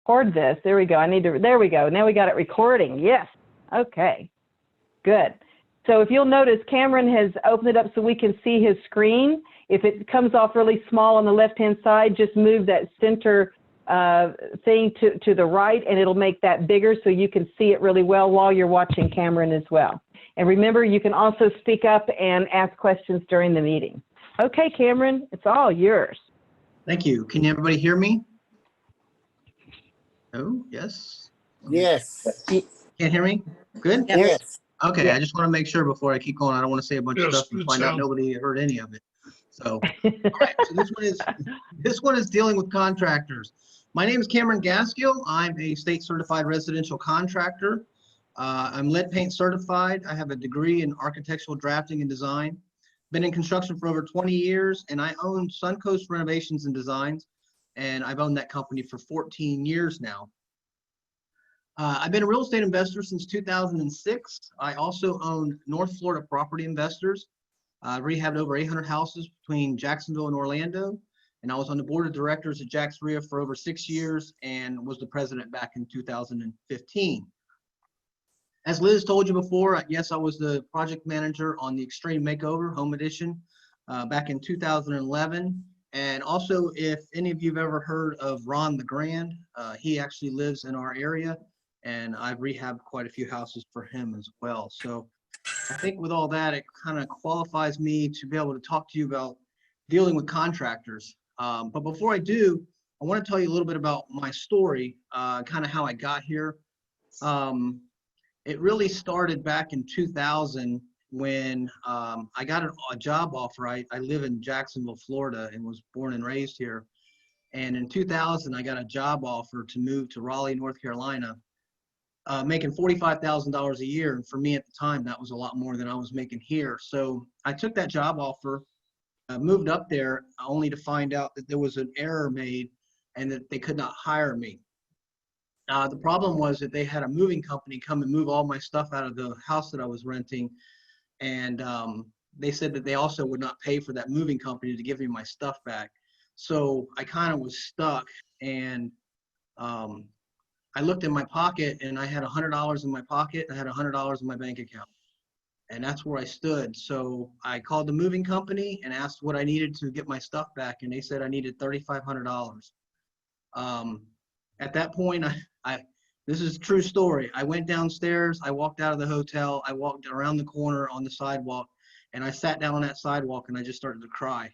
Record this. There we go. There we go. Now we got it recording. Yes. Okay. Good. So if you'll notice, Cameron has opened it up so we can see his screen. If it comes off really small on the left-hand side, just move that center thing to the right, and it'll make that bigger so you can see it really well while you're watching Cameron as well. And remember, you can also speak up and ask questions during the meeting. Okay, Cameron, it's all yours. Thank you. Can everybody hear me? Oh, yes. Yes. Can't hear me? Good? Yes. Okay, Yeah. I just want to make sure before I keep going. I don't want to say a bunch of stuff and find out nobody heard any of it. So, all right, so this one is dealing with contractors. My name is Cameron Gaskill. I'm a state certified residential contractor. I'm lead paint certified. I have a degree in architectural drafting and design. Been in construction for over 20 years, and I own Suncoast Renovations and Designs, and I've owned that company for 14 years now. I've been a real estate investor since 2006. I also own North Florida Property Investors. I rehabbed over 800 houses between Jacksonville and Orlando, and I was on the board of directors at REIA for over 6 years and was the president back in 2015. As Liz told you before, yes, I was the project manager on the Extreme Makeover Home Edition back in 2011. And also, if any of you have ever heard of Ron the Grand, he actually lives in our area, and I've rehabbed quite a few houses for him as well. So I think with all that, it kind of qualifies me to be able to talk to you about dealing with contractors. But before I do, I want to tell you a little bit about my story, kind of how I got here. It really started back in 2000 when I got a job offer. I live in Jacksonville, Florida, and was born and raised here. And in 2000, I got a job offer to move to Raleigh, North Carolina, making $45,000 a year. And for me at the time, that was a lot more than I was making here. So I took that job offer, moved up there, only to find out that there was an error made and that they could not hire me. The problem was that they had a moving company come and move all my stuff out of the house that I was renting. And they said that they also would not pay for that moving company to give me my stuff back. So I kind of was stuck, and I looked in my pocket, and I had $100 in my pocket. I had $100 in my bank account, and that's where I stood. So I called the moving company and asked what I needed to get my stuff back, and they said I needed $3,500. At that point, this is a true story. I went downstairs, I walked out of the hotel, I walked around the corner on the sidewalk, and I sat down on that sidewalk and I just started to cry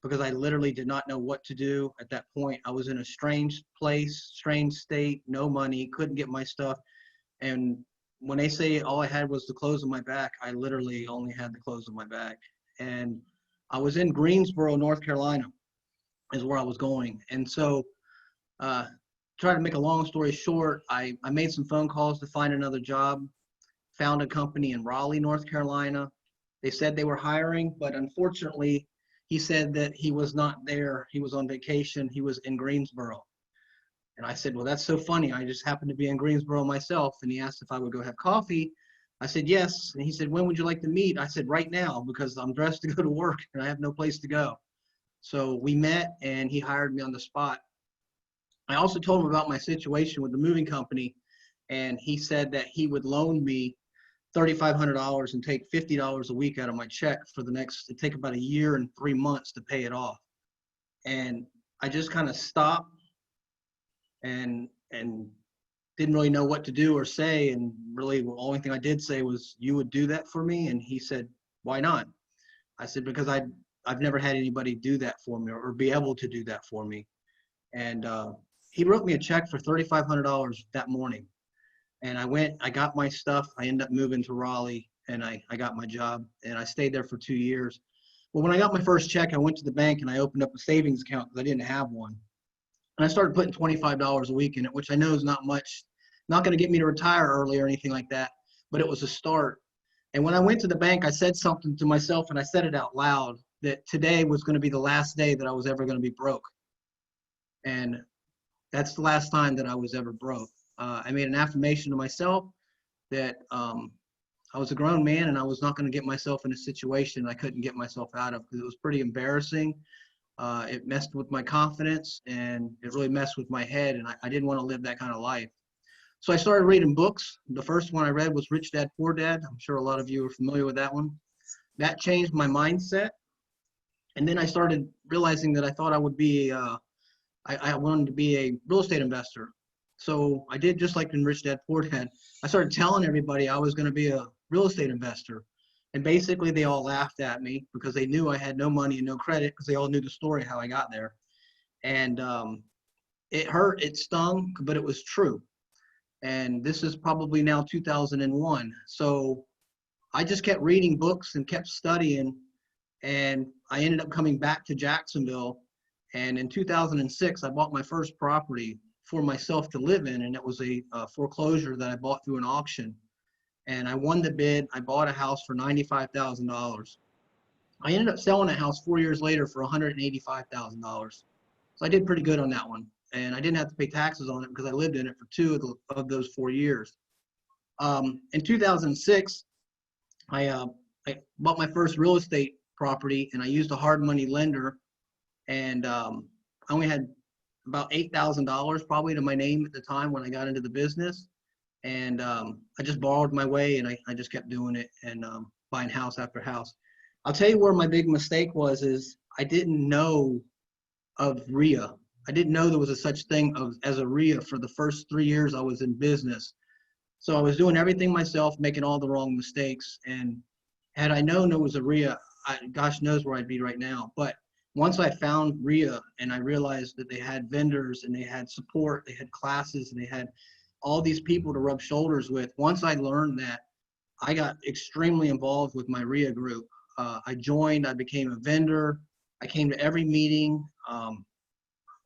because I literally did not know what to do at that point. I was in a strange place, strange state, no money, couldn't get my stuff. And when they say all I had was the clothes on my back, I literally only had the clothes on my back. And I was in Greensboro, North Carolina is where I was going. And so try to make a long story short, I made some phone calls to find another job, found a company in Raleigh, North Carolina. They said they were hiring, but unfortunately, he said that he was not there. He was on vacation. He was in Greensboro. And I said, well, that's so funny. I just happened to be in Greensboro myself. And he asked if I would go have coffee. I said, yes. And he said, when would you like to meet? I said, right now, because I'm dressed to go to work and I have no place to go. So we met and he hired me on the spot. I also told him about my situation with the moving company, and he said that he would loan me $3,500 and take $50 a week out of my check for the next, it'd take about a year and 3 months to pay it off. And I just kind of stopped and didn't really know what to do or say. And really the only thing I did say was, you would do that for me? And he said, why not? I said, because I've never had anybody do that for me or be able to do that for me. And he wrote me a check for $3,500 that morning. And I got my stuff. I ended up moving to Raleigh, and I got my job, and I stayed there for 2 years. Well, when I got my first check, I went to the bank and I opened up a savings account because I didn't have one. And I started putting $25 a week in it, which I know is not much, not going to get me to retire early or anything like that, but it was a start. And when I went to the bank, I said something to myself, and I said it out loud, that today was going to be the last day that I was ever going to be broke. And that's the last time that I was ever broke. I made an affirmation to myself that I was a grown man, and I was not going to get myself in a situation I couldn't get myself out of, because it was pretty embarrassing. It messed with my confidence, and it really messed with my head, and I didn't want to live that kind of life. So I started reading books. The first one I read was Rich Dad, Poor Dad. I'm sure a lot of you are familiar with that one. That changed my mindset. And then I started realizing that I thought I would be, I wanted to be a real estate investor. So I did just like in Rich Dad, Poor Dad. I started telling everybody I was going to be a real estate investor. And basically they all laughed at me because they knew I had no money and no credit, because they all knew the story how I got there. And it hurt, it stung, but it was true. And this is probably now 2001. So I just kept reading books and kept studying, and I ended up coming back to Jacksonville. And in 2006, I bought my first property for myself to live in, and it was a foreclosure that I bought through an auction. And I won the bid. I bought a house for $95,000. I ended up selling a house 4 years later for $185,000. So I did pretty good on that one. And I didn't have to pay taxes on it because I lived in it for 2 of those 4 years. In 2006, I bought my first real estate property, and I used a hard money lender, and I only had about $8,000 probably to my name at the time when I got into the business. And I just borrowed my way, and I just kept doing it and buying house after house. I'll tell you where my big mistake was, is I didn't know of REIA. I didn't know there was a such thing as a REIA for the first 3 years I was in business. So I was doing everything myself, making all the wrong mistakes. And had I known there was a REIA, gosh knows where I'd be right now. But once I found REIA and I realized that they had vendors and they had support, they had classes, and they had all these people to rub shoulders with. Once I learned that, I got extremely involved with my REIA group. I joined, I became a vendor. I came to every meeting.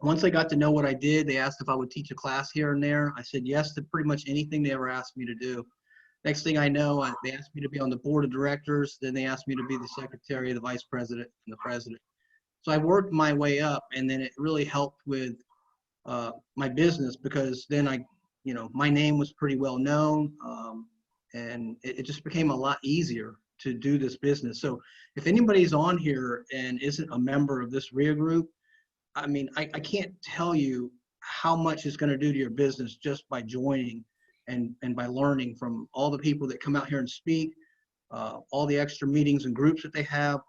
Once I got to know what I did, they asked if I would teach a class here and there. I said yes to pretty much anything they ever asked me to do. Next thing I know, they asked me to be on the board of directors. Then they asked me to be the secretary, the vice president, and the president. So I worked my way up, and then it really helped with my business, because then my name was pretty well known, and it just became a lot easier to do this business. So if anybody's on here and isn't a member of this REIA group, I mean, I can't tell you how much it's going to do to your business just by joining and by learning from all the people that come out here and speak, all the extra meetings and groups that they have,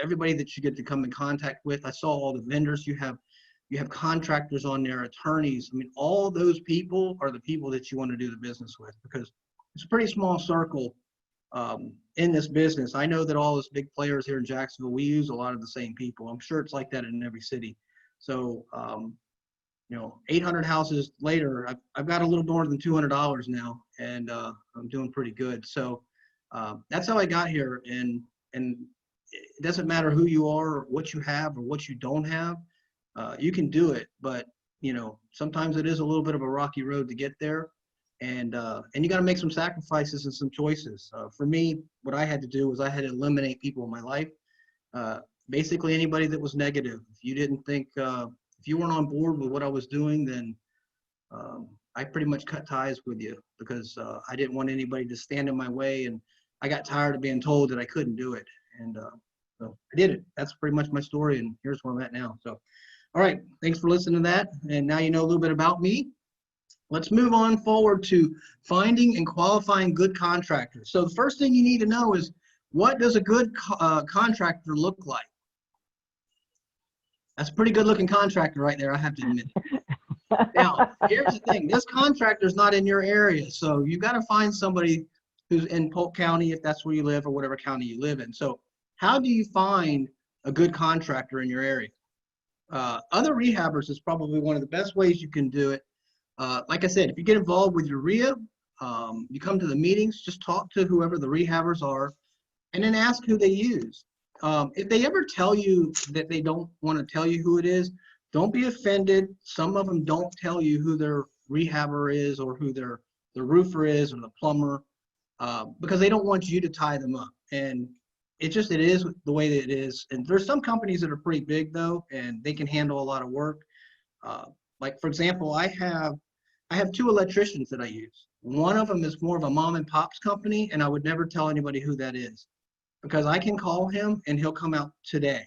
everybody that you get to come in contact with. I saw all the vendors you have contractors on there, attorneys. I mean, all those people are the people that you want to do the business with, because it's a pretty small circle in this business. I know that all those big players here in Jacksonville, we use a lot of the same people. I'm sure it's like that in every city. So, 800 houses later, I've got a little more than $200 now, and I'm doing pretty good. So that's how I got here. And it doesn't matter who you are or what you have or what you don't have. You can do it, but sometimes it is a little bit of a rocky road to get there, and you got to make some sacrifices and some choices. For me, what I had to do was I had to eliminate people in my life. Basically anybody that was negative. If you didn't think, if you weren't on board with what I was doing, then I pretty much cut ties with you, because I didn't want anybody to stand in my way, and I got tired of being told that I couldn't do it, and so I did it. That's pretty much my story, and here's where I'm at now. So, all right, thanks for listening to that, and now you know a little bit about me. Let's move on forward to finding and qualifying good contractors. So the first thing you need to know is, what does a good contractor look like? That's a pretty good looking contractor right there, I have to admit. Now, here's the thing. This contractor's not in your area, so you got to find somebody who's in Polk County, if that's where you live, or whatever county you live in. So how do you find a good contractor in your area? Other rehabbers is probably one of the best ways you can do it. Like I said, if you get involved with your REIA, you come to the meetings, just talk to whoever the rehabbers are, and then ask who they use. If they ever tell you that they don't want to tell you who it is, don't be offended. Some of them don't tell you who their rehabber is, or who their roofer is, or the plumber, because they don't want you to tie them up. And it is the way that it is. And there's some companies that are pretty big though, and they can handle a lot of work. Like for example, I have 2 electricians that I use. One of them is more of a mom and pop's company, and I would never tell anybody who that is because I can call him and he'll come out today.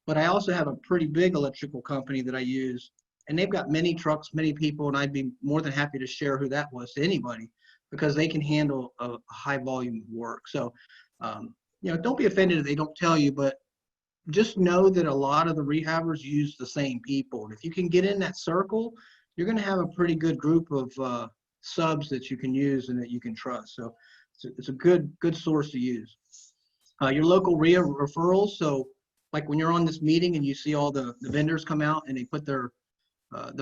But I also have a pretty big electrical company that I use, and they've got many trucks, many people, and I'd be more than happy to share who that was to anybody because they can handle a high volume of work. So, don't be offended if they don't tell you, but just know that a lot of the rehabbers use the same people. And if you can get in that circle, you're going to have a pretty good group of subs that you can use and that you can trust. So it's a good source to use. Your local REIA referrals. So like when you're on this meeting and you see all the vendors come out and they put their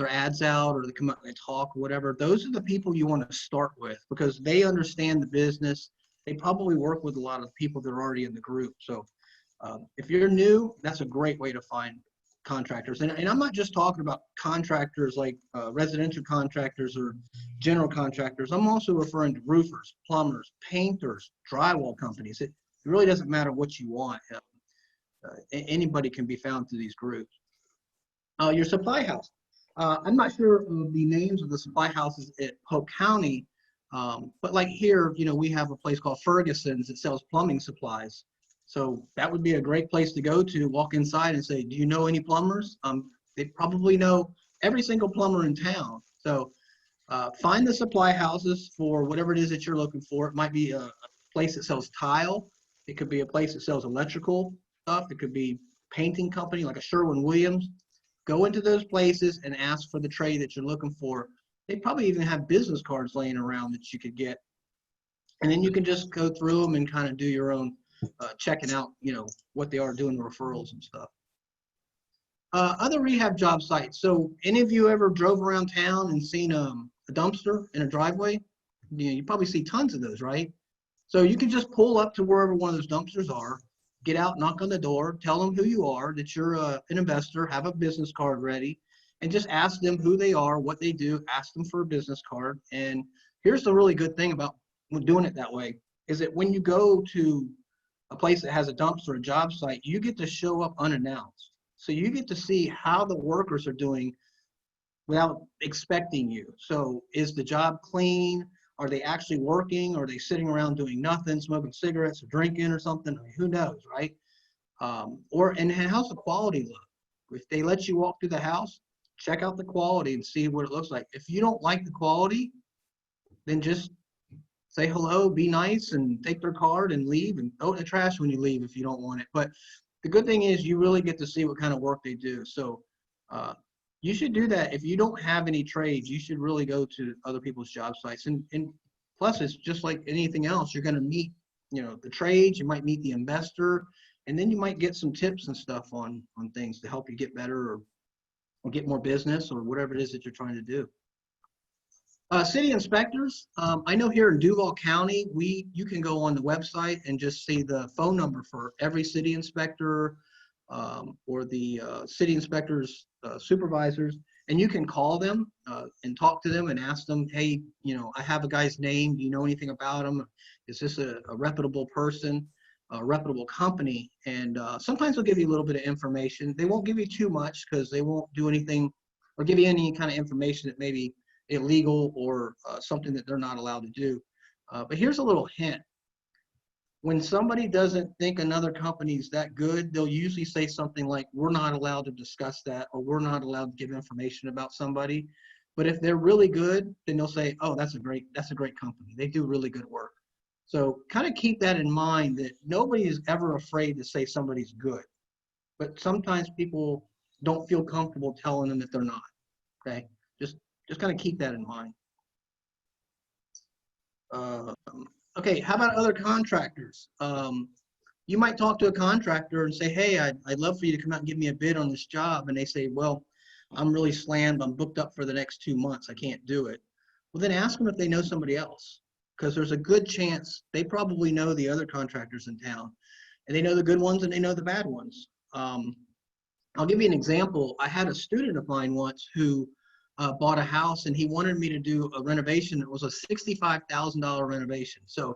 ads out or they come out and they talk or whatever, those are the people you want to start with because they understand the business. They probably work with a lot of people that are already in the group. So if you're new, that's a great way to find contractors. And I'm not just talking about contractors like residential contractors or general contractors. I'm also referring to roofers, plumbers, painters, drywall companies. It really doesn't matter what you want. Anybody can be found through these groups. Your supply house. I'm not sure of the names of the supply houses at Polk County, but like here, we have a place called Ferguson's that sells plumbing supplies. So that would be a great place to go to, walk inside and say, do you know any plumbers? They probably know every single plumber in town. So find the supply houses for whatever it is that you're looking for. It might be a place that sells tile. It could be a place that sells electrical stuff. It could be painting company like a Sherwin-Williams. Go into those places and ask for the trade that you're looking for. They probably even have business cards laying around that you could get. And then you can just go through them and kind of do your own checking out, what they are doing, referrals and stuff. Other rehab job sites. So any of you ever drove around town and seen a dumpster in a driveway? You probably see tons of those, right? So you can just pull up to wherever one of those dumpsters are, get out, knock on the door, tell them who you are, that you're an investor, have a business card ready, and just ask them who they are, what they do, ask them for a business card. And here's the really good thing about doing it that way, is that when you go to a place that has a dumpster, a job site, you get to show up unannounced. So you get to see how the workers are doing without expecting you. So is the job clean? Are they actually working? Are they sitting around doing nothing, smoking cigarettes or drinking or something? I mean, who knows, right? And how's the quality look? If they let you walk through the house, check out the quality and see what it looks like. If you don't like the quality, then just say hello, be nice, and take their card and leave, and throw it in the trash when you leave if you don't want it. But the good thing is you really get to see what kind of work they do. So you should do that. If you don't have any trades, you should really go to other people's job sites. And plus, it's just like anything else. You're going to meet, the trades. You might meet the investor, and then you might get some tips and stuff on things to help you get better or get more business or whatever it is that you're trying to do. City inspectors. I know here in Duval County, you can go on the website and just see the phone number for every city inspector or the city inspectors, supervisors, and you can call them and talk to them and ask them, hey, I have a guy's name. Do you know anything about him? Is this a reputable person, a reputable company? And sometimes they'll give you a little bit of information. They won't give you too much because they won't do anything or give you any kind of information that maybe illegal or something that they're not allowed to do. But here's a little hint. When somebody doesn't think another company's that good, they'll usually say something like, we're not allowed to discuss that, or we're not allowed to give information about somebody. But if they're really good, then they'll say, oh, that's a great company. They do really good work. So kind of keep that in mind, that nobody is ever afraid to say somebody's good. But sometimes people don't feel comfortable telling them that they're not, okay? Just kind of keep that in mind. Okay, how about other contractors? You might talk to a contractor and say, hey, I'd love for you to come out and give me a bid on this job. And they say, well, I'm really slammed. I'm booked up for the next 2 months. I can't do it. Well, then ask them if they know somebody else, because there's a good chance they probably know the other contractors in town, and they know the good ones and they know the bad ones. I'll give you an example. I had a student of mine once who bought a house, and he wanted me to do a renovation that was a $65,000 renovation. So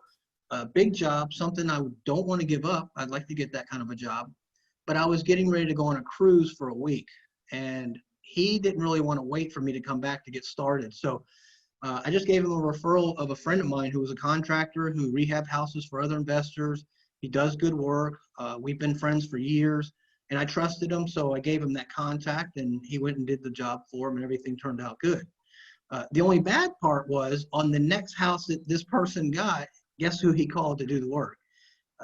a big job, something I don't want to give up. I'd like to get that kind of a job, but I was getting ready to go on a cruise for a week, and he didn't really want to wait for me to come back to get started. So I just gave him a referral of a friend of mine who was a contractor who rehabbed houses for other investors. He does good work. We've been friends for years, and I trusted him, so I gave him that contact, and he went and did the job for him, and everything turned out good. The only bad part was on the next house that this person got, guess who he called to do the work?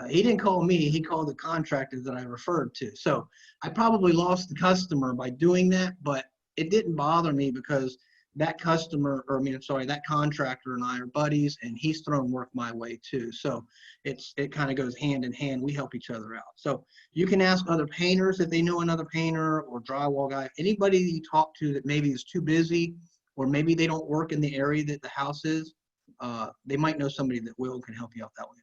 He didn't call me, he called the contractor that I referred to. So I probably lost the customer by doing that, but it didn't bother me because that customer, or I mean, sorry, that contractor and I are buddies, and he's thrown work my way too. So it kind of goes hand in hand. We help each other out. So you can ask other painters if they know another painter or drywall guy, anybody you talk to that maybe is too busy, or maybe they don't work in the area that the house is. They might know somebody that can help you out that way.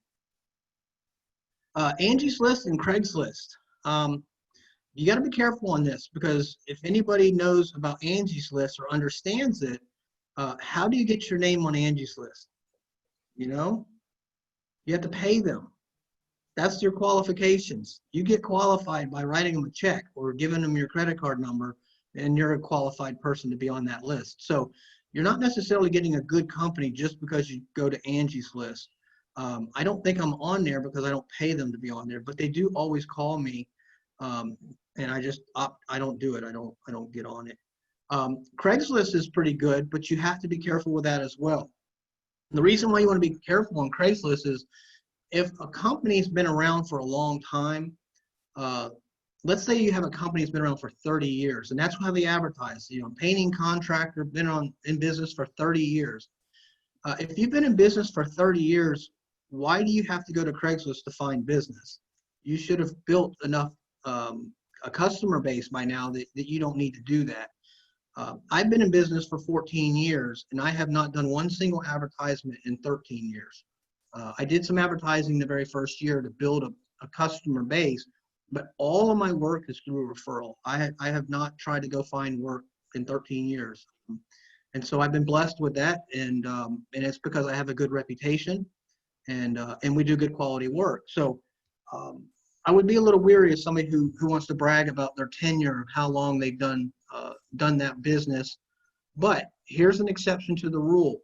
Angie's List and Craigslist. You got to be careful on this, because if anybody knows about Angie's List or understands it, how do you get your name on Angie's List? You know, you have to pay them. That's your qualifications. You get qualified by writing them a check or giving them your credit card number, and you're a qualified person to be on that list. So you're not necessarily getting a good company just because you go to Angie's List. I don't think I'm on there because I don't pay them to be on there, but they do always call me, and I don't do it. I don't get on it. Craigslist is pretty good, but you have to be careful with that as well. The reason why you want to be careful on Craigslist is if a company's been around for a long time, let's say you have a company that's been around for 30 years, and that's how they advertise. You know, painting contractor, been in business for 30 years. If you've been in business for 30 years, why do you have to go to Craigslist to find business? You should have built enough a customer base by now that you don't need to do that. I've been in business for 14 years, and I have not done one single advertisement in 13 years. I did some advertising the very first year to build a customer base, but all of my work is through referral. I have not tried to go find work in 13 years. And so I've been blessed with that, and it's because I have a good reputation, and we do good quality work. So I would be a little weary of somebody who wants to brag about their tenure, how long they've done that business. But here's an exception to the rule.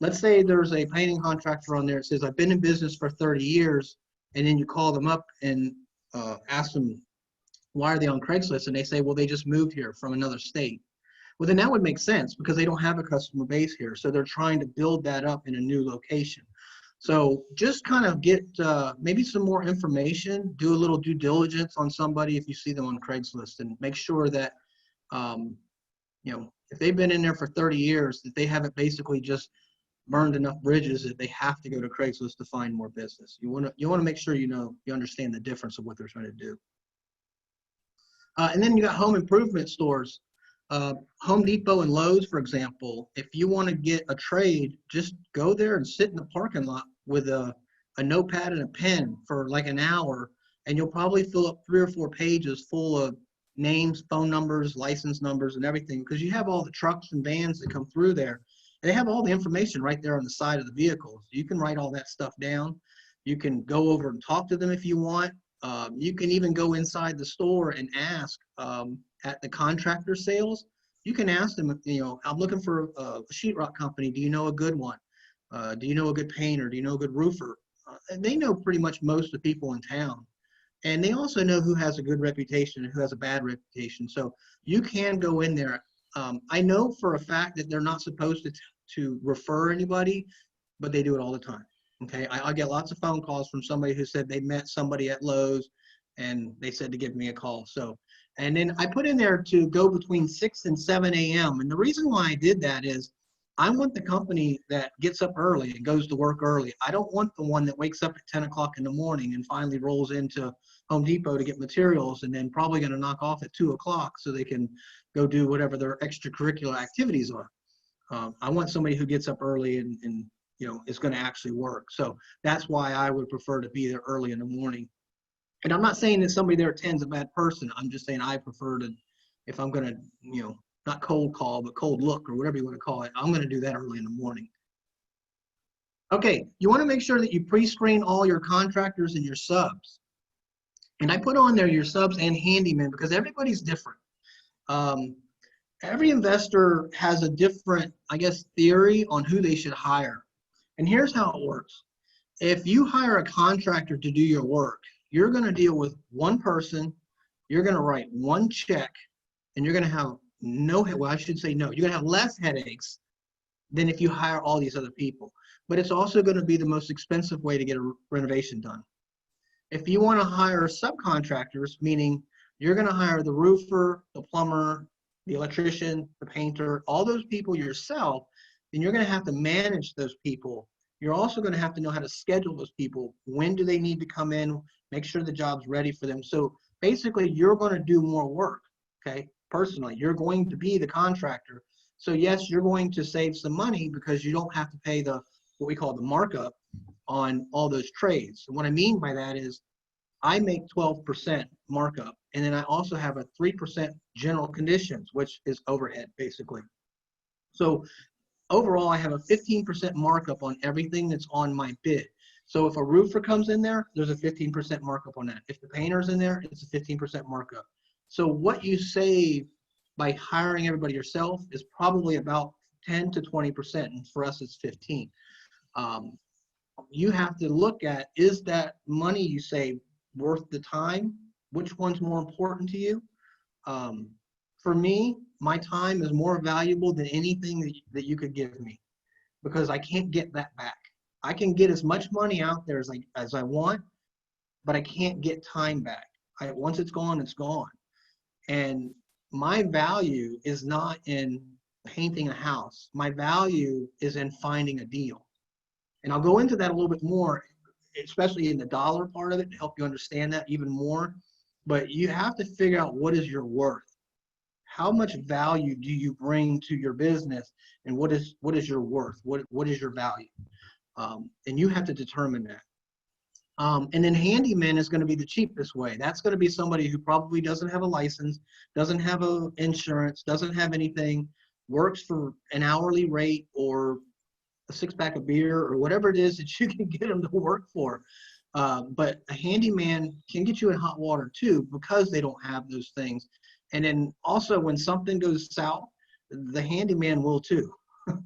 Let's say there's a painting contractor on there that says, I've been in business for 30 years, and then you call them up and ask them, why are they on Craigslist? And they say, well, they just moved here from another state. Well, then that would make sense because they don't have a customer base here. So they're trying to build that up in a new location. So just kind of get maybe some more information, do a little due diligence on somebody if you see them on Craigslist, and make sure that, you know, if they've been in there for 30 years, that they haven't basically just burned enough bridges that they have to go to Craigslist to find more business. You want to make sure you understand the difference of what they're trying to do. And then you got home improvement stores. Home Depot and Lowe's, for example, if you want to get a trade, just go there and sit in the parking lot with a notepad and a pen for like an hour, and you'll probably fill up 3 or 4 pages full of names, phone numbers, license numbers, and everything, because you have all the trucks and vans that come through there. And they have all the information right there on the side of the vehicles. You can write all that stuff down. You can go over and talk to them if you want. You can even go inside the store and ask at the contractor sales. You can ask them, you know, I'm looking for a sheetrock company. Do you know a good one? Do you know a good painter? Do you know a good roofer? And they know pretty much most of the people in town. And they also know who has a good reputation and who has a bad reputation. So you can go in there. I know for a fact that they're not supposed to refer anybody, but they do it all the time. Okay, I get lots of phone calls from somebody who said they met somebody at Lowe's and they said to give me a call. So, and then I put in there to go between 6 and 7 a.m. And the reason why I did that is I want the company that gets up early and goes to work early. I don't want the one that wakes up at 10 o'clock in the morning and finally rolls into Home Depot to get materials and then probably going to knock off at 2 o'clock so they can go do whatever their extracurricular activities are. I want somebody who gets up early and you know, is going to actually work. So that's why I would prefer to be there early in the morning. And I'm not saying that somebody there at 10 is a bad person. I'm just saying I prefer to, if I'm going to, you know, not cold call, but cold look or whatever you want to call it, I'm going to do that early in the morning. Okay, you want to make sure that you pre-screen all your contractors and your subs. And I put on there your subs and handyman because everybody's different. every investor has a different, I guess, theory on who they should hire. And here's how it works. If you hire a contractor to do your work, you're going to deal with one person, you're going to write one check, and you're going to have well, I should say no, you're going to have less headaches than if you hire all these other people. But it's also going to be the most expensive way to get a renovation done. If you want to hire subcontractors, meaning you're going to hire the roofer, the plumber, the electrician, the painter, all those people yourself, then you're going to have to manage those people. You're also going to have to know how to schedule those people. When do they need to come in? Make sure the job's ready for them. So basically, you're going to do more work, okay? Personally, you're going to be the contractor. So yes, you're going to save some money because you don't have to pay what we call the markup on all those trades. And what I mean by that is I make 12% markup, and then I also have a 3% general conditions, which is overhead basically. So overall, I have a 15% markup on everything that's on my bid. So if a roofer comes in there, there's a 15% markup on that. If the painter's in there, it's a 15% markup. So what you save by hiring everybody yourself is probably about 10 to 20%, and for us, it's 15. You have to look at, is that money you save worth the time? Which one's more important to you? For me, my time is more valuable than anything that you could give me, because I can't get that back. I can get as much money out there as I want, but I can't get time back. Once it's gone, it's gone. And my value is not in painting a house. My value is in finding a deal. And I'll go into that a little bit more, especially in the dollar part of it, to help you understand that even more. But you have to figure out what is your worth. How much value do you bring to your business, and what is your worth? What is your value? And you have to determine that. And then handyman is going to be the cheapest way. That's going to be somebody who probably doesn't have a license, doesn't have insurance, doesn't have anything, works for an hourly rate or a 6-pack of beer or whatever it is that you can get them to work for. But a handyman can get you in hot water too, because they don't have those things. And then also, when something goes south, the handyman will too.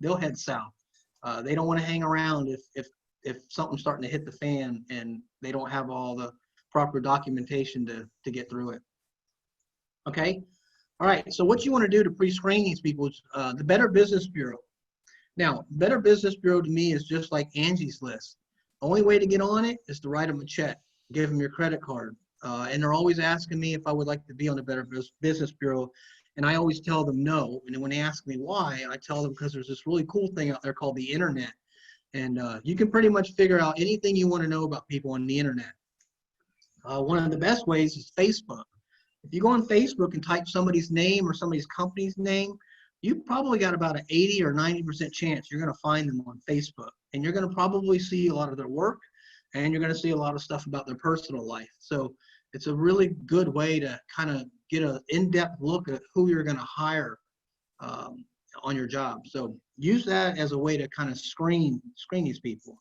They'll head south. They don't want to hang around if something's starting to hit the fan and they don't have all the proper documentation to get through it. Okay. All right. So what you want to do to pre-screen these people is the Better Business Bureau. Now, Better Business Bureau to me is just like Angie's List. The only way to get on it is to write them a check, give them your credit card. And they're always asking me if I would like to be on the Better Business Bureau. And I always tell them no. And then when they ask me why, I tell them because there's this really cool thing out there called the internet. And you can pretty much figure out anything you want to know about people on the internet. One of the best ways is Facebook. If you go on Facebook and type somebody's name or somebody's company's name, you probably got about an 80 or 90% chance you're going to find them on Facebook. And you're going to probably see a lot of their work, and you're going to see a lot of stuff about their personal life. So it's a really good way to kind of get an in-depth look at who you're going to hire on your job. So use that as a way to kind of screen these people.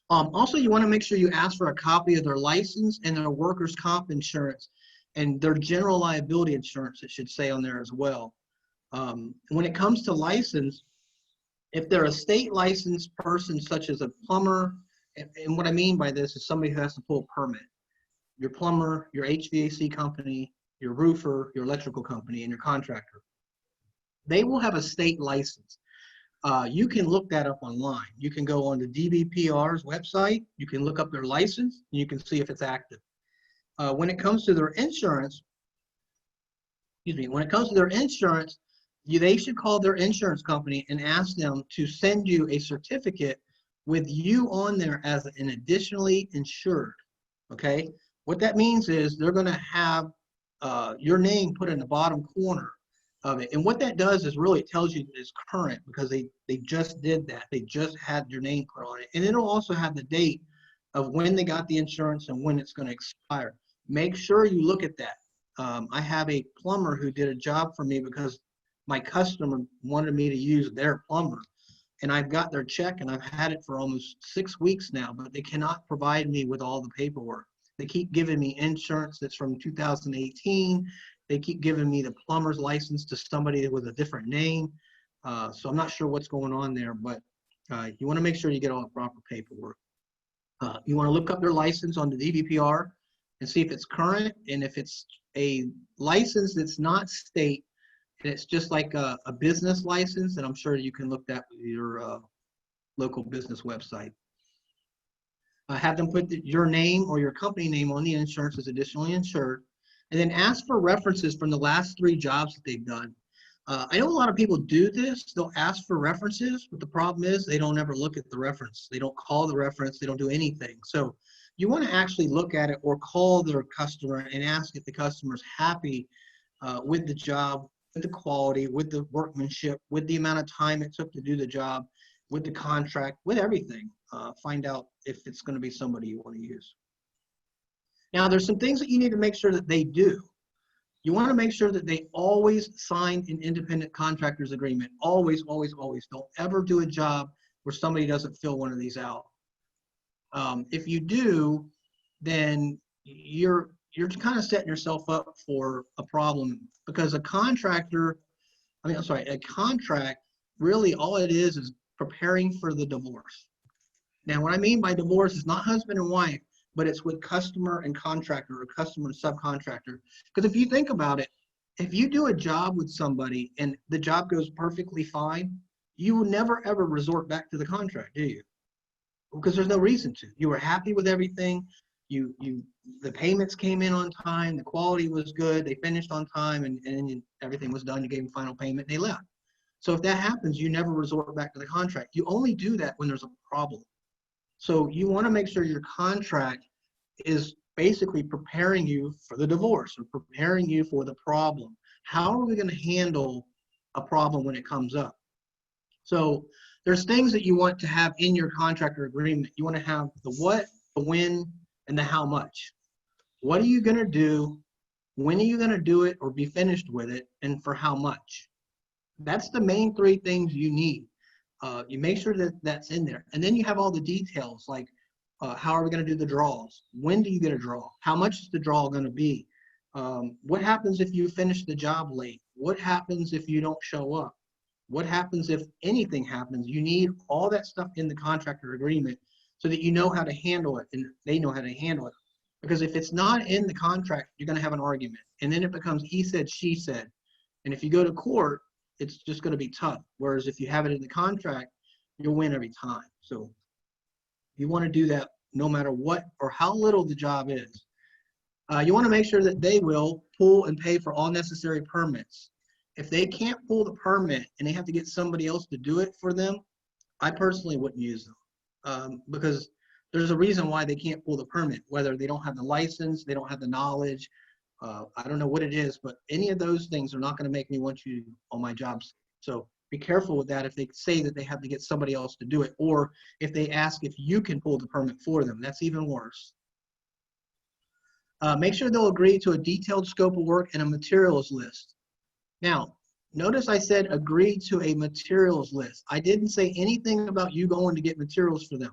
Also, you want to make sure you ask for a copy of their license and their workers' comp insurance and their general liability insurance, it should say on there as well. When it comes to license, if they're a state licensed person, such as a plumber, and what I mean by this is somebody who has to pull a permit, your plumber, your HVAC company, your roofer, your electrical company, and your contractor, they will have a state license. You can look that up online. You can go on the DBPR's website, you can look up their license, and you can see if it's active. When it comes to their insurance, they should call their insurance company and ask them to send you a certificate with you on there as an additionally insured. Okay, what that means is they're going to have your name put in the bottom corner of it, and what that does is really tells you it's current, because they just did that. They just had your name put on it, and it'll also have the date of when they got the insurance and when it's going to expire. Make sure you look at that. I have a plumber who did a job for me because my customer wanted me to use their plumber, and I've got their check and I've had it for almost 6 weeks now, but they cannot provide me with all the paperwork. They keep giving me insurance that's from 2018 They keep giving me the plumber's license to somebody with a different name. So I'm not sure what's going on there, but you want to make sure you get all the proper paperwork. You want to look up their license on the DBPR and see if it's current, and if it's a license that's not state, and it's just like a business license, and I'm sure you can look that with your local business website. Have them put your name or your company name on the insurance as additionally insured, and then ask for references from the last 3 jobs that they've done. I know a lot of people do this. They'll ask for references, but the problem is they don't ever look at the reference. They don't call the reference. They don't do anything. So you want to actually look at it or call their customer and ask if the customer's happy with the job, with the quality, with the workmanship, with the amount of time it took to do the job, with the contract, with everything. Find out if it's going to be somebody you want to use. Now, there's some things that you need to make sure that they do. You want to make sure that they always sign an independent contractor's agreement. Always, always, always. Don't ever do a job where somebody doesn't fill one of these out. If you do, then you're kind of setting yourself up for a problem, because a contract, really all it is preparing for the divorce. Now, what I mean by divorce is not husband and wife, but it's with customer and contractor, or customer and subcontractor. Because if you think about it, if you do a job with somebody and the job goes perfectly fine, you will never ever resort back to the contract, do you? Because there's no reason to. You were happy with everything. The payments came in on time. The quality was good. They finished on time, and everything was done. You gave them final payment, and they left. So if that happens, you never resort back to the contract. You only do that when there's a problem. So you want to make sure your contract is basically preparing you for the divorce, or preparing you for the problem. How are we going to handle a problem when it comes up? So there's things that you want to have in your contractor agreement. You want to have the what, the when, and the how much. What are you going to do? When are you going to do it or be finished with it? And for how much? That's the main 3 things you need. You make sure that that's in there. And then you have all the details, like how are we going to do the draws? When do you get a draw? How much is the draw going to be? What happens if you finish the job late? What happens if you don't show up? What happens if anything happens? You need all that stuff in the contractor agreement so that you know how to handle it, and they know how to handle it. Because if it's not in the contract, you're going to have an argument. And then it becomes he said, she said. And if you go to court, it's just going to be tough. Whereas if you have it in the contract, you'll win every time. So you want to do that no matter what or how little the job is. You want to make sure that they will pull and pay for all necessary permits. If they can't pull the permit and they have to get somebody else to do it for them, I personally wouldn't use them, because there's a reason why they can't pull the permit, whether they don't have the license, they don't have the knowledge. I don't know what it is, but any of those things are not going to make me want you on my jobs. So be careful with that if they say that they have to get somebody else to do it, or if they ask if you can pull the permit for them. That's even worse. Make sure they'll agree to a detailed scope of work and a materials list. Now, notice I said agree to a materials list. I didn't say anything about you going to get materials for them.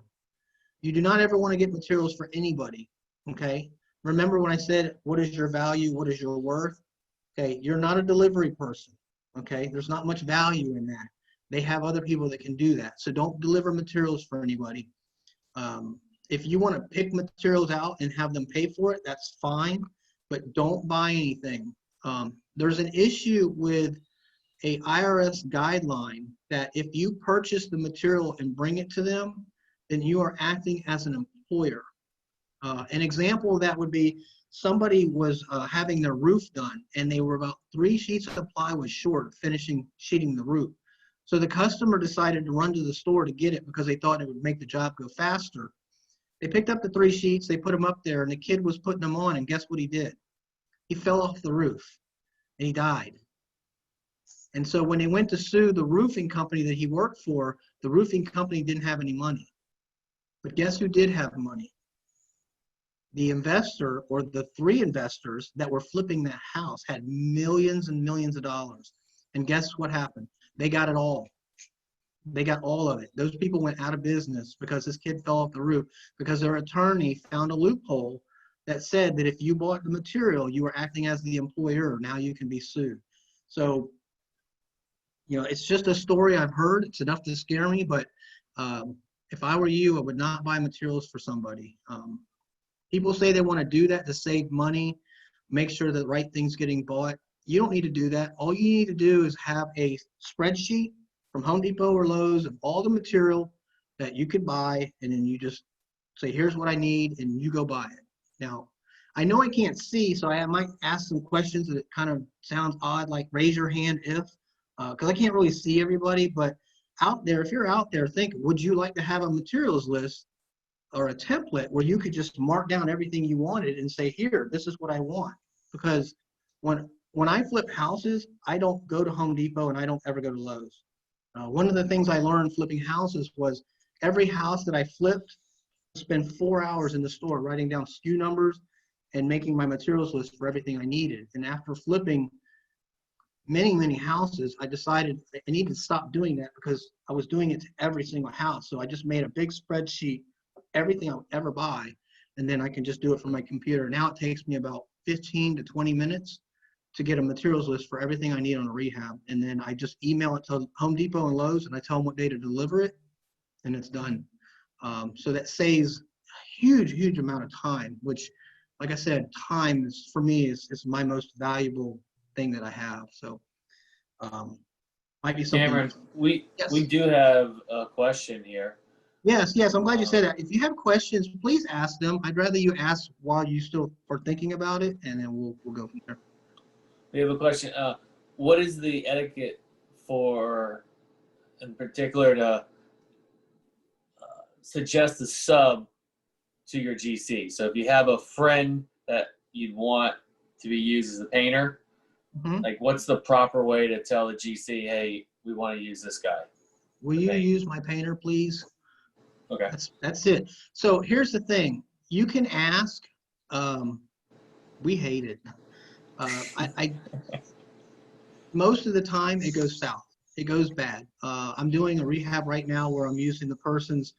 You do not ever want to get materials for anybody, okay? Remember when I said, what is your value? What is your worth? Okay, you're not a delivery person, okay? There's not much value in that. They have other people that can do that. So don't deliver materials for anybody. If you want to pick materials out and have them pay for it, that's fine, but don't buy anything. There's an issue with a IRS guideline that if you purchase the material and bring it to them, then you are acting as an employer. An example of that would be somebody was having their roof done, and they were about 3 sheets of plywood short of finishing sheeting the roof. So the customer decided to run to the store to get it because they thought it would make the job go faster. They picked up the 3 sheets, they put them up there, and the kid was putting them on, and guess what he did? He fell off the roof, and he died. And so when they went to sue the roofing company that he worked for, the roofing company didn't have any money. But guess who did have money? The investor, or the 3 investors that were flipping that house, had millions and millions of dollars. And guess what happened? They got it all. They got all of it. Those people went out of business because this kid fell off the roof, because their attorney found a loophole that said that if you bought the material, you were acting as the employer. Now you can be sued. So, you know, it's just a story I've heard. It's enough to scare me, but if I were you, I would not buy materials for somebody. People say they want to do that to save money, make sure that the right thing's getting bought. You don't need to do that. All you need to do is have a spreadsheet from Home Depot or Lowe's of all the material that you could buy, and then you just say, here's what I need, and you go buy it. Now, I know I can't see, so I might ask some questions that kind of sounds odd, like raise your hand if, because I can't really see everybody, but out there, if you're out there thinking, would you like to have a materials list or a template where you could just mark down everything you wanted and say, here, this is what I want? Because when I flip houses, I don't go to Home Depot and I don't ever go to Lowe's. One of the things I learned flipping houses was every house that I flipped, I spent 4 hours in the store writing down SKU numbers and making my materials list for everything I needed. And after flipping many, many houses, I decided I needed to stop doing that because I was doing it to every single house. So I just made a big spreadsheet of everything I would ever buy, and then I can just do it from my computer. Now it takes me about 15 to 20 minutes to get a materials list for everything I need on a rehab. And then I just email it to Home Depot and Lowe's, and I tell them what day to deliver it, and it's done. So that saves a huge, huge amount of time, which, like I said, time is, for me, is my most valuable thing that I have. So might be something. Cameron, Yes. we do have a question here. Yes, I'm glad you said that. If you have questions, please ask them. I'd rather you ask while you still are thinking about it, and then we'll go from there. We have a question. What is the etiquette for, in particular, to suggest a sub to your GC? So if you have a friend that you'd want to be used as a painter, like what's the proper way to tell the GC, hey, we want to use this guy? Will you use my painter, please? Okay. That's it. So here's the thing. You can ask. We hate it. Most of the time it goes south. It goes bad. I'm doing a rehab right now where I'm using the person's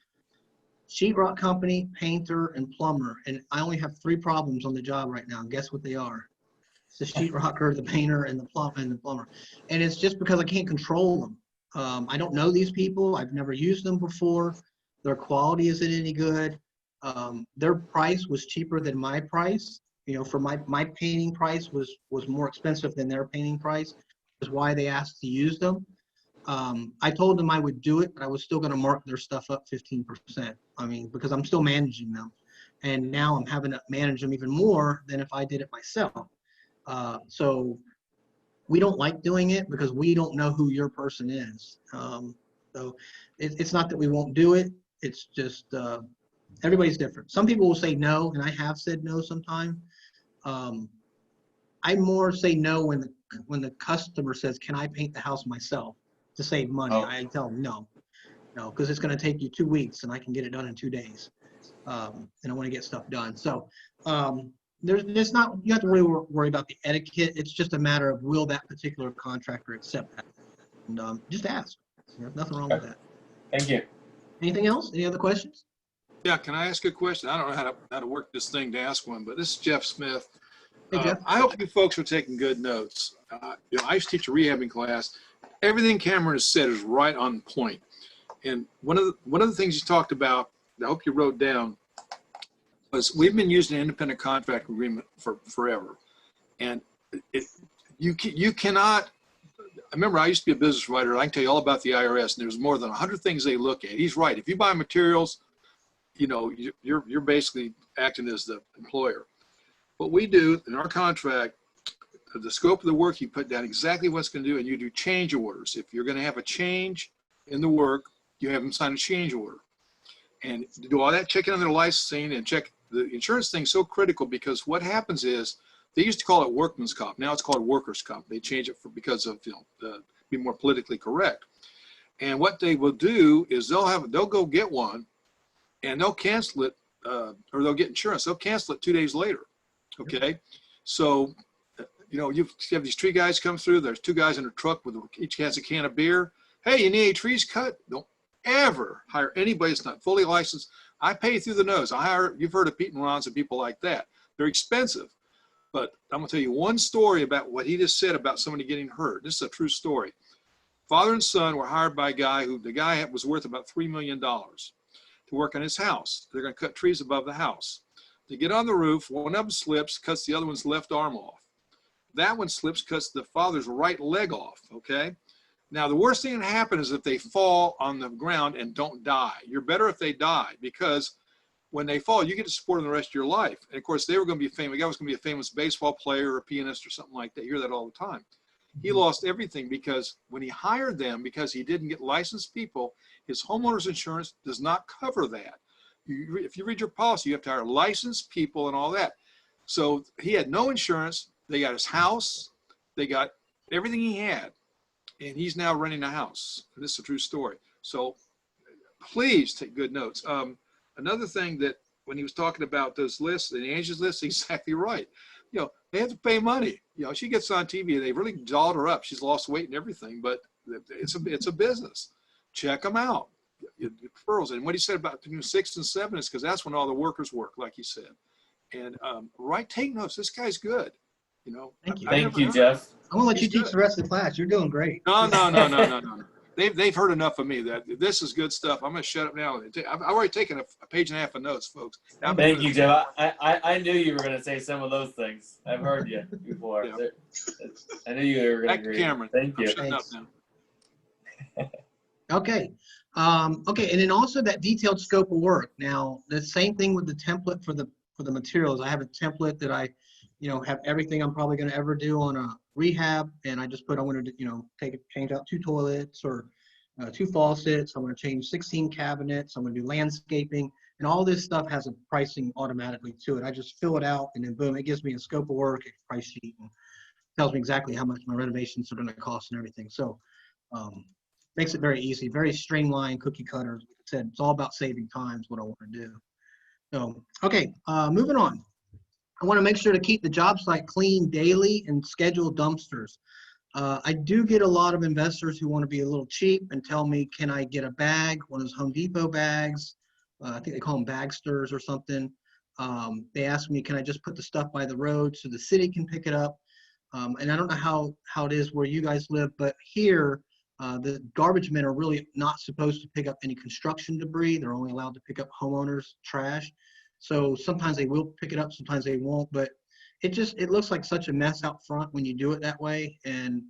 sheetrock company, painter, and plumber, and I only have 3 problems on the job right now. Guess what they are? It's the sheetrocker, the painter, and the plumber. And it's just because I can't control them. I don't know these people. I've never used them before. Their quality isn't any good. Their price was cheaper than my price. You know, for my painting price was more expensive than their painting price. Is why they asked to use them. I told them I would do it, but I was still going to mark their stuff up 15%. I mean, because I'm still managing them, and now I'm having to manage them even more than if I did it myself. So we don't like doing it because we don't know who your person is. So it's not that we won't do it. It's just everybody's different. Some people will say no, and I have said no sometimes. I more say no when the customer says, "Can I paint the house myself to save money?" Oh. I tell them no, because it's going to take you 2 weeks, and I can get it done in 2 days. And I want to get stuff done. So there's not, you have to really worry about the etiquette. It's just a matter of will that particular contractor accept that, and just ask. There's nothing wrong with that. Thank you. Anything else? Any other questions? Yeah, can I ask a question? I don't know how to work this thing to ask one, but this is Jeff Smith. Hey, Jeff. I hope you folks are taking good notes. You know, I used to teach a rehabbing class. Everything Cameron has said is right on point. And one of the things you talked about, I hope you wrote down, was we've been using an independent contract agreement for forever. And you cannot, I remember I used to be a business writer. I can tell you all about the IRS, and there's more than 100 things they look at. He's right. If you buy materials, you know, you're basically acting as the employer. What we do in our contract, the scope of the work, you put down exactly what it's going to do, and you do change orders. If you're going to have a change in the work, you have them sign a change order. And do all that, check in on their licensing and check the insurance thing. So critical, because what happens is they used to call it workman's comp. Now it's called workers' comp. They change it because of, you know, be more politically correct. And what they will do is they'll go get one, and they'll cancel it, or they'll get insurance. They'll cancel it 2 days later. Okay, so you know, you have these tree guys come through. There's 2 guys in a truck with each has a can of beer. Hey, you need any trees cut? Don't ever hire anybody that's not fully licensed. I pay through the nose. You've heard of Pete and Ron's and people like that. They're expensive. But I'm going to tell you one story about what he just said about somebody getting hurt. This is a true story. Father and son were hired by a guy who, the guy was worth about $3 million to work on his house. They're going to cut trees above the house. They get on the roof, one of them slips, cuts the other one's left arm off. That one slips, cuts the father's right leg off, okay? Now, the worst thing that can happen is if they fall on the ground and don't die. You're better if they die, because when they fall, you get to support them the rest of your life. And of course, they were going to be famous. The guy was going to be a famous baseball player or a pianist or something like that. You hear that all the time. He lost everything because when he hired them, because he didn't get licensed people, his homeowner's insurance does not cover that. If you read your policy, you have to hire licensed people and all that. So he had no insurance. They got his house. They got everything he had. And he's now renting a house. This is a true story. So please take good notes. Another thing that when he was talking about those lists, and Angie's list, he's exactly right. You know, they have to pay money. You know, she gets on TV, they really dolled her up. She's lost weight and everything, but it's a business. Check them out. Referrals. And what he said about between 6 and 7 is because that's when all the workers work, like he said. And take notes. This guy's good. You know. Thank you. Thank you, Jeff. I'm gonna let you He's teach good. the rest of the class. You're doing great. No. They've heard enough of me that this is good stuff. I'm going to shut up now. I've already taken a page and a half of notes, folks. Thank you, Jeff. I knew you were going to say some of those things. I've heard you before. Yeah. I knew you were going to Back to agree. Cameron. Thank you. I'm shutting up now. Okay. Okay, and then also that detailed scope of work. Now, the same thing with the template for the materials. I have a template that I, have everything I'm probably going to ever do on a rehab, and I just put I'm going to change out 2 toilets or 2 faucets. I'm going to change 16 cabinets. I'm going to do landscaping, and all this stuff has a pricing automatically to it. I just fill it out, and then boom, it gives me a scope of work, a price sheet, and tells me exactly how much my renovations are going to cost and everything. So makes it very easy, very streamlined, cookie cutter. Like I said, it's all about saving time is what I want to do. So, okay, moving on. I want to make sure to keep the job site clean daily and schedule dumpsters. I do get a lot of investors who want to be a little cheap and tell me, can I get a bag, one of those Home Depot bags? I think they call them bagsters or something. They ask me, can I just put the stuff by the road so the city can pick it up? And I don't know how it is where you guys live, but here, the garbage men are really not supposed to pick up any construction debris. They're only allowed to pick up homeowners' trash. So sometimes they will pick it up, sometimes they won't, but it looks like such a mess out front when you do it that way. And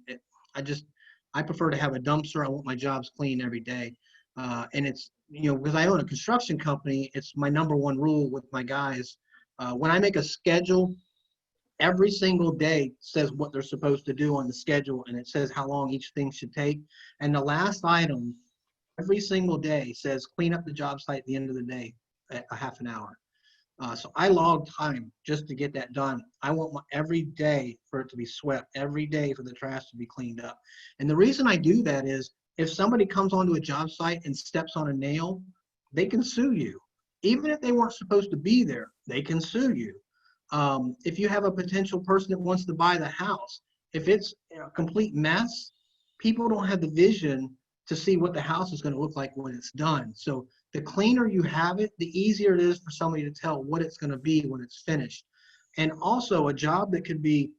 I prefer to have a dumpster. I want my jobs clean every day. And it's, because I own a construction company, it's my #1 rule with my guys. When I make a schedule, every single day says what they're supposed to do on the schedule, and it says how long each thing should take. And the last item, every single day says clean up the job site at the end of the day at a half an hour. So I log time just to get that done. I want every day for it to be swept, every day for the trash to be cleaned up. And the reason I do that is if somebody comes onto a job site and steps on a nail, they can sue you. Even if they weren't supposed to be there, they can sue you. If you have a potential person that wants to buy the house, if it's a complete mess, people don't have the vision to see what the house is going to look like when it's done. So the cleaner you have it, the easier it is for somebody to tell what it's going to be when it's finished. And also a job that could be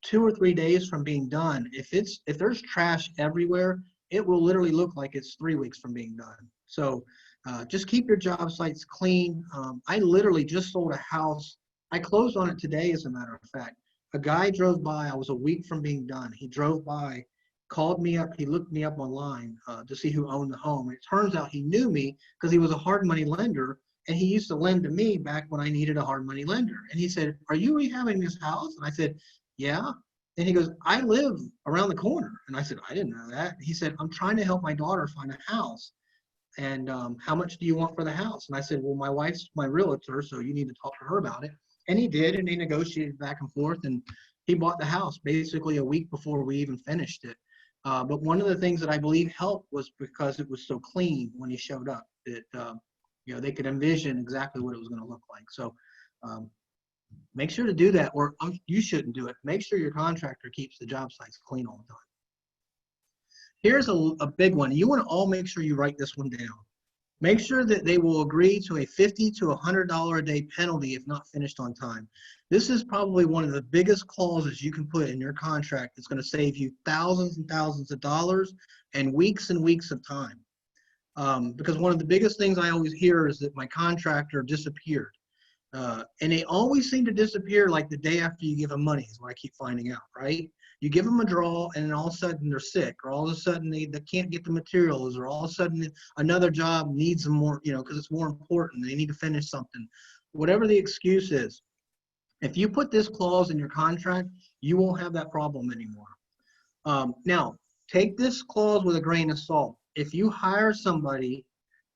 2 or 3 days from being done, if there's trash everywhere, it will literally look like it's 3 weeks from being done. So just keep your job sites clean. I literally just sold a house. I closed on it today, as a matter of fact. A guy drove by. I was a week from being done. He drove by, called me up. He looked me up online to see who owned the home. It turns out he knew me because he was a hard money lender, and he used to lend to me back when I needed a hard money lender. And he said, "Are you rehabbing this house?" And I said, "Yeah." And he goes, "I live around the corner." And I said, "I didn't know that." He said, "I'm trying to help my daughter find a house. And how much do you want for the house?" And I said, "Well, my wife's my realtor, so you need to talk to her about it." And he did, and they negotiated back and forth, and he bought the house basically a week before we even finished it. But one of the things that I believe helped was because it was so clean when he showed up that they could envision exactly what it was going to look like. So make sure to do that, or you shouldn't do it. Make sure your contractor keeps the job sites clean all the time. Here's a big one. You want to all make sure you write this one down. Make sure that they will agree to a $50 to $100 a day penalty if not finished on time. This is probably one of the biggest clauses you can put in your contract that's going to save you thousands and thousands of dollars and weeks of time. Because one of the biggest things I always hear is that my contractor disappeared. And they always seem to disappear like the day after you give them money is what I keep finding out, right? You give them a draw and then all of a sudden they're sick, or all of a sudden they can't get the materials, or all of a sudden another job needs them more, you know, because it's more important. They need to finish something. Whatever the excuse is, if you put this clause in your contract, you won't have that problem anymore. Now, take this clause with a grain of salt. If you hire somebody,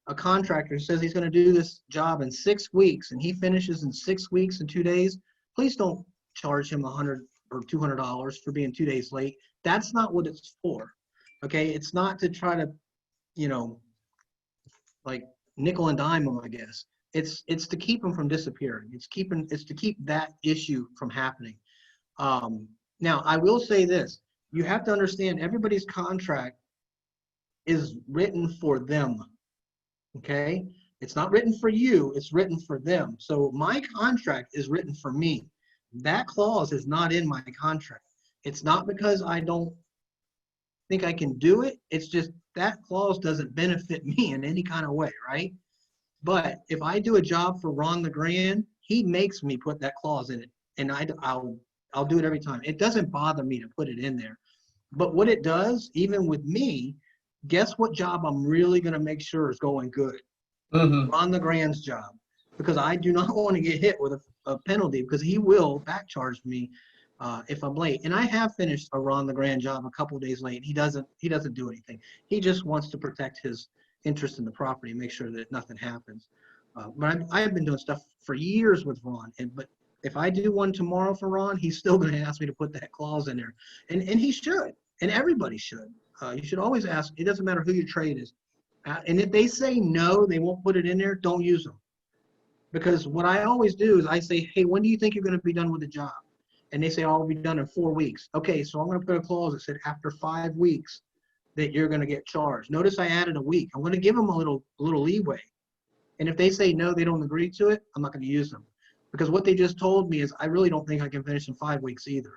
a contractor who says he's going to do this job in 6 weeks and he finishes in 6 weeks and 2 days, please don't charge him $100 or $200 for being 2 days late. That's not what it's for. Okay, it's not to try to, you know, like nickel and dime them, I guess. It's to keep them from disappearing. It's to keep that issue from happening. Now, I will say this: you have to understand everybody's contract is written for them. Okay, it's not written for you, it's written for them. So my contract is written for me. That clause is not in my contract. It's not because I don't think I can do it. It's just that clause doesn't benefit me in any kind of way, right? But if I do a job for Ron LeGrand, he makes me put that clause in it, and I'll do it every time. It doesn't bother me to put it in there. But what it does, even with me, guess what job I'm really going to make sure is going good? Ron LeGrand's job, because I do not want to get hit with a penalty, because he will back charge me if I'm late. And I have finished a Ron LeGrand job a couple of days late. He doesn't do anything. He just wants to protect his interest in the property and make sure that nothing happens. But I've been doing stuff for years with Ron, but if I do one tomorrow for Ron, he's still going to ask me to put that clause in there, and he should, and everybody should. You should always ask. It doesn't matter who your trade is, and if they say no, they won't put it in there. Don't use them, because what I always do is I say, hey, when do you think you're going to be done with the job? And they say, oh, I'll be done in 4 weeks. Okay, so I'm going to put a clause that said after 5 weeks that you're going to get charged. Notice I added a week. I'm going to give them a little leeway. And if they say no, they don't agree to it, I'm not going to use them. Because what they just told me is I really don't think I can finish in 5 weeks either.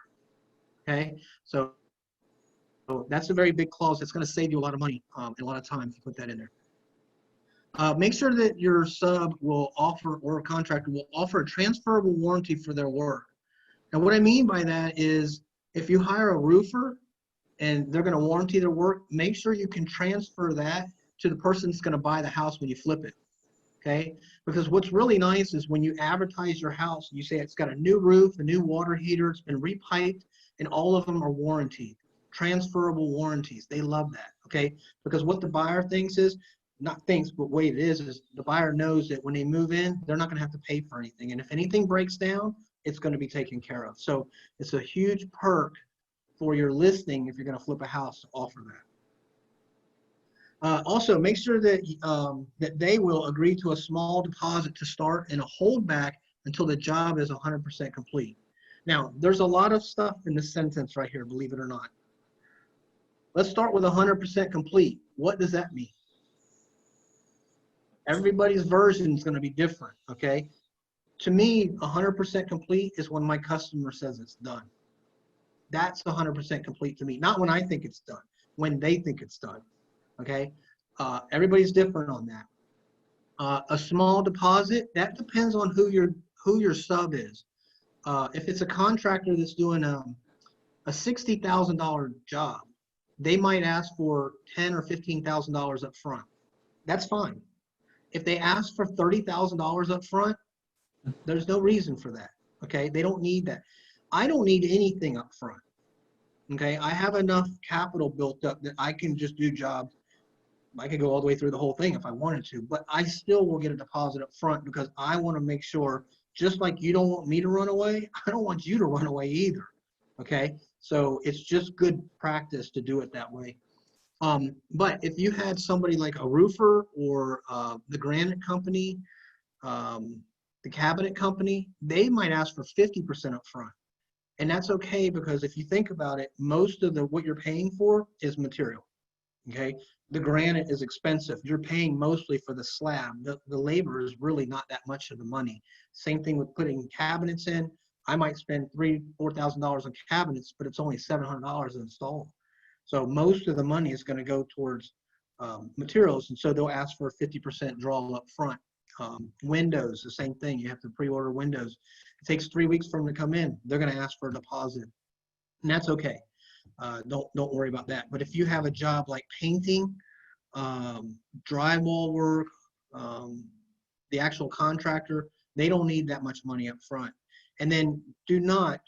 Okay, so that's a very big clause. It's going to save you a lot of money and a lot of time if you put that in there. Make sure that your sub will offer, or a contractor will offer, a transferable warranty for their work. Now, what I mean by that is if you hire a roofer and they're going to warranty their work, make sure you can transfer that to the person that's going to buy the house when you flip it. Okay, because what's really nice is when you advertise your house, you say it's got a new roof, a new water heater, it's been repiped, and all of them are warranted. Transferable warranties. They love that. Okay, because what the buyer thinks is, not thinks, but way it is the buyer knows that when they move in, they're not going to have to pay for anything. And if anything breaks down, it's going to be taken care of. So it's a huge perk for your listing if you're going to flip a house to offer that. Also, make sure that that they will agree to a small deposit to start and a holdback until the job is 100% complete. Now, there's a lot of stuff in this sentence right here, believe it or not. Let's start with 100% complete. What does that mean? Everybody's version is going to be different, okay? To me, 100% complete is when my customer says it's done. That's 100% complete to me. Not when I think it's done, when they think it's done, okay? Everybody's different on that. A small deposit, that depends on who your sub is. If it's a contractor that's doing a $60,000 job, they might ask for $10,000 or $15,000 up front. That's fine. If they ask for $30,000 up front, there's no reason for that, okay? They don't need that. I don't need anything up front, okay? I have enough capital built up that I can just do jobs. I could go all the way through the whole thing if I wanted to, but I still will get a deposit up front because I want to make sure, just like you don't want me to run away, I don't want you to run away either, okay? So it's just good practice to do it that way. But if you had somebody like a roofer or the granite company, the cabinet company, they might ask for 50% up front. And that's okay, because if you think about it, most of what you're paying for is material, okay? the granite is expensive. You're paying mostly for the slab. The labor is really not that much of the money. Same thing with putting cabinets in. I might spend $3,000-$4,000 on cabinets, but it's only $700 to install. So most of the money is going to go towards materials, and so they'll ask for a 50% draw up front. Windows, the same thing. You have to pre-order windows. It takes 3 weeks for them to come in. They're going to ask for a deposit, and that's okay. Don't worry about that. But if you have a job like painting, drywall work, the actual contractor, they don't need that much money up front. And then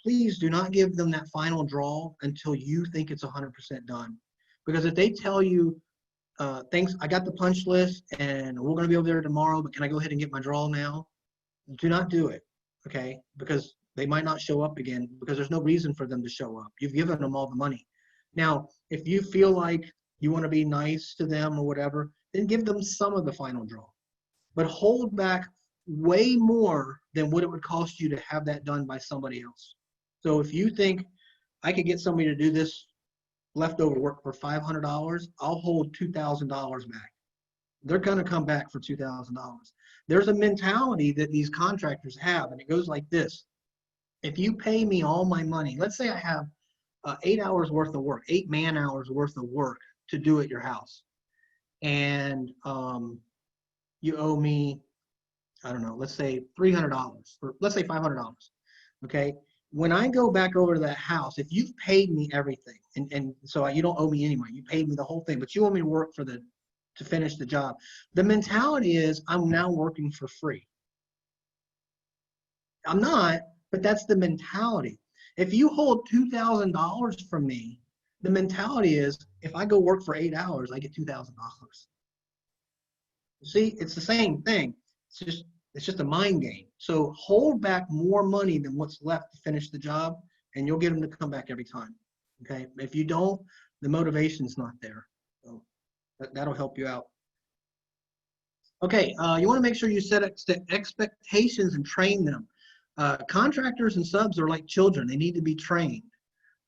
please do not give them that final draw until you think it's 100% done. Because if they tell you, thanks, I got the punch list and we're going to be over there tomorrow, but can I go ahead and get my draw now? Do not do it, okay? Because they might not show up again, because there's no reason for them to show up. You've given them all the money. Now, if you feel like you want to be nice to them or whatever, then give them some of the final draw. But hold back way more than what it would cost you to have that done by somebody else. So if you think I could get somebody to do this leftover work for $500, I'll hold $2,000 back. They're going to come back for $2,000. There's a mentality that these contractors have, and it goes like this. If you pay me all my money, let's say I have 8 hours worth of work, 8 man hours worth of work to do at your house, and you owe me, I don't know, let's say $300, or let's say $500, okay? When I go back over to that house, if you've paid me everything, and so you don't owe me any money, you paid me the whole thing, but you owe me to work to finish the job. The mentality is I'm now working for free. I'm not, but that's the mentality. If you hold $2,000 from me, the mentality is if I go work for 8 hours, I get $2,000. See, it's the same thing. It's just a mind game. So hold back more money than what's left to finish the job, and you'll get them to come back every time. Okay. If you don't, the motivation's not there. So that'll help you out. Okay. You want to make sure you set expectations and train them. Contractors and subs are like children. They need to be trained.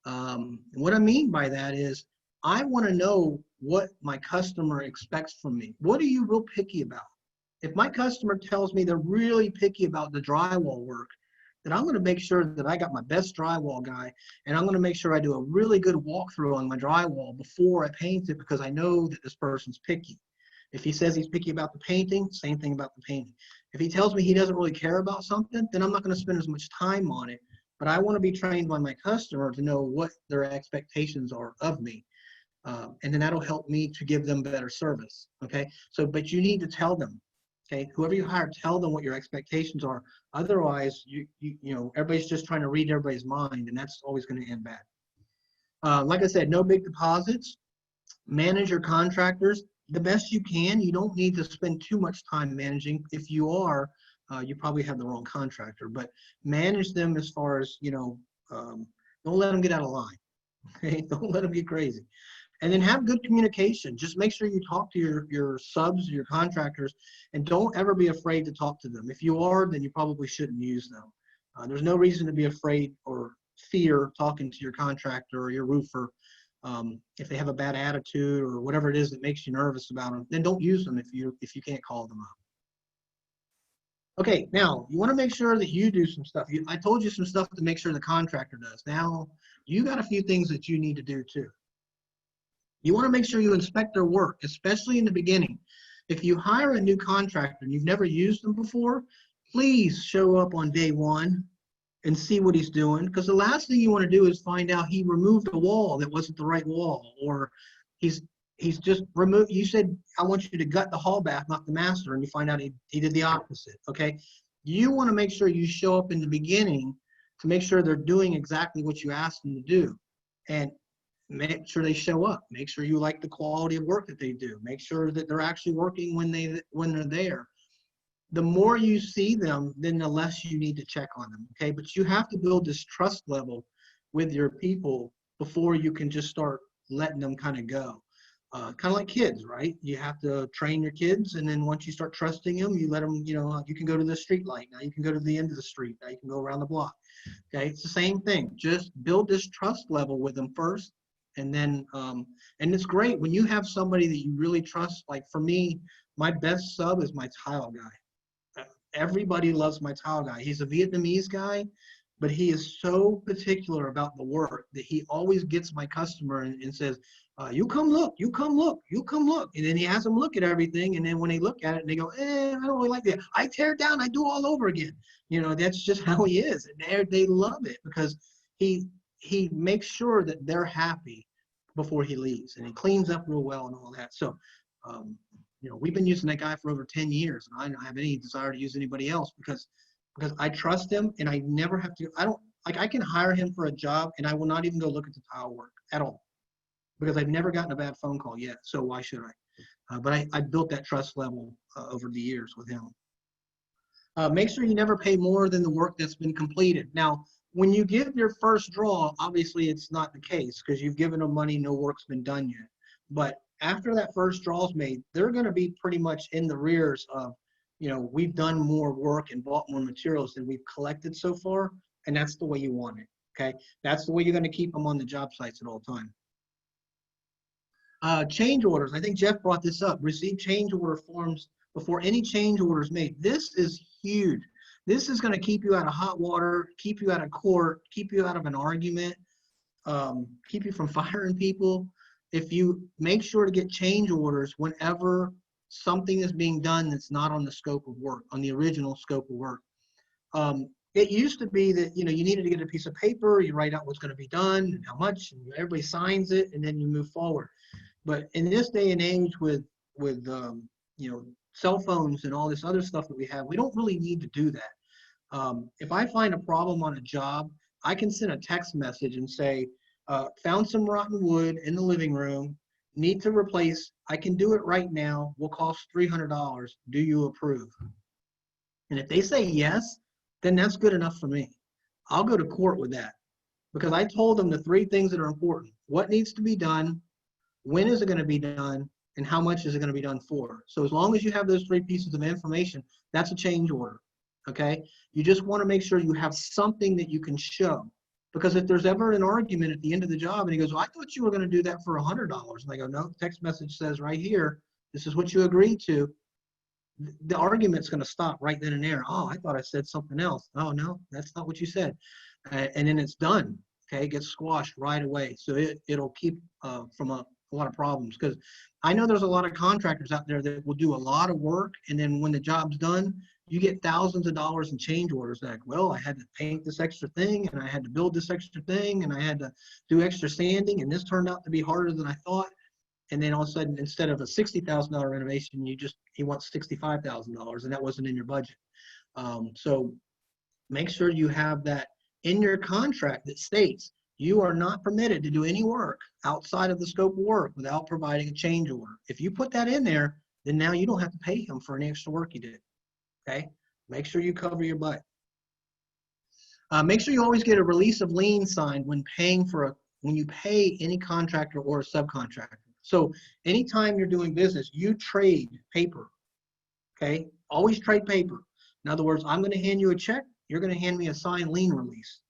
What I mean by that is I want to know what my customer expects from me. What are you real picky about? If my customer tells me they're really picky about the drywall work, then I'm going to make sure that I got my best drywall guy, and I'm going to make sure I do a really good walkthrough on my drywall before I paint it, because I know that this person's picky. If he says he's picky about the painting, same thing about the painting. If he tells me he doesn't really care about something, then I'm not going to spend as much time on it. But I want to be trained by my customer to know what their expectations are of me. And then that'll help me to give them better service. Okay. So, but you need to tell them, okay, whoever you hire, tell them what your expectations are. Otherwise, you know, everybody's just trying to read everybody's mind, and that's always going to end bad. Like I said, no big deposits. Manage your contractors the best you can. You don't need to spend too much time managing. If you are, you probably have the wrong contractor, but manage them as far as, you know, don't let them get out of line. Okay? Don't let them get crazy. And then have good communication. Just make sure you talk to your subs, your contractors, and don't ever be afraid to talk to them. If you are, then you probably shouldn't use them. There's no reason to be afraid or fear talking to your contractor or your roofer. If they have a bad attitude or whatever it is that makes you nervous about them, then don't use them if you can't call them up. Okay, now you want to make sure that you do some stuff. I told you some stuff to make sure the contractor does. Now you got a few things that you need to do too. You want to make sure you inspect their work, especially in the beginning. If you hire a new contractor and you've never used them before, please show up on day one and see what he's doing, because the last thing you want to do is find out he removed a wall that wasn't the right wall, or he's just removed. You said, I want you to gut the hall bath, not the master, and you find out he did the opposite. Okay, you want to make sure you show up in the beginning to make sure they're doing exactly what you asked them to do, and make sure they show up. Make sure you like the quality of work that they do. Make sure that they're actually working when they're there. The more you see them, then the less you need to check on them, okay? But you have to build this trust level with your people before you can just start letting them kind of go. Kind of like kids, right? You have to train your kids, and then once you start trusting them, you let them, you know, you can go to the street light, now you can go to the end of the street, now you can go around the block, okay? It's the same thing. Just build this trust level with them first, And then, and it's great when you have somebody that you really trust. Like for me, my best sub is my tile guy. Everybody loves my tile guy. He's a Vietnamese guy, but he is so particular about the work that he always gets my customer and says, you come look, you come look, you come look. And then he has them look at everything. And then when they look at it and they go, I don't really like that. I tear it down, I do all over again. You know, that's just how he is. And they love it because he makes sure that they're happy before he leaves. And he cleans up real well and all that. So, you know, we've been using that guy for over 10 years. And I don't have any desire to use anybody else because I trust him and I never have to, I can hire him for a job and I will not even go look at the tile work at all because I've never gotten a bad phone call yet. So why should I? But I built that trust level over the years with him. Make sure you never pay more than the work that's been completed. Now, when you give your first draw, obviously it's not the case because you've given them money, no work's been done yet. But after that first draw is made, they're going to be pretty much in the rears of, you know, we've done more work and bought more materials than we've collected so far, and that's the way you want it, okay? That's the way you're going to keep them on the job sites at all time. Change orders. I think Jeff brought this up. Receive change order forms before any change order is made. This is huge. This is going to keep you out of hot water, keep you out of court, keep you out of an argument, keep you from firing people. If you make sure to get change orders whenever something is being done that's not on the scope of work, on the original scope of work. It used to be that, you know, you needed to get a piece of paper, you write out what's going to be done and how much, and everybody signs it, and then you move forward. But in this day and age with you know, cell phones and all this other stuff that we have, we don't really need to do that. If I find a problem on a job, I can send a text message and say, found some rotten wood in the living room, need to replace, I can do it right now, will cost $300, do you approve? And if they say yes, then that's good enough for me. I'll go to court with that because I told them the 3 things that are important. What needs to be done, when is it going to be done, and how much is it going to be done for? So as long as you have those 3 pieces of information, that's a change order, okay? You just want to make sure you have something that you can show. Because if there's ever an argument at the end of the job and he goes, well, I thought you were going to do that for $100. And I go, no, text message says right here, this is what you agreed to. The argument's going to stop right then and there. Oh, I thought I said something else. Oh, no, that's not what you said. And then it's done, okay? It gets squashed right away. So it'll keep from a lot of problems. Because I know there's a lot of contractors out there that will do a lot of work. And then when the job's done, you get thousands of dollars in change orders. Like, well, I had to paint this extra thing, and I had to build this extra thing, and I had to do extra sanding, and this turned out to be harder than I thought. And then all of a sudden, instead of a $60,000 renovation, he wants $65,000, and that wasn't in your budget. So make sure you have that in your contract that states you are not permitted to do any work outside of the scope of work without providing a change order. If you put that in there, then now you don't have to pay him for any extra work he did. Okay, make sure you cover your butt. Make sure you always get a release of lien signed when you pay any contractor or a subcontractor. So anytime you're doing business, you trade paper. Okay, always trade paper. In other words, I'm going to hand you a check. You're going to hand me a signed lien release.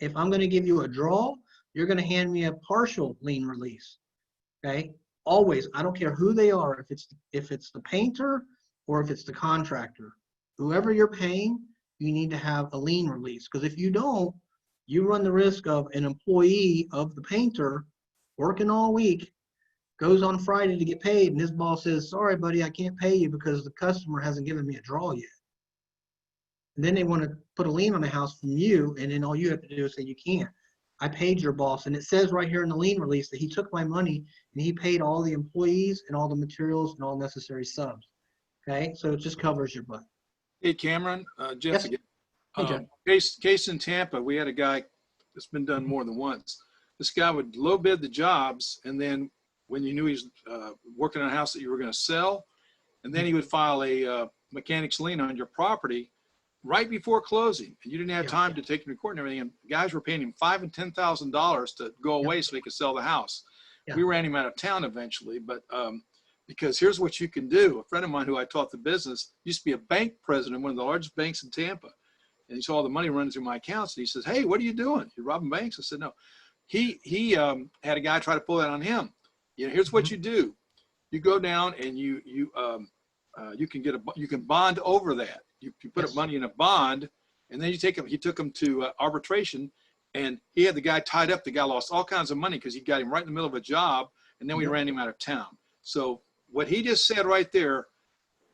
If I'm going to give you a draw, you're going to hand me a partial lien release. Okay, always. I don't care who they are. If it's the painter or if it's the contractor. Whoever you're paying, you need to have a lien release. Because if you don't, you run the risk of an employee of the painter working all week, goes on Friday to get paid, and his boss says, sorry, buddy, I can't pay you because the customer hasn't given me a draw yet. And then they want to put a lien on the house from you, and then all you have to do is say, you can't. I paid your boss. And it says right here in the lien release that he took my money and he paid all the employees and all the materials and all necessary subs. Okay, so it just covers your butt. Hey, Cameron, Jeff Yes. again. Hey, Case in Tampa, we had a guy that's been done more than once. This guy would low bid the jobs, and then when you knew he was working on a house that you were going to sell, and then he would file a mechanic's lien on your property right before closing, and you didn't have time to take him to court and everything. And guys were paying him $5,000 and $10,000 to go away so he could sell the house. Yeah. We ran him out of town eventually, but because here's what you can do. A friend of mine who I taught the business used to be a bank president, one of the largest banks in Tampa. And he saw all the money running through my accounts. And he says, hey, what are you doing? You're robbing banks? I said, no. he had a guy try to pull that on him. You know, here's what you do. You go down and you can bond over that. You put up money in a bond, and then he took him to arbitration, and he had the guy tied up. The guy lost all kinds of money because he got him right in the middle of a job, and then we ran him out of town. So what he just said right there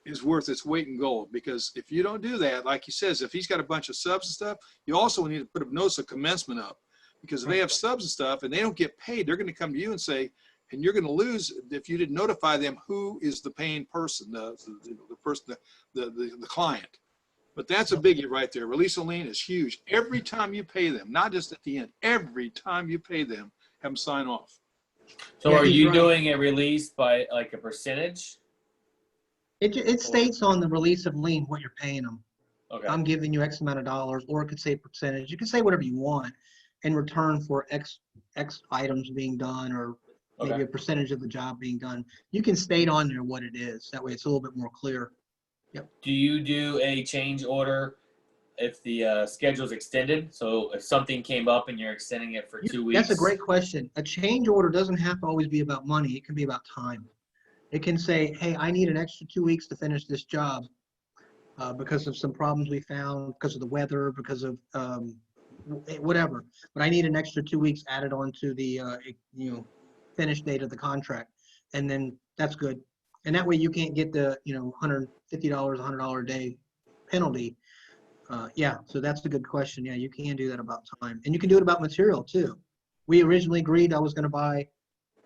is worth its weight in gold, because if you don't do that, like he says, if he's got a bunch of subs and stuff, you also need to put a notice of commencement up, because if they have subs and stuff and they don't get paid, they're going to come to you and say, and you're going to lose if you didn't notify them who is the paying person, the person, the client. But that's a biggie right there. Release a lien is huge. Every time you pay them, not just at the end, every time you pay them, have them sign off. So are you doing a release by like a percentage? It states on the release of lien what you're paying them. Okay. I'm giving you X amount of dollars, or it could say percentage. You can say whatever you want in return for X items being done, or maybe a percentage of the job being done. You can state on there what it is. That way it's a little bit more clear. Yep. Do you do a change order if the schedule is extended? So if something came up and you're extending it for 2 weeks? That's a great question. A change order doesn't have to always be about money. It can be about time. It can say, hey, I need an extra 2 weeks to finish this job because of some problems we found, because of the weather, because of whatever. But I need an extra 2 weeks added on to the finish date of the contract. And then that's good. And that way you can't get the $150, $100 a day penalty. So that's a good question. Yeah, you can do that about time. And you can do it about material too. We originally agreed I was going to buy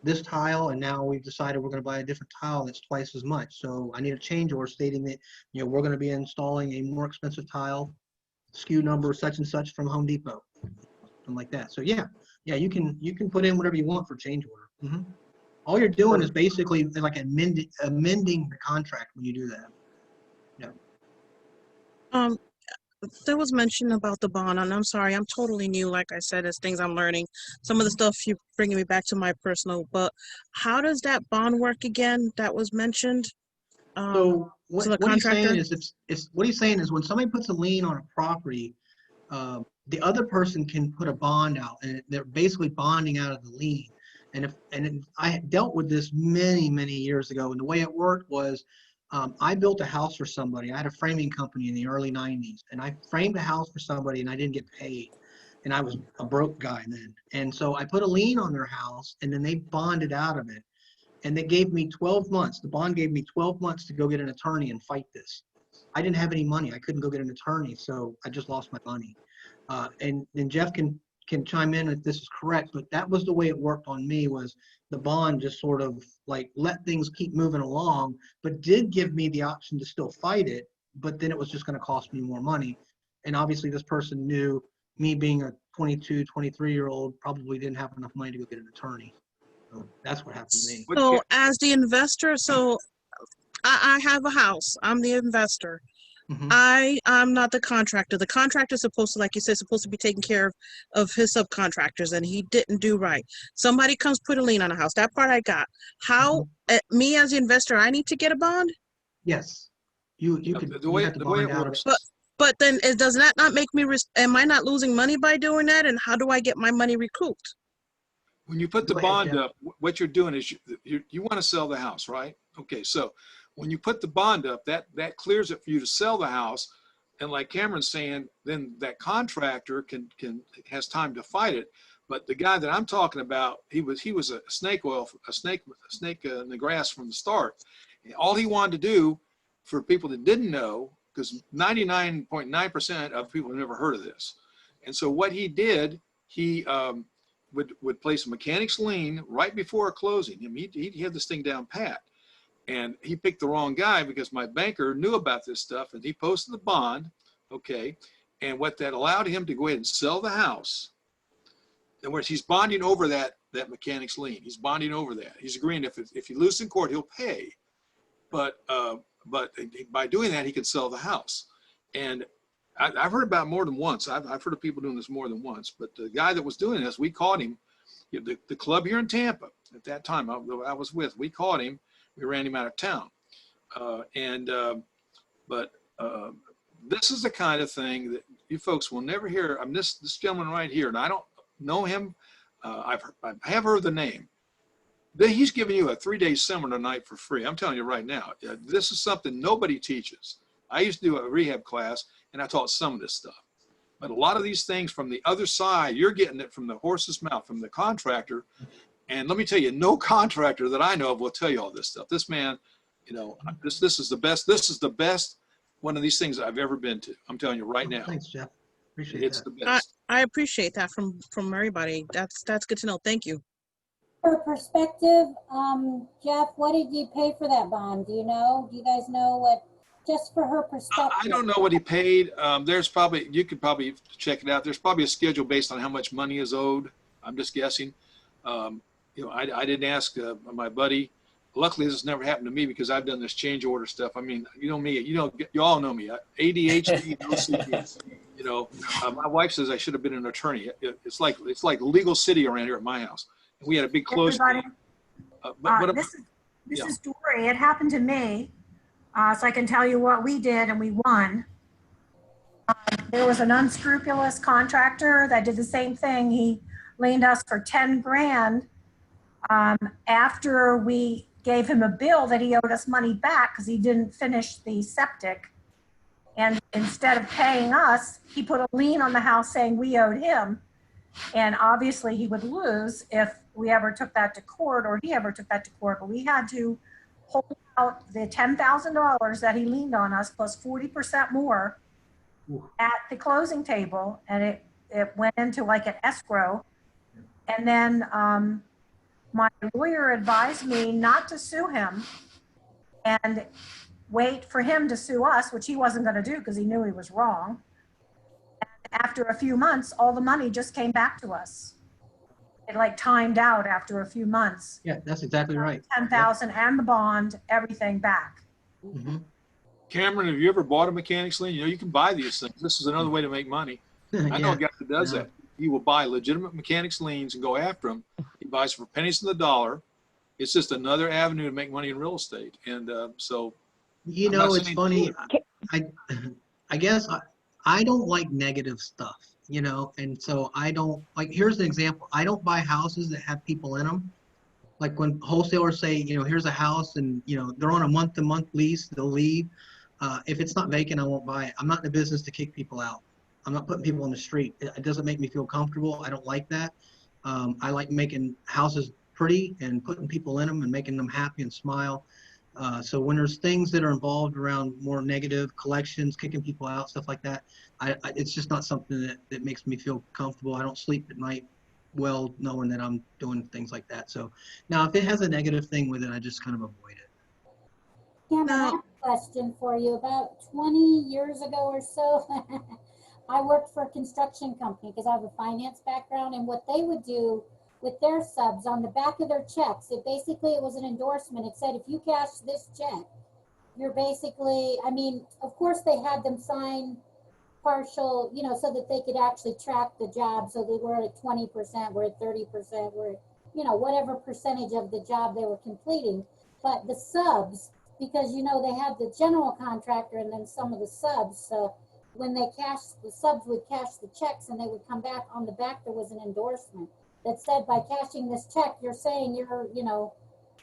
this tile, and now we've decided we're going to buy a different tile that's twice as much. So I need a change order stating that we're going to be installing a more expensive tile, SKU number such and such from Home Depot, something like that. So yeah, you can put in whatever you want for change order. All you're doing is basically like amending the contract when you do that. Yeah. There was mention about the bond, and I'm sorry, I'm totally new. Like I said, it's things I'm learning. Some of the stuff you're bringing me back to my personal, but how does that bond work again that was mentioned? So what he's saying is, what he's saying is when somebody puts a lien on a property, the other person can put a bond out, and they're basically bonding out of the lien. And I dealt with this many years ago, and the way it worked was, I built a house for somebody. I had a framing company in the early 90s, and I framed a house for somebody, and I didn't get paid. And I was a broke guy then. And so I put a lien on their house, and then they bonded out of it. And they gave me 12 months. The bond gave me 12 months to go get an attorney and fight this. I didn't have any money. I couldn't go get an attorney, so I just lost my money. And Jeff can chime in if this is correct, but that was the way it worked on me. Was the bond just sort of like let things keep moving along, but did give me the option to still fight it, but then it was just going to cost me more money. And obviously this person knew, me being a 22, 23-year-old, probably didn't have enough money to go get an attorney. So that's what happened to me. So as the investor, so I have a house. I'm the investor. I'm not the contractor. The contractor is supposed to, like you said, supposed to be taking care of his subcontractors, and he didn't do right. Somebody comes put a lien on a house. That part I got. How me as the investor, I need to get a bond? Yes, you could. The way it works. But then does that not make me? Am I not losing money by doing that? And how do I get my money recouped? When you put the bond up, what you're doing is you want to sell the house, right? Okay, so when you put the bond up, that clears it for you to sell the house. And like Cameron's saying, then that contractor has time to fight it. But the guy that I'm talking about, he was a snake in the grass from the start. And all he wanted to do, for people that didn't know, because 99.9% of people have never heard of this. And so what he did, he would place a mechanic's lien right before a closing. I mean, he had this thing down pat. And he picked the wrong guy because my banker knew about this stuff, and he posted the bond, okay? And what that allowed him to go ahead and sell the house. In other words, he's bonding over that mechanic's lien. He's bonding over that. He's agreeing if he loses in court, he'll pay. But by doing that, he could sell the house. And I've heard about it more than once. I've heard of people doing this more than once. But the guy that was doing this, we caught him. The club here in Tampa at that time I was with, we caught him. We ran him out of town. But this is the kind of thing that you folks will never hear. I mean, this gentleman right here, and I don't know him. I have heard the name. He's giving you a 3-day seminar tonight for free. I'm telling you right now, this is something nobody teaches. I used to do a rehab class, and I taught some of this stuff. But a lot of these things from the other side, you're getting it from the horse's mouth, from the contractor. And let me tell you, no contractor that I know of will tell you all this stuff. This man, you know, this is the best. This is the best one of these things I've ever been to. I'm telling you right now. Thanks, Jeff. Appreciate It's that. the best. I appreciate that from everybody. That's good to know. Thank you. For perspective, Jeff, what did you pay for that bond? Do you know? Do you guys know what? Just for her perspective. I don't know what he paid. There's probably, you could probably check it out. There's probably a schedule based on how much money is owed. I'm just guessing. You know, I didn't ask my buddy. Luckily, this has never happened to me because I've done this change order stuff. I mean, you know me. You all know me. ADHD, OCD. You know, my wife says I should have been an attorney. It's like legal city around here at my house. And we had a big close. This is Dory. It happened to me. So I can tell you what we did and we won. There was an unscrupulous contractor that did the same thing. He liened us for 10 grand after we gave him a bill that he owed us money back because he didn't finish the septic. And instead of paying us, he put a lien on the house saying we owed him. And obviously he would lose if we ever took that to court or he ever took that to court. But we had to hold out the $10,000 that he liened on us plus 40% more at the closing table, and it went into like an escrow. And then my lawyer advised me not to sue him and wait for him to sue us, which he wasn't going to do because he knew he was wrong. And after a few months, all the money just came back to us. It like timed out after a few months. Yeah, that's exactly right. 10,000 and the bond, everything back. Mm-hmm. Cameron, have you ever bought a mechanics lien? You know, you can buy these things. This is another way to make money. I know a guy that does that. He will buy legitimate mechanics liens and go after them. He buys for pennies on the dollar. It's just another avenue to make money in real estate. And so, you know, it's funny. I guess I don't like negative stuff, you know, and so I don't like, here's an example. I don't buy houses that have people in them. Like when wholesalers say, you know, here's a house and, you know, they're on a month-to-month lease, they'll leave. If it's not vacant, I won't buy it. I'm not in the business to kick people out. I'm not putting people on the street. It doesn't make me feel comfortable. I don't like that. I like making houses pretty and putting people in them and making them happy and smile. So when there's things that are involved around more negative collections, kicking people out, stuff like that, it's just not something that makes me feel comfortable. I don't sleep at night well knowing that I'm doing things like that. So now if it has a negative thing with it, I just kind of avoid it. Cameron, I have a question for you. About 20 years ago or so, I worked for a construction company because I have a finance background, and what they would do with their subs on the back of their checks, it was an endorsement. It said, if you cash this check, you're basically, I mean, of course they had them sign partial, you know, so that they could actually track the job. So they were at 20%, we're at 30%, we're, you know, whatever percentage of the job they were completing. But the subs, because, you know, they had the general contractor and then some of the subs. So when they cashed, the subs would cash the checks and they would come back. On the back, there was an endorsement that said, by cashing this check, you're saying you're, you know,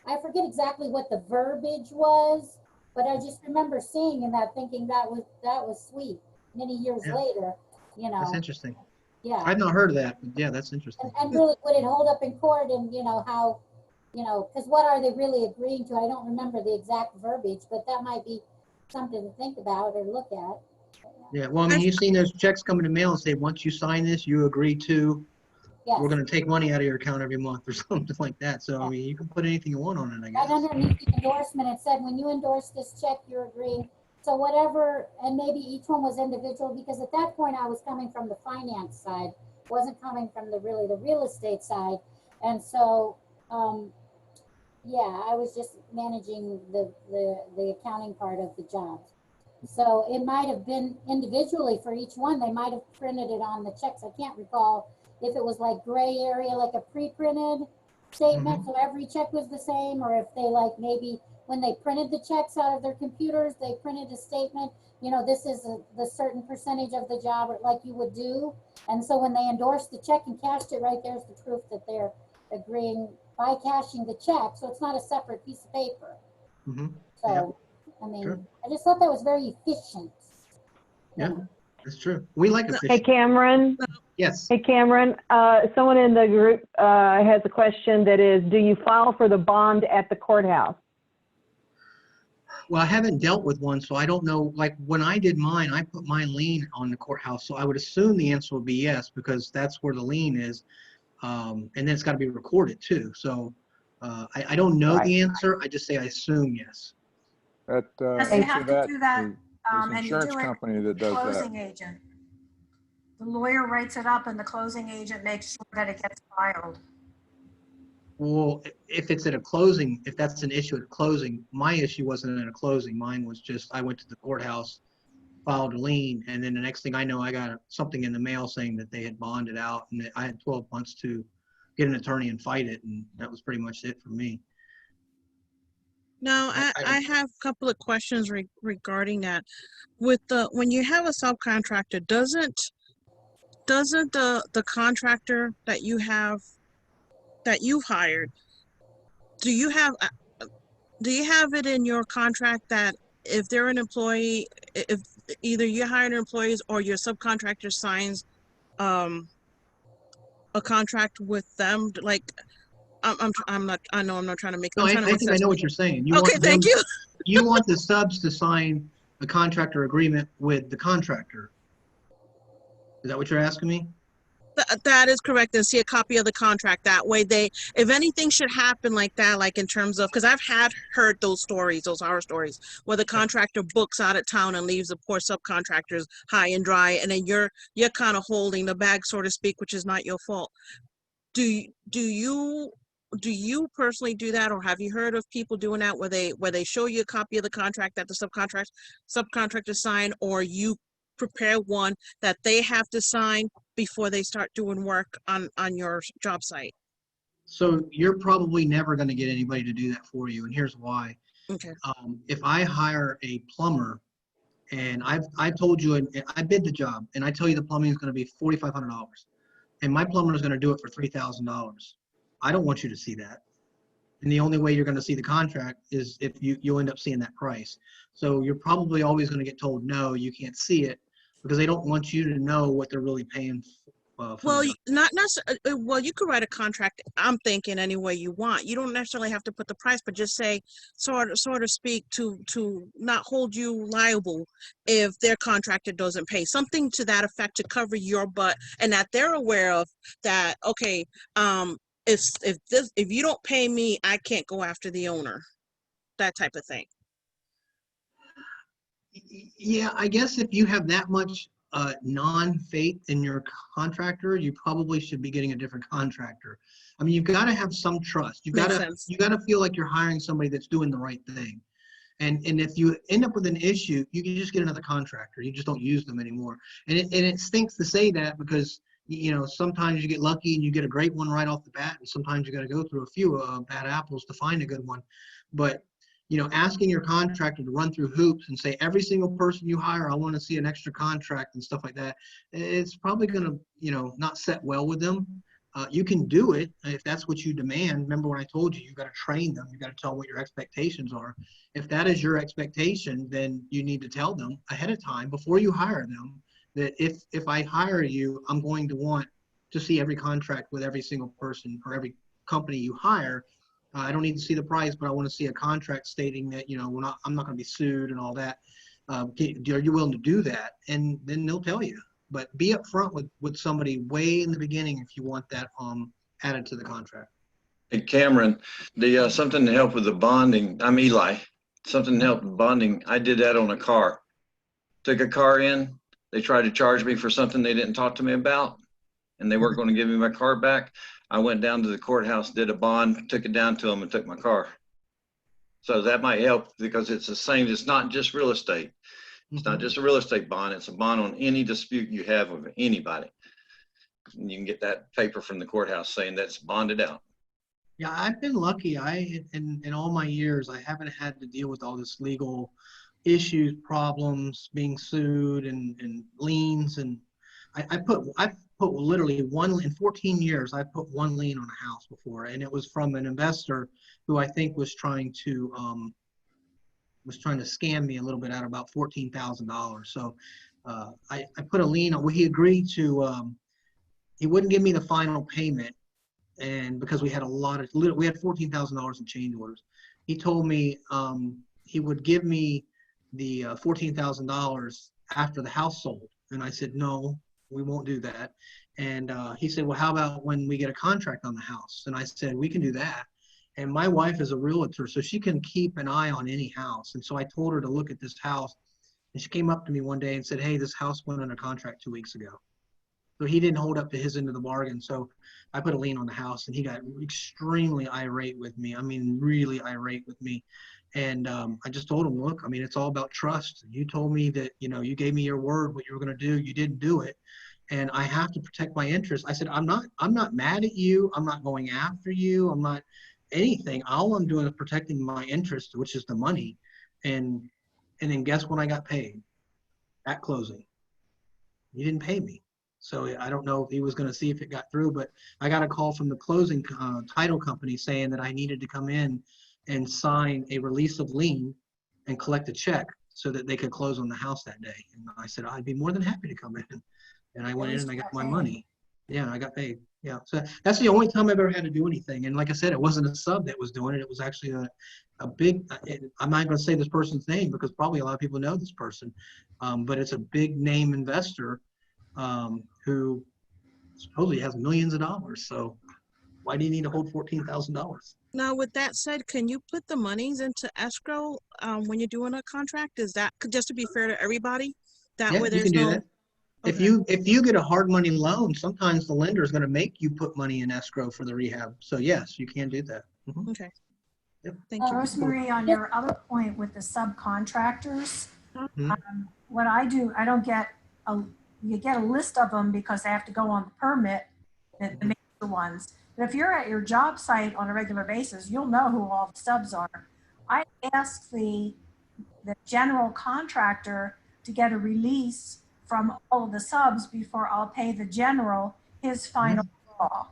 I forget exactly what the verbiage was, but I just remember seeing and that thinking that was sweet. Many years later, you know. That's interesting. Yeah. I've not heard of that, but yeah, that's interesting. And really, would it hold up in court and, you know, how, you know, because what are they really agreeing to? I don't remember the exact verbiage, but that might be something to think about or look at. Yeah, well, I mean, you've seen those checks come in the mail and say, once you sign this, you agree to, we're going to take money out of your account every month or something like that. So, I mean, you can put anything you want on it, I guess. Right underneath the endorsement, it said, when you endorse this check, you're agreeing. So whatever, and maybe each one was individual, because at that point I was coming from the finance side, wasn't coming from the real estate side. And so, yeah, I was just managing the accounting part of the job. So it might have been individually for each one. They might have printed it on the checks. I can't recall if it was like gray area, like a pre-printed statement. So every check was the same, or if they like maybe when they printed the checks out of their computers, they printed a statement, you know, this is the certain percentage of the job like you would do. And so when they endorsed the check and cashed it, right there's the proof that they're agreeing by cashing the check. So it's not a separate piece of paper. So, I mean, Sure. I just thought that was very efficient. Yeah, that's true. We like Hey, efficient. Cameron. Yes. Hey, Cameron. Someone in the group has a question that is, do you file for the bond at the courthouse? Well, I haven't dealt with one, so I don't know. Like when I did mine, I put my lien on the courthouse. So I would assume the answer would be yes, because that's where the lien is. And then it's got to be recorded too. So I don't know Right. the answer. I just say I assume yes. Yes, you Answer have to do that, is and you insurance do it company that with the does that. closing agent. The lawyer writes it up and the closing agent makes sure that it gets filed. Well, if it's at a closing, if that's an issue at a closing, my issue wasn't at a closing. Mine was just I went to the courthouse, filed a lien, and then the next thing I know, I got something in the mail saying that they had bonded out, and that I had 12 months to get an attorney and fight it, and that was pretty much it for me. Now, I have a couple of questions regarding that. With when you have a subcontractor, doesn't the contractor that you have, that you've hired, do you have it in your contract that if they're an employee, if either you hire employees or your subcontractor signs a contract with them, like I'm not, I know I'm not trying to make, No, I'm I trying to make think I sense. know what you're saying. You Okay, want thank them, you. you want the subs to sign a contractor agreement with the contractor. Is that what you're asking me? That is correct, and see a copy of the contract. That way if anything should happen like that, like in terms of, because I've heard those stories, those horror stories, where the contractor books out of town and leaves the poor subcontractors high and dry, and then you're kind of holding the bag, so to speak, which is not your fault. Do you personally do that, or have you heard of people doing that, where they show you a copy of the contract that the subcontractor sign, or you prepare one that they have to sign before they start doing work on your job site? So you're probably never going to get anybody to do that for you, and here's why. Okay. If I hire a plumber, and I've told you, and I bid the job, and I tell you the plumbing is going to be $4,500, and my plumber is going to do it for $3,000. I don't want you to see that. And the only way you're going to see the contract is if you end up seeing that price. So you're probably always going to get told, no, you can't see it, because they don't want you to know what they're really paying for. Well, not necessarily. Well, you could write a contract, I'm thinking, any way you want. You don't necessarily have to put the price, but just say, sort of speak to not hold you liable if their contractor doesn't pay. Something to that effect, to cover your butt, and that they're aware of that. Okay, if you don't pay me, I can't go after the owner. That type of thing. Yeah, I guess if you have that much non-faith in your contractor, you probably should be getting a different contractor. I mean, you've got to have some trust. You got to feel like you're hiring somebody that's doing the right thing. And if you end up with an issue, you can just get another contractor. You just don't use them anymore. And it stinks to say that, because sometimes you get lucky and you get a great one right off the bat, and sometimes you got to go through a few bad apples to find a good one. But asking your contractor to run through hoops and say, every single person you hire, I want to see an extra contract and stuff like that, it's probably going to, not set well with them. You can do it if that's what you demand. Remember when I told you, got to train them. You got to tell them what your expectations are. If that is your expectation, then you need to tell them ahead of time, before you hire them, that if I hire you, I'm going to want to see every contract with every single person or every company you hire. I don't need to see the price, but I want to see a contract stating that, I'm not going to be sued and all that. Are you willing to do that? And then they'll tell you. But be upfront with somebody way in the beginning if you want that added to the contract. Hey, Cameron, the something to help with the bonding. I'm Eli. Something to help with bonding. I did that on a car. Took a car in. They tried to charge me for something they didn't talk to me about, and they weren't going to give me my car back. I went down to the courthouse, did a bond, took it down to them, and took my car. So that might help, because it's the same. It's not just real estate. It's not just a real estate bond. It's a bond on any dispute you have with anybody. And you can get that paper from the courthouse saying that's bonded out. Yeah, I've been lucky. In all my years, I haven't had to deal with all this legal issues, problems, being sued, and liens. And I've put literally in 14 years, I put one lien on a house before, and it was from an investor who I think was trying to scam me a little bit out of about $14,000. So I put a lien on. He agreed to. He wouldn't give me the final payment, and because we had we had $14,000 in change orders. He told me he would give me the $14,000 after the house sold, and I said no, we won't do that. And he said, well, how about when we get a contract on the house? And I said, we can do that. And my wife is a realtor, so she can keep an eye on any house. And so I told her to look at this house, and she came up to me one day and said, hey, this house went under contract 2 weeks ago. So he didn't hold up to his end of the bargain. So I put a lien on the house, and he got extremely irate with me. I mean, really irate with me. And I just told him, look, I mean, it's all about trust. You told me that, you gave me your word, what you were going to do. You didn't do it. And I have to protect my interests. I said, I'm not mad at you. I'm not going after you. I'm not anything. All I'm doing is protecting my interest, which is the money. And then guess when I got paid? At closing. He didn't pay me. So I don't know if he was going to see if it got through, but I got a call from the closing title company saying that I needed to come in and sign a release of lien and collect a check so that they could close on the house that day. And I said, I'd be more than happy to come in. And I went in and I got my money. Yeah, I got paid. Yeah, so that's the only time I've ever had to do anything. And like I said, it wasn't a sub that was doing it. It was actually a big, I'm not going to say this person's name because probably a lot of people know this person, but it's a big name investor who supposedly has millions of dollars. So why do you need to hold $14,000? Now, with that said, can you put the monies into escrow when you're doing a contract? Is that just to be fair to everybody? That Yeah, way you there's can do no. that. Okay. If you get a hard money loan, sometimes the lender is going to make you put money in escrow for the rehab. So yes, you can do that. Mm-hmm. Okay. Yep. Thank you. Rosemary, on your other point with the subcontractors, Mhm. what I do, I don't get you get a list of them because they have to go on the permit, the major ones. But if you're at your job site on a regular basis, you'll know who all the subs are. I ask the general contractor to get a release from all of the subs before I'll pay the general his final draw.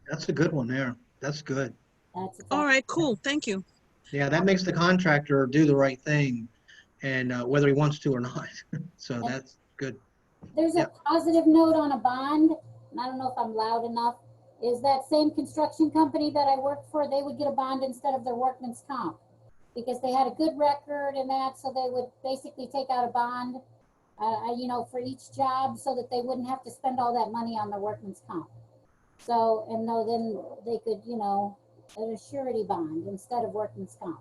That's a good one there. That's good. That's All right, cool. Thank you. Yeah, that makes the contractor do the right thing, and whether he wants to or not. So that's good. There's a positive note on a bond, and I don't know if I'm loud enough, is that same construction company that I worked for, they would get a bond instead of their workman's comp because they had a good record and that, so they would basically take out a bond, for each job so that they wouldn't have to spend all that money on their workman's comp. So, and then they could, a surety bond instead of workman's comp.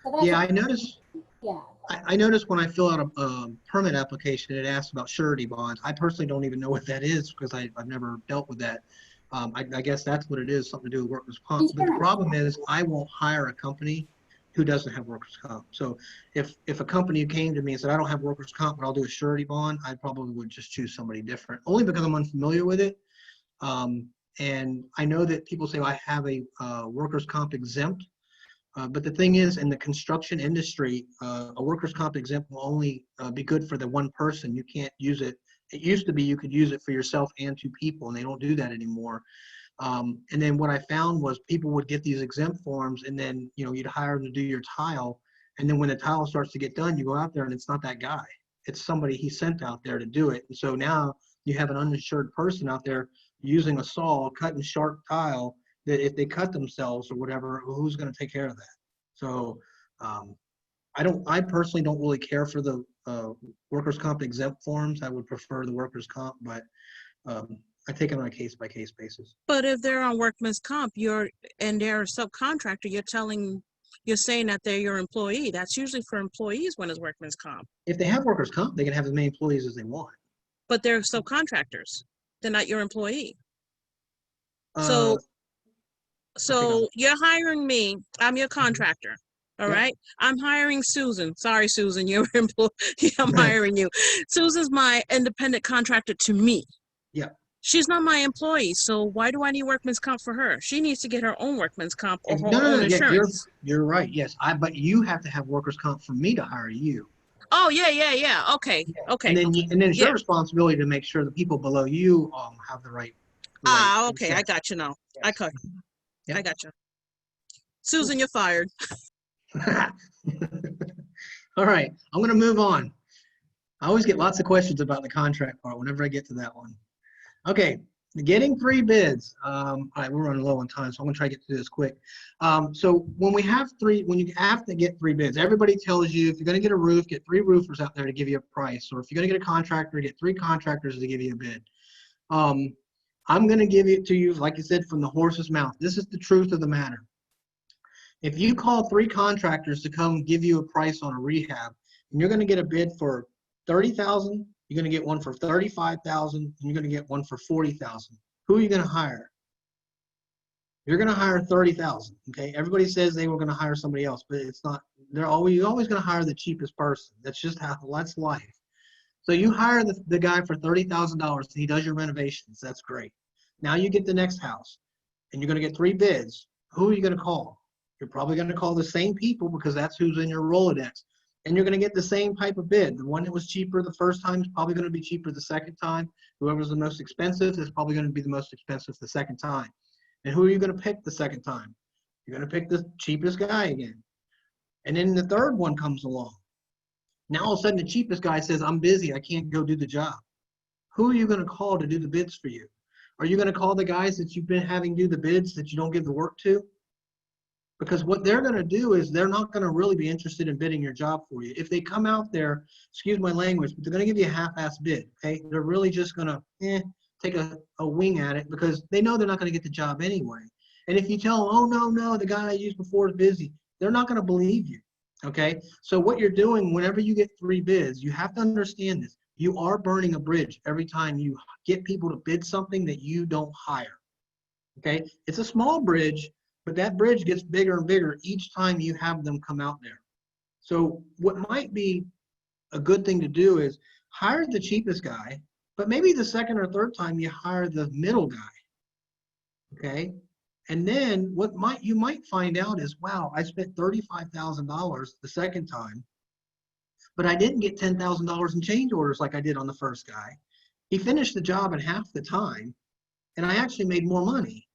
So that's Yeah, I noticed. Yeah. I noticed when I fill out a permit application, it asks about surety bonds. I personally don't even know what that is because I've never dealt with that. I guess that's what it is, something to do with workers' comp. But the problem is I won't hire a company who doesn't have workers' comp. So if a company came to me and said, I don't have workers' comp, but I'll do a surety bond, I probably would just choose somebody different, only because I'm unfamiliar with it. And I know that people say, well, I have a workers' comp exempt. But the thing is, in the construction industry, a workers' comp exempt will only be good for the one person. You can't use it. It used to be you could use it for yourself and two people, and they don't do that anymore. And then what I found was people would get these exempt forms, and then you'd hire them to do your tile. And then when the tile starts to get done, you go out there, and it's not that guy. It's somebody he sent out there to do it. And so now you have an uninsured person out there using a saw, cutting sharp tile, that if they cut themselves or whatever, who's going to take care of that? So I personally don't really care for the workers' comp exempt forms. I would prefer the workers' comp, but I take it on a case-by-case basis. But if they're on workman's comp, and they're a subcontractor, you're saying that they're your employee. That's usually for employees when it's workman's comp. If they have workers' comp, they can have as many employees as they want. But they're subcontractors. They're not your employee. So you're hiring me. I'm your contractor. All right. I'm hiring Susan. Sorry, Susan, you're an employee. I'm hiring you. Susan's my independent contractor to me. Yeah. She's not my employee. So why do I need workman's comp for her? She needs to get her own workman's comp or her own insurance. You're right. Yes. But you have to have workers' comp for me to hire you. Oh, yeah. Okay. And then it's Yeah. your responsibility to make sure the people below you have the right. Okay. I got you now. Yes. I got you. Susan, you're fired. All right, I'm going to move on. I always get lots of questions about the contract part whenever I get to that one. Okay, getting 3 bids. All right, we're running low on time, so I'm going to try to get through this quick. So when you have to get 3 bids, everybody tells you if you're going to get a roof, get 3 roofers out there to give you a price, or if you're going to get a contractor, get 3 contractors to give you a bid. I'm going to give it to you, like I said, from the horse's mouth. This is the truth of the matter. If you call 3 contractors to come give you a price on a rehab, and you're going to get a bid for $30,000, you're going to get one for $35,000, and you're going to get one for $40,000. Who are you going to hire? You're going to hire $30,000. Okay, everybody says they were going to hire somebody else, but it's not. You're always going to hire the cheapest person. That's just that's life. So you hire the guy for $30,000, and he does your renovations. That's great. Now you get the next house, and you're going to get 3 bids. Who are you going to call? You're probably going to call the same people because that's who's in your Rolodex. And you're going to get the same type of bid. The one that was cheaper the first time is probably going to be cheaper the second time. Whoever's the most expensive is probably going to be the most expensive the second time. And who are you going to pick the second time? You're going to pick the cheapest guy again. And then the third one comes along. Now all of a sudden the cheapest guy says, I'm busy, I can't go do the job. Who are you going to call to do the bids for you? Are you going to call the guys that you've been having do the bids that you don't give the work to? Because what they're going to do is they're not going to really be interested in bidding your job for you. If they come out there, excuse my language, but they're going to give you a half-ass bid, okay? They're really just going to take a wing at it because they know they're not going to get the job anyway. And if you tell them, oh, no, the guy I used before is busy, they're not going to believe you, okay? So what you're doing whenever you get 3 bids, you have to understand this. You are burning a bridge every time you get people to bid something that you don't hire, okay? It's a small bridge, but that bridge gets bigger and bigger each time you have them come out there. So what might be a good thing to do is hire the cheapest guy, but maybe the second or third time you hire the middle guy, okay? And then what you might find out is, wow, I spent $35,000 the second time, but I didn't get $10,000 in change orders like I did on the first guy. He finished the job in half the time, and I actually made more money,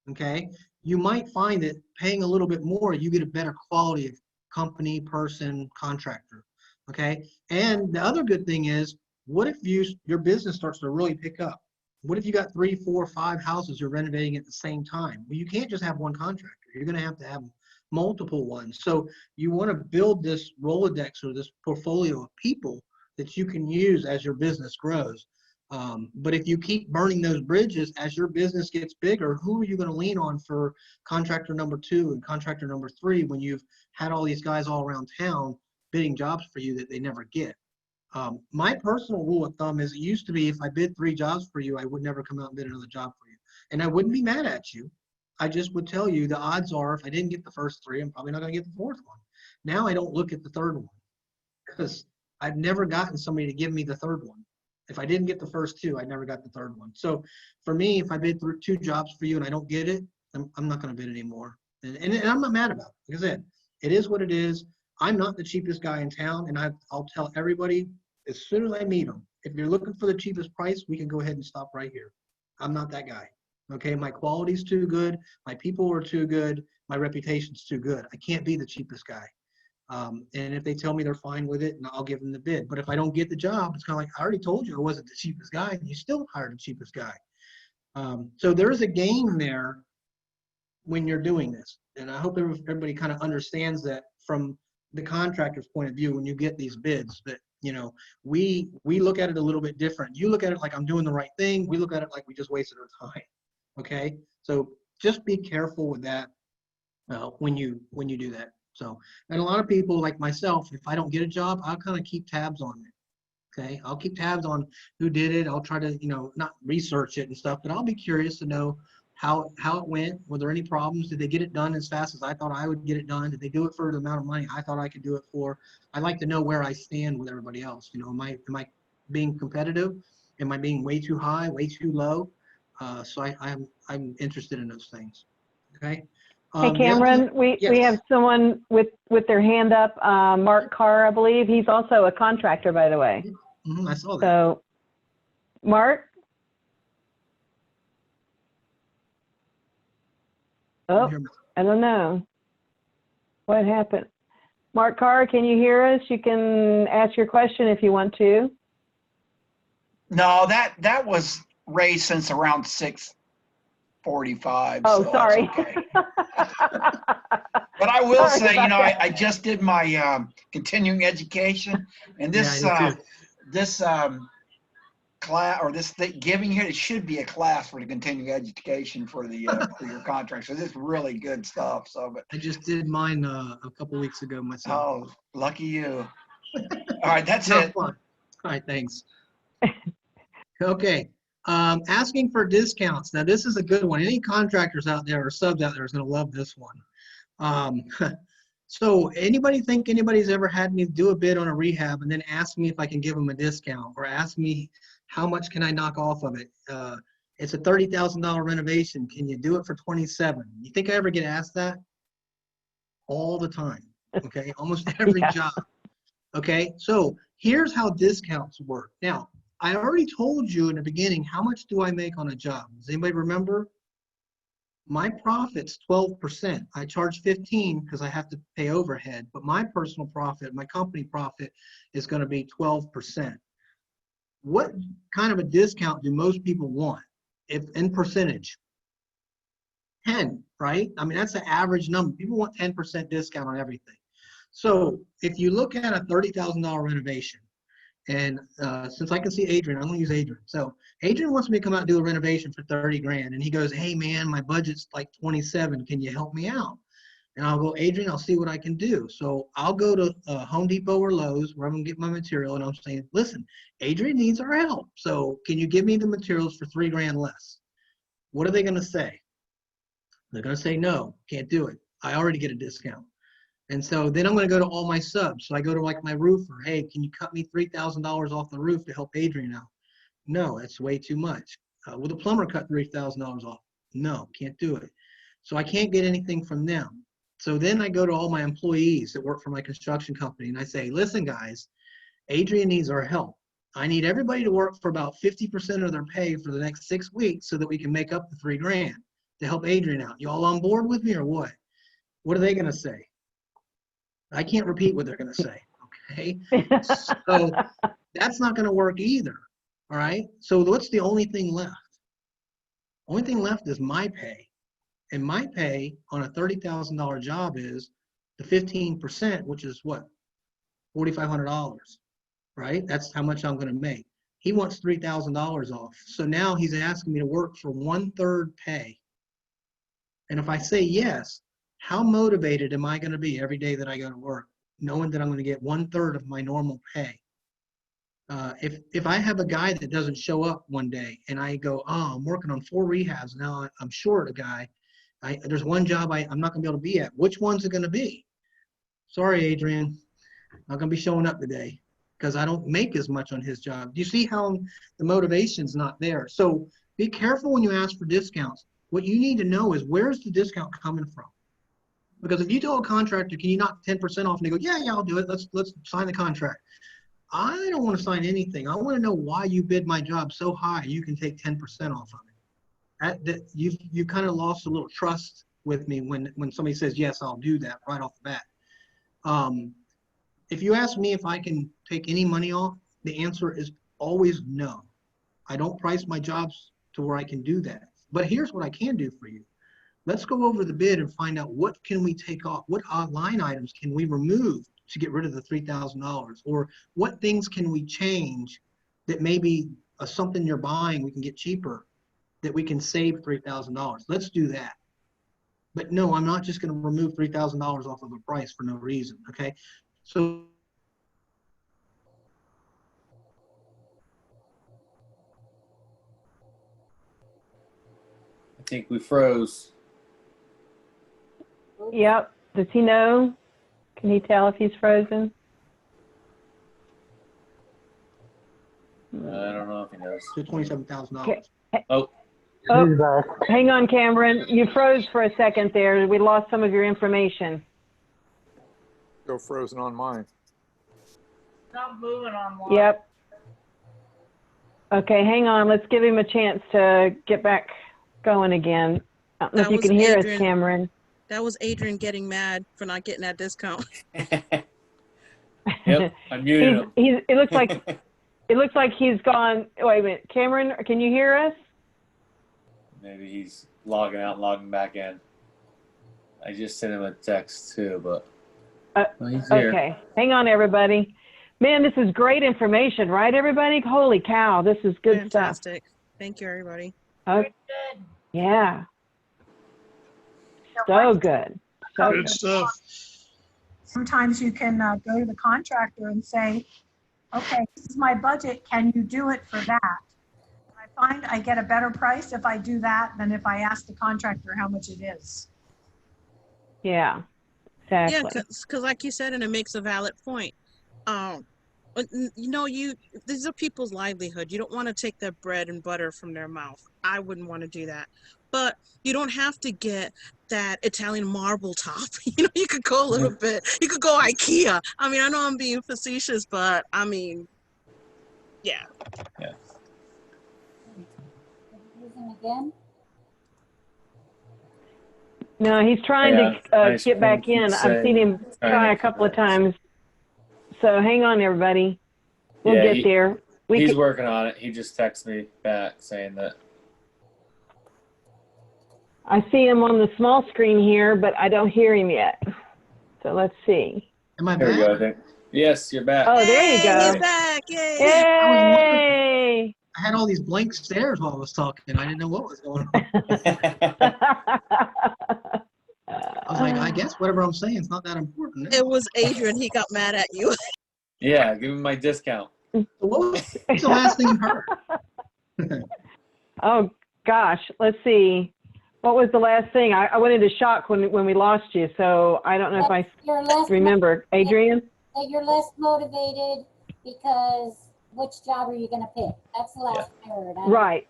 okay? You might find that paying a little bit more, you get a better quality of company, person, contractor, okay? And the other good thing is, what if your business starts to really pick up? What if you got 3, 4, 5 houses you're renovating at the same time? Well, you can't just have one contractor. You're going to have multiple ones. So you want to build this Rolodex or this portfolio of people that you can use as your business grows. But if you keep burning those bridges as your business gets bigger, who are you going to lean on for contractor number 2 and contractor number 3 when you've had all these guys all around town bidding jobs for you that they never get? My personal rule of thumb is it used to be if I bid 3 jobs for you, I would never come out and bid another job for you. And I wouldn't be mad at you. I just would tell you the odds are if I didn't get the first 3, I'm probably not going to get the 4th one. Now I don't look at the 3rd one because I've never gotten somebody to give me the 3rd one. If I didn't get the first 2, I never got the 3rd one. So for me, if I bid 2 jobs for you and I don't get it, I'm not going to bid anymore. And I'm not mad about it. Like I said, it is what it is. I'm not the cheapest guy in town, and I'll tell everybody as soon as I meet them, if you're looking for the cheapest price, we can go ahead and stop right here. I'm not that guy. Okay, my quality's too good, my people are too good, my reputation's too good. I can't be the cheapest guy. And if they tell me they're fine with it, and I'll give them the bid. But if I don't get the job, it's kind of like, I already told you I wasn't the cheapest guy, and you still hired the cheapest guy. So there's a game there when you're doing this. And I hope everybody kind of understands that from the contractor's point of view when you get these bids, that, you know, we look at it a little bit different. You look at it like I'm doing the right thing. We look at it like we just wasted our time. Okay, so just be careful with that when you do that. So, and a lot of people like myself, if I don't get a job, I'll kind of keep tabs on it. Okay, I'll keep tabs on who did it. I'll try to, you know, not research it and stuff, but I'll be curious to know how it went. Were there any problems? Did they get it done as fast as I thought I would get it done? Did they do it for the amount of money I thought I could do it for? I like to know where I stand with everybody else. You know, am I being competitive? Am I being way too high, way too low? So I'm interested in those things. Okay. Hey, Cameron, we have someone with their hand up, Mark Carr, I believe. He's also a contractor, by the way. I saw that. So, Mark? Oh, I don't know. What happened? Mark Carr, can you hear us? You can ask your question if you want to. No, that was raised since around 6:45. Oh, so sorry. That's okay. But I will Sorry say, about that. I just did my continuing education, and this class or this giving here, it should be a class for the continuing education for the for your contract. So this is really good stuff. So, but I just did mine a couple weeks ago myself. oh, lucky you. All right, that's No, it. fun. All right, thanks. Okay, asking for discounts. Now this is a good one. Any contractors out there or subs out there is going to love this one. So anybody think anybody's ever had me do a bid on a rehab and then ask me if I can give them a discount, or ask me how much can I knock off of it? It's a $30,000 renovation. Can you do it for 27? You think I ever get asked that? All the time. Okay, almost every job. Okay, so here's how discounts work. Now, I already told you in the beginning, how much do I make on a job? Does anybody remember? My profit's 12%. I charge 15 because I have to pay overhead, but my personal profit, my company profit is going to be 12%. What kind of a discount do most people want if in percentage? 10, right? I mean, that's the average number. People want 10% discount on everything. So if you look at a $30,000 renovation, and since I can see Adrian, I'm going to use Adrian. So Adrian wants me to come out and do a renovation for 30 grand. And he goes, hey man, my budget's like 27. Can you help me out? And I'll go, Adrian, I'll see what I can do. So I'll go to Home Depot or Lowe's where I'm going to get my material. And I'm saying, listen, Adrian needs our help. So can you give me the materials for 3 grand less? What are they going to say? They're going to say, no, can't do it. I already get a discount. And so then I'm going to go to all my subs. So I go to like my roofer. Hey, can you cut me $3,000 off the roof to help Adrian out? No, that's way too much. Will the plumber cut $3,000 off? No, can't do it. So I can't get anything from them. So then I go to all my employees that work for my construction company and I say, listen guys, Adrian needs our help. I need everybody to work for about 50% of their pay for the next 6 weeks so that we can make up the 3 grand to help Adrian out. You all on board with me or what? What are they going to say? I can't repeat what they're going to say, okay? So that's not going to work either, all right? So what's the only thing left? Only thing left is my pay. And my pay on a $30,000 job is the 15%, which is what? $4,500, right? That's how much I'm going to make. He wants $3,000 off. So now he's asking me to work for 1/3 pay. And if I say yes, how motivated am I going to be every day that I go to work, knowing that I'm going to get 1/3 of my normal pay? If I have a guy that doesn't show up one day and I go, oh, I'm working on 4 rehabs now, I'm short a guy. There's one job I'm not going to be able to be at. Which one's it going to be? Sorry, Adrian, not going to be showing up today because I don't make as much on his job. Do you see how the motivation's not there? So be careful when you ask for discounts. What you need to know is, where's the discount coming from? Because if you tell a contractor, can you knock 10% off, and they go, yeah, I'll do it. Let's sign the contract. I don't want to sign anything. I want to know why you bid my job so high you can take 10% off of it. You kind of lost a little trust with me when somebody says, yes, I'll do that right off the bat. If you ask me if I can take any money off, the answer is always no. I don't price my jobs to where I can do that. But here's what I can do for you. Let's go over the bid and find out what can we take off, what line items can we remove to get rid of the $3,000, or what things can we change that maybe something you're buying we can get cheaper, that we can save $3,000. Let's do that. But no, I'm not just going to remove $3,000 off of a price for no reason, okay? So I think we froze. Yep. Does he know? Can he tell if he's frozen? I don't know if he knows. $27,000. Okay. Oh, Oh, hang on, Cameron. You froze for a second there. We lost some of your information. Go frozen on mine. Not moving on one. Yep. Okay, hang on. Let's give him a chance to get back going again. I don't know if you can hear us, Cameron. That was Adrian getting mad for not getting that discount. Yep, I muted him. It looks like he's gone. Wait a minute, Cameron, can you hear us? Maybe he's logging out and logging back in. I just sent him a text too, but well, he's here. Okay, hang on, everybody. Man, this is great information, right, everybody? Holy cow, this is good Fantastic. stuff. Thank you, everybody. Okay. Yeah. So good. So Good stuff. Sometimes you can go to the contractor and say, okay, this is my budget. Can you do it for that? I find I get a better price if I do that than if I ask the contractor how much it is. Yeah, exactly. Yeah, because like you said, and it makes a valid point. You know, these are people's livelihood. You don't want to take their bread and butter from their mouth. I wouldn't want to do that. But you don't have to get that Italian marble top. You know, you could go a little bit. You could go IKEA. I mean, I know I'm being facetious, but I mean, yeah. Yeah. Using again? No, he's trying to get back in. I've seen him try a couple of times. So hang on, everybody. We'll get there. He's working on it. He just texted me back saying that. I see him on the small screen here, but I don't hear him yet. So let's see. Am I There back? you go, I think. Yes, you're back. Oh, there you go. He's back. Yay. Yay! I had all these blank stares while I was talking. I didn't know what was going on. I was like, I guess whatever I'm saying is not that important. It was Adrian. He got mad at you. Yeah, give him my discount. So what was the last thing you heard? Oh, gosh. Let's see. What was the last thing? I went into shock when we lost you, so I don't know if I remember. Adrian? That you're less motivated because which job are you going to pick? That's the last I heard. Right.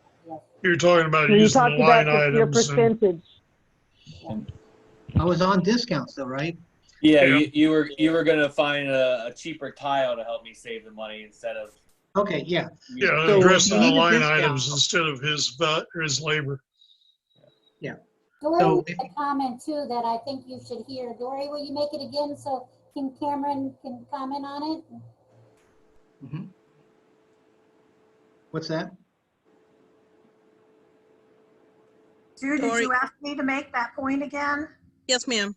You're talking about You using talked the line about your items. percentage. I was on discounts though, right? Yeah, Yeah. you were gonna find a cheaper tile to help me save the money instead of. Okay, yeah. Yeah, So addressing you the need a line discount. items instead of his labor. Dory So made a comment too that I think you should hear. Dory, will you make it again so Cameron can comment on it? Mhm. What's that? Sue, did you ask me to make that point again? Yes, ma'am.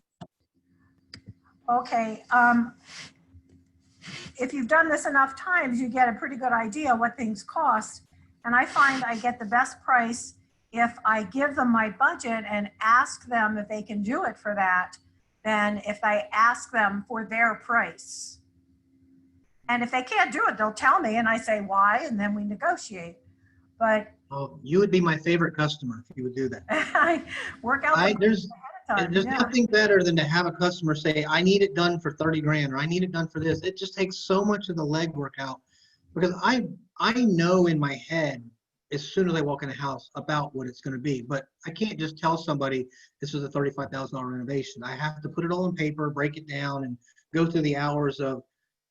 Okay. If you've done this enough times, you get a pretty good idea what things cost. And I find I get the best price if I give them my budget and ask them if they can do it for that, than if I ask them for their price. And if they can't do it, they'll tell me and I say why, and then we negotiate. But Oh, you would be my favorite customer if you would do that. I work out the There's ahead of time. There's Yeah. nothing better than to have a customer say, I need it done for 30 grand, or I need it done for this. It just takes so much of the legwork out, because I know in my head as soon as I walk in a house about what it's going to be, but I can't just tell somebody this is a $35,000 renovation. I have to put it all on paper, break it down, and go through the hours of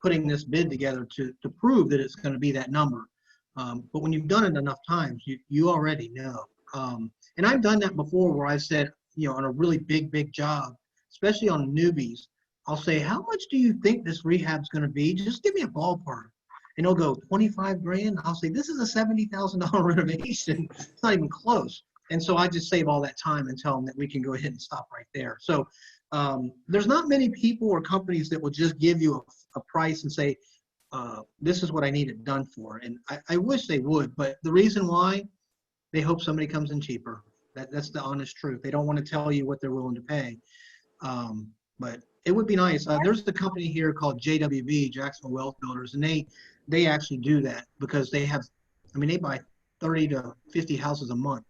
putting this bid together to prove that it's going to be that number. But when you've done it enough times, you already know. And I've done that before where I've said, you know, on a really big job, especially on newbies, I'll say, how much do you think this rehab's going to be? Just give me a ballpark. And they'll go 25 grand. I'll say, this is a $70,000 renovation. It's not even close. And so I just save all that time and tell them that we can go ahead and stop right there. So there's not many people or companies that will just give you a price and say, this is what I need it done for. And I wish they would, but the reason why, they hope somebody comes in cheaper. That's the honest truth. They don't want to tell you what they're willing to pay. But it would be nice. There's a company here called JWB, Jacksonville Wealth Builders, and they actually do that because they have, I mean, they buy 30 to 50 houses a month,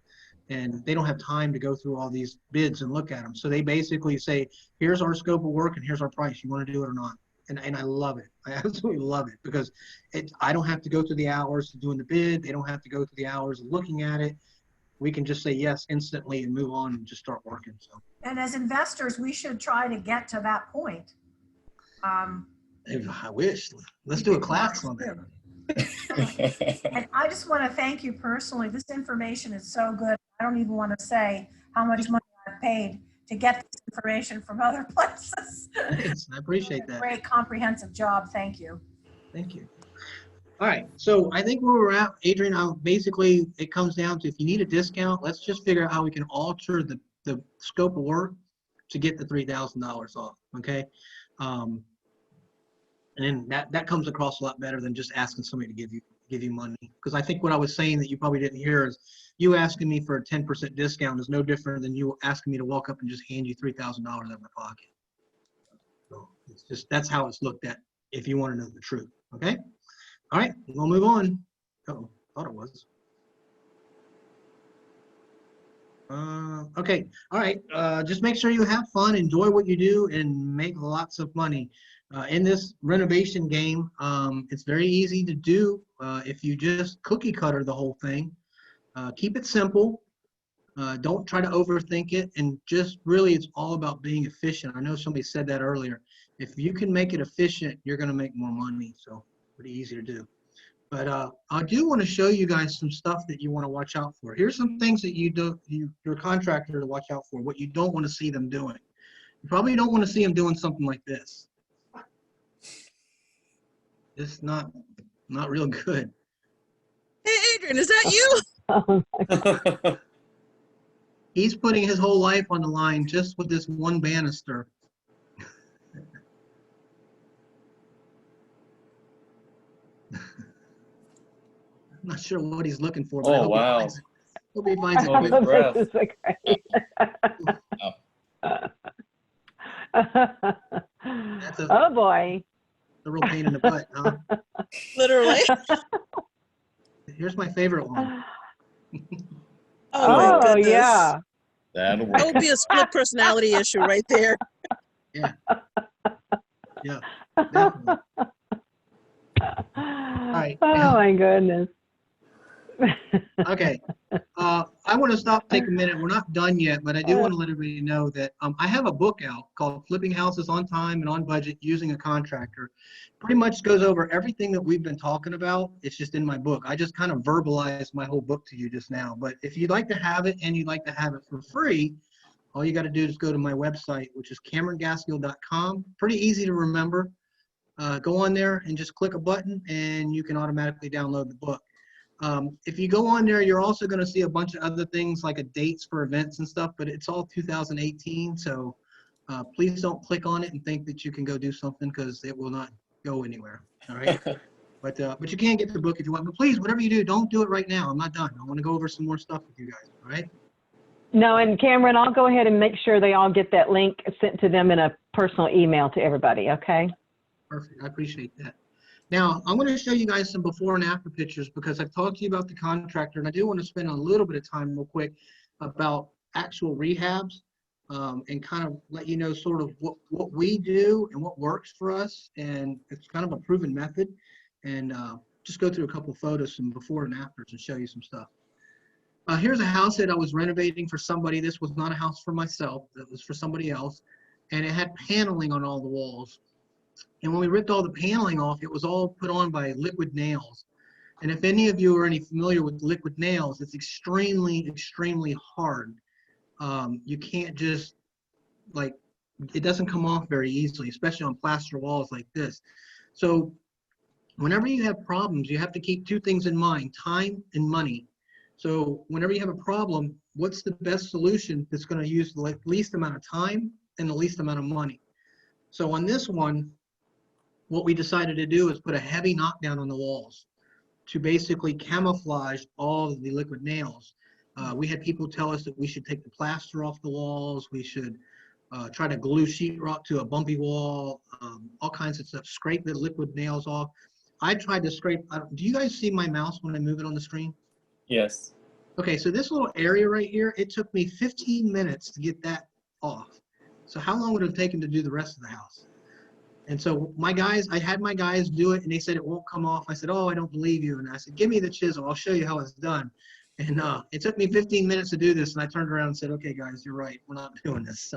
and they don't have time to go through all these bids and look at them. So they basically say, here's our scope of work and here's our price. You want to do it or not? And I love it. I absolutely love it because I don't have to go through the hours of doing the bid. They don't have to go through the hours of looking at it. we can just say yes instantly and move on and just start working. So. And as investors, we should try to get to that point. I wish. Let's do a class on that. And I just want to thank you personally. This information is so good. I don't even want to say how much money I've paid to get this information from other places. Thanks. I appreciate that. Great comprehensive job. Thank you. Thank you. All right. So I think where we're at, Adrian, basically it comes down to if you need a discount, let's just figure out how we can alter the scope of work to get the $3,000 off. Okay. And that comes across a lot better than just asking somebody to give you money. Because I think what I was saying that you probably didn't hear is you asking me for a 10% discount is no different than you asking me to walk up and just hand you $3,000 out of my pocket. So it's just, that's how it's looked at if you want to know the truth. Okay. All right, we'll move on. Oh, thought it was. Okay, all right. Just make sure you have fun, enjoy what you do, and make lots of money. In this renovation game, it's very easy to do if you just cookie cutter the whole thing. Keep it simple. Don't try to overthink it, and just really it's all about being efficient. I know somebody said that earlier. If you can make it efficient, you're going to make more money. So pretty easy to do. But I do want to show you guys some stuff that you want to watch out for. Here's some things that your contractor to watch out for, what you don't want to see them doing. You probably don't want to see them doing something like this. It's not real good. Hey, Adrian, is that you? He's putting his whole life on the line just with this one banister. I'm not sure what he's looking for, but I hope wow. he finds it. Hold his breath. This is great. Oh boy. A real pain in the butt, huh? Literally. Here's my favorite one. Oh my goodness. Yeah. That'll That work. would be a split personality issue right there. Yeah. Yeah. Definitely. All right. Oh my goodness. Okay. I want to stop, take a minute. We're not done yet, but I do want to let everybody know that I have a book out called Flipping Houses on Time and on Budget Using a Contractor. Pretty much goes over everything that we've been talking about. It's just in my book. I just kind of verbalized my whole book to you just now. But if you'd like to have it and you'd like to have it for free, all you got to do is go to my website, which is CameronGaskill.com. Pretty easy to remember. Go on there and just click a button and you can automatically download the book. If you go on there, you're also going to see a bunch of other things like dates for events and stuff, but it's all 2018. So please don't click on it and think that you can go do something because it will not go anywhere. All right. But you can get the book if you want. But please, whatever you do, don't do it right now. I'm not done. I want to go over some more stuff with you guys. All right. No, and Cameron, I'll go ahead and make sure they all get that link sent to them in a personal email to everybody. Okay. Perfect. I appreciate that. Now, I'm going to show you guys some before and after pictures because I've talked to you about the contractor, and I do want to spend a little bit of time real quick about actual rehabs and kind of let you know sort of what we do and what works for us. And it's kind of a proven method. And just go through a couple of photos, some before and afters, and show you some stuff. Here's a house that I was renovating for somebody. This was not a house for myself. It was for somebody else. And it had paneling on all the walls. And when we ripped all the paneling off, it was all put on by liquid nails. And if any of you are familiar with liquid nails, it's extremely, extremely hard. You can't just, it doesn't come off very easily, especially on plaster walls like this. So whenever you have problems, you have to keep two things in mind, time and money. So whenever you have a problem, what's the best solution that's going to use the least amount of time and the least amount of money? So on this one, what we decided to do is put a heavy knockdown on the walls to basically camouflage all of the liquid nails. We had people tell us that we should take the plaster off the walls, we should try to glue sheetrock to a bumpy wall, all kinds of stuff, scrape the liquid nails off. I tried to scrape, do you guys see my mouse when I move it on the screen? Yes. Okay, so this little area right here, it took me 15 minutes to get that off. So how long would it have taken to do the rest of the house? And so I had my guys do it, and they said it won't come off. I said, oh, I don't believe you. And I said, give me the chisel. I'll show you how it's done. And it took me 15 minutes to do this, and I turned around and said, okay, guys, you're right. We're not doing this.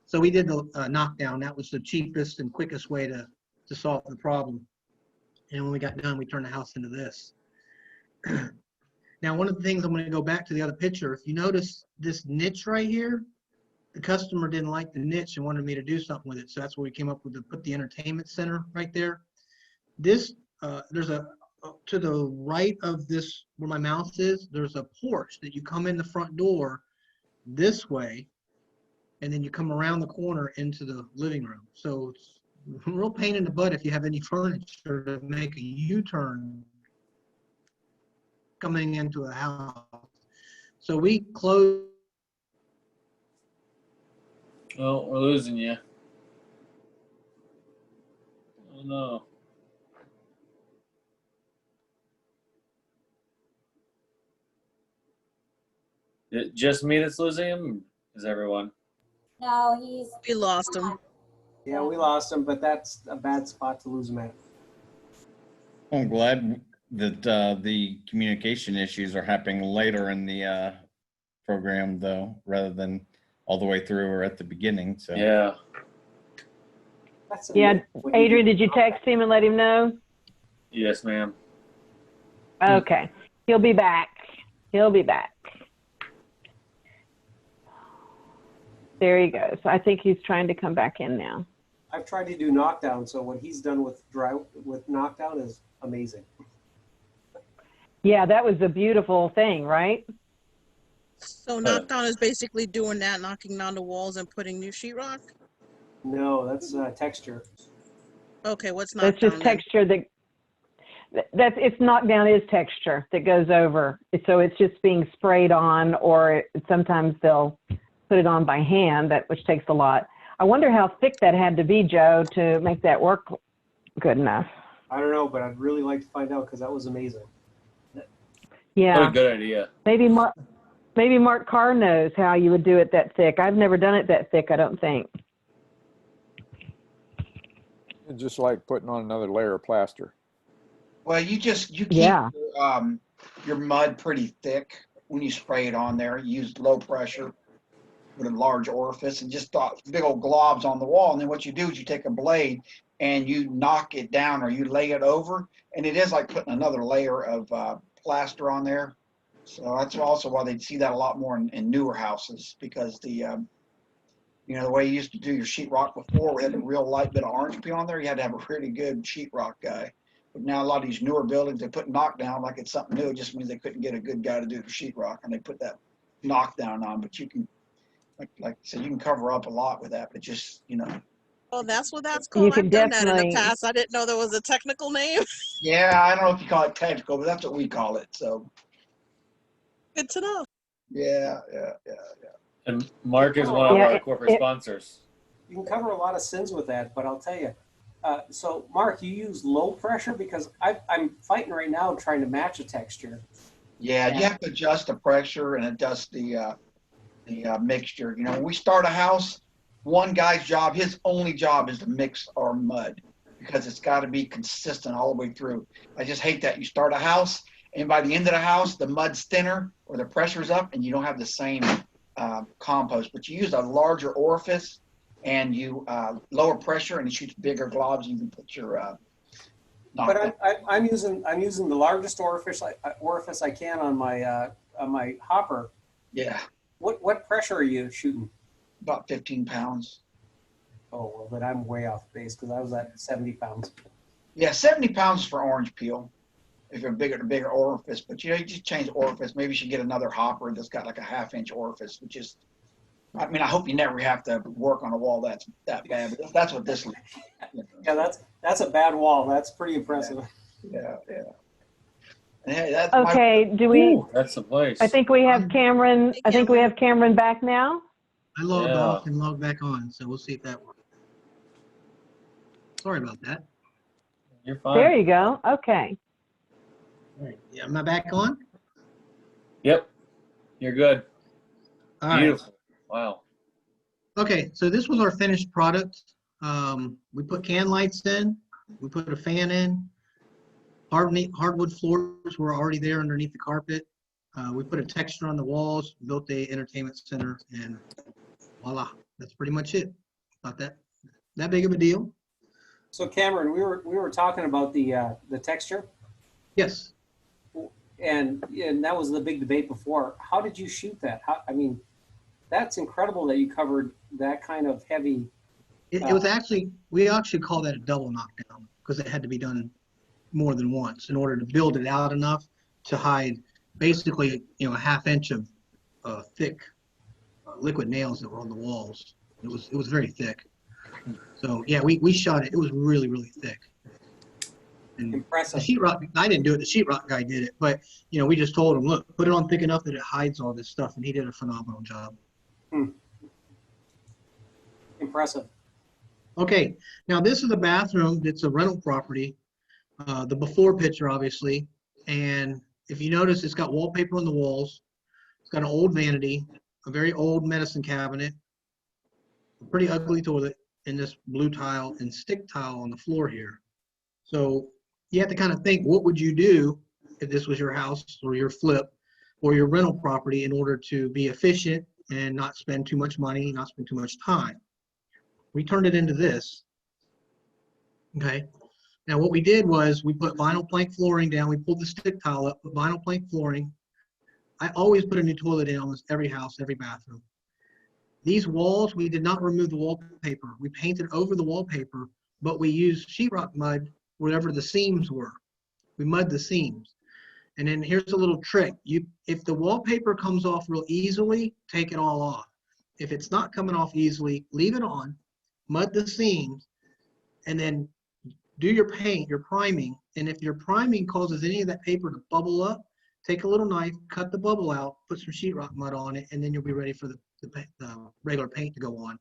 So we did the knockdown. That was the cheapest and quickest way to solve the problem. And when we got done, we turned the house into this. Now, one of the things, I'm going to go back to the other picture. If you notice this niche right here, the customer didn't like the niche and wanted me to do something with it. So that's where we came up with put the entertainment center right there. This, there's to the right of this, where my mouse is, there's a porch that you come in the front door this way, and then you come around the corner into the living room. So it's a real pain in the butt if you have any furniture to make a U-turn coming into a house. So we closed. Oh, we're losing you. Oh no. Is it just me that's losing him? Is everyone? No, We lost him. Yeah, we lost him, but that's a bad spot to lose him at. I'm glad that the communication issues are happening later in the program, though, rather than all the way through or at the beginning. So Yeah. Yeah, Adrian, did you text him and let him know? Yes, ma'am. Okay, he'll be back. He'll be back. There he goes. I think he's trying to come back in now. I've tried to do knockdown, so what he's done with knockdown is amazing. Yeah, that was a beautiful thing, right? So knockdown is basically doing that, knocking down the walls and putting new sheetrock? No, that's texture. Okay, what's knockdown? That's just texture it's knockdown is texture that goes over. So it's just being sprayed on, or sometimes they'll put it on by hand, which takes a lot. I wonder how thick that had to be, Joe, to make that work good enough. I don't know, but I'd really like to find out because that was amazing. Yeah. What a good idea. Maybe Mark Carr knows how you would do it that thick. I've never done it that thick, I don't think. It's just like putting on another layer of plaster. Well, you keep Yeah. your mud pretty thick when you spray it on there. You use low pressure with a large orifice and just big old globs on the wall. And then what you do is you take a blade and you knock it down, or you lay it over, and it is like putting another layer of plaster on there. So that's also why they see that a lot more in newer houses, because the the way you used to do your sheetrock before, we had a real light bit of orange peel on there. You had to have a pretty good sheetrock guy. But now a lot of these newer buildings, they put knockdown like it's something new. It just means they couldn't get a good guy to do the sheetrock, and they put that knockdown on. But you can, like I said, you can cover up a lot with that. But just Oh, that's what that's called. I've done that in the past. I didn't know there was a technical name. Yeah, I don't know if you call it technical, but that's what we call it. So good to know. Yeah. And Mark is one of our corporate sponsors. You can cover a lot of sins with that, but I'll tell you. So, Mark, you use low pressure? Because I'm fighting right now trying to match a texture. Yeah, you have to adjust the pressure and adjust the mixture. When we start a house, one guy's job, his only job is to mix our mud, because it's got to be consistent all the way through. I just hate that you start a house, and by the end of the house, the mud's thinner or the pressure's up, and you don't have the same compost. But you use a larger orifice, and you lower pressure, and it shoots bigger globs. You can put your But I'm using the largest orifice I can on my hopper. Yeah. What pressure are you shooting? About 15 pounds. Oh, well, then I'm way off base, because I was at 70 pounds. Yeah, 70 pounds for orange peel if you're bigger orifice. But you just change orifice. Maybe you should get another hopper that's got like a 1/2-inch orifice, which is, I I hope you never have to work on a wall that's that bad, but that's what this looks like. Yeah, that's a bad wall. That's pretty impressive. Yeah. And hey, that's Okay, do we? Ooh, that's the place. I think we have Cameron. I think we have Cameron back now. I logged off and logged back on, so we'll see if that works. Sorry about that. You're fine. There you go. Okay. All right. Yeah, am I back on? Yep. You're good. All right. Beautiful. Wow. Okay, so this was our finished product. We put can lights in. We put a fan in. Hardwood floors were already there underneath the carpet. We put a texture on the walls, built a entertainment center, and voila, that's pretty much it. Not that big of a deal. So Cameron, we were talking about the texture. Yes. And that was the big debate before. How did you shoot that? I mean, that's incredible that you covered that kind of heavy. It was actually, we actually call that a double knockdown because it had to be done more than once in order to build it out enough to hide basically, a ½ inch of thick liquid nails that were on the walls. It was very thick. So yeah, we shot it. It was really, really thick. And impressive. The sheetrock, I didn't do it. The sheetrock guy did it, but we just told him, look, put it on thick enough that it hides all this stuff, and he did a phenomenal job. Impressive. Okay, now this is a bathroom that's a rental property. The before picture, obviously, and if you notice, it's got wallpaper on the walls. It's got an old vanity, a very old medicine cabinet, a pretty ugly toilet, and this blue tile and stick tile on the floor here. So you have to kind of think, what would you do if this was your house or your flip or your rental property in order to be efficient and not spend too much money, not spend too much time? We turned it into this. Okay. Now what we did was we put vinyl plank flooring down. We pulled the stick tile up, put vinyl plank flooring. I always put a new toilet in almost every house, every bathroom. These walls, we did not remove the wallpaper. We painted over the wallpaper, but we used sheetrock mud wherever the seams were. We mud the seams. And then here's a little trick. If the wallpaper comes off real easily, take it all off. If it's not coming off easily, leave it on, mud the seams, and then do your paint, your priming. And if your priming causes any of that paper to bubble up, take a little knife, cut the bubble out, put some sheetrock mud on it, and then you'll be ready for the regular paint to go on.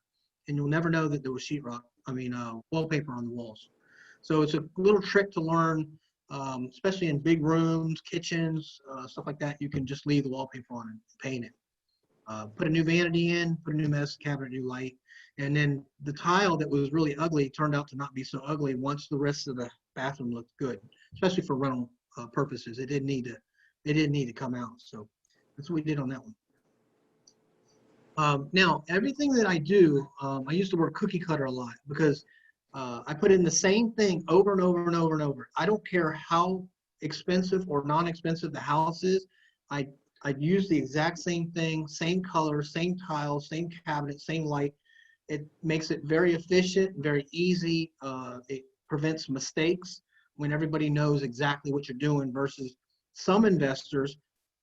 And you'll never know that there was wallpaper on the walls. So it's a little trick to learn, especially in big rooms, kitchens, stuff like that. You can just leave the wallpaper on and paint it. Put a new vanity in, put a new medicine cabinet, new light. And then the tile that was really ugly turned out to not be so ugly once the rest of the bathroom looked good, especially for rental purposes. It didn't need to come out. So that's what we did on that one. Now, everything that I do, I use the word cookie cutter a lot because I put in the same thing over and over and over and over. I don't care how expensive or non-expensive the house is. I use the exact same thing, same color, same tile, same cabinet, same light. It makes it very efficient, very easy. It prevents mistakes when everybody knows exactly what you're doing versus some investors,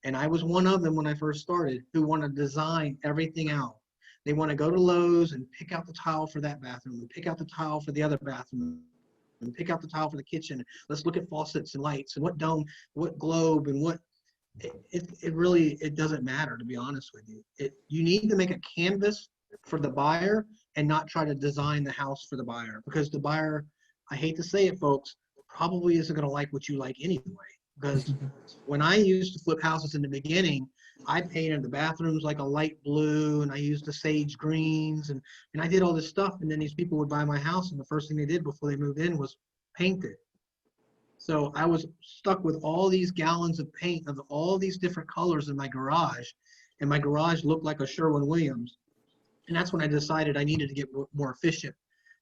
and I was one of them when I first started, who want to design everything out. They want to go to Lowe's and pick out the tile for that bathroom and pick out the tile for the other bathroom and pick out the tile for the kitchen. Let's look at faucets and lights and what dome, what globe, and what. It really doesn't matter, to be honest with you. You need to make a canvas for the buyer and not try to design the house for the buyer, because the buyer, I hate to say it, folks, probably isn't going to like what you like anyway. Because when I used to flip houses in the beginning, I painted the bathrooms like a light blue, and I used the sage greens, and I did all this stuff. And then these people would buy my house, and the first thing they did before they moved in was paint it. So I was stuck with all these gallons of paint of all these different colors in my garage, and my garage looked like a Sherwin-Williams. And that's when I decided I needed to get more efficient.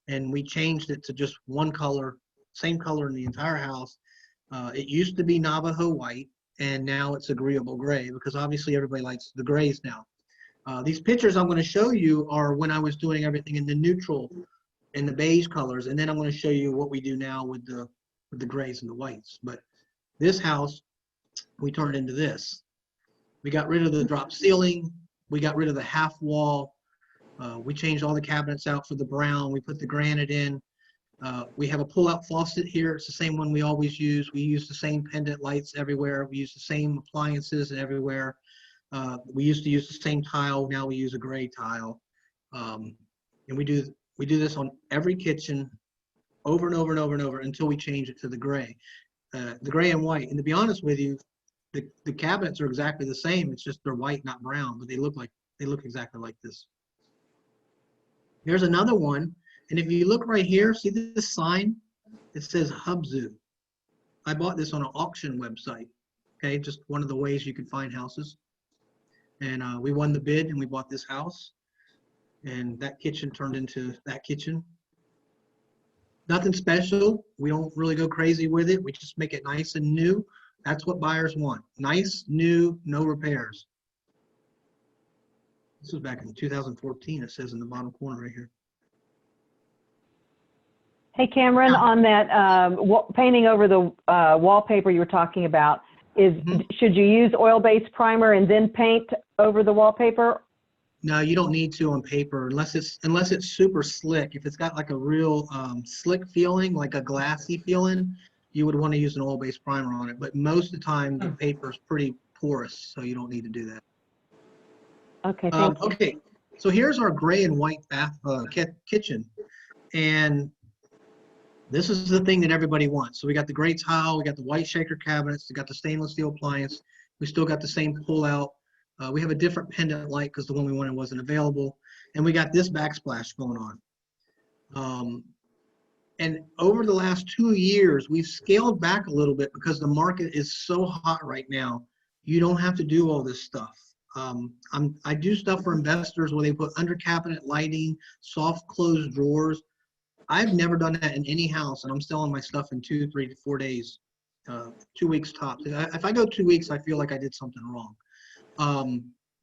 And we changed it to just one color, same color in the entire house. It used to be Navajo white, and now it's agreeable gray, because obviously everybody likes the grays now. These pictures I'm going to show you are when I was doing everything in the neutral and the beige colors, and then I'm going to show you what we do now with the grays and the whites. But this house, we turned into this. We got rid of the drop ceiling. We got rid of the half wall. We changed all the cabinets out for the brown. We put the granite in. We have a pull-out faucet here. It's the same one we always use. We use the same pendant lights everywhere. We use the same appliances everywhere. We used to use the same tile. Now we use a gray tile. And we do this on every kitchen over and over and over and over until we change it to the gray and white. And to be honest with you, the cabinets are exactly the same. It's just they're white, not brown, but they look exactly like this. Here's another one. And if you look right here, see this sign? It says Hubzu. I bought this on an auction website. Okay, just one of the ways you can find houses. And we won the bid and we bought this house. And that kitchen turned into that kitchen. Nothing special. We don't really go crazy with it. We just make it nice and new. That's what buyers want. Nice, new, no repairs. This was back in 2014, it says in the bottom corner right here. Hey, Cameron, on that painting over the wallpaper you were talking about, should you use oil-based primer and then paint over the wallpaper? No, you don't need to on paper unless it's super slick. If it's got like a real slick feeling, like a glassy feeling, you would want to use an oil-based primer on it. But most of the time, the paper is pretty porous, so you don't need to do that. Okay, thank you. Okay, so here's our gray and white bath kitchen, and this is the thing that everybody wants. So we got the gray tile, we got the white shaker cabinets, we got the stainless steel appliance, we still got the same pull-out. We have a different pendant light because the one we wanted wasn't available, and we got this backsplash going on. And over the last 2 years, we've scaled back a little bit because the market is so hot right now. You don't have to do all this stuff. I do stuff for investors where they put under cabinet lighting, soft closed drawers. I've never done that in any house, and I'm selling my stuff in 2, 3 to 4 days, 2 weeks tops. If I go 2 weeks, I feel like I did something wrong.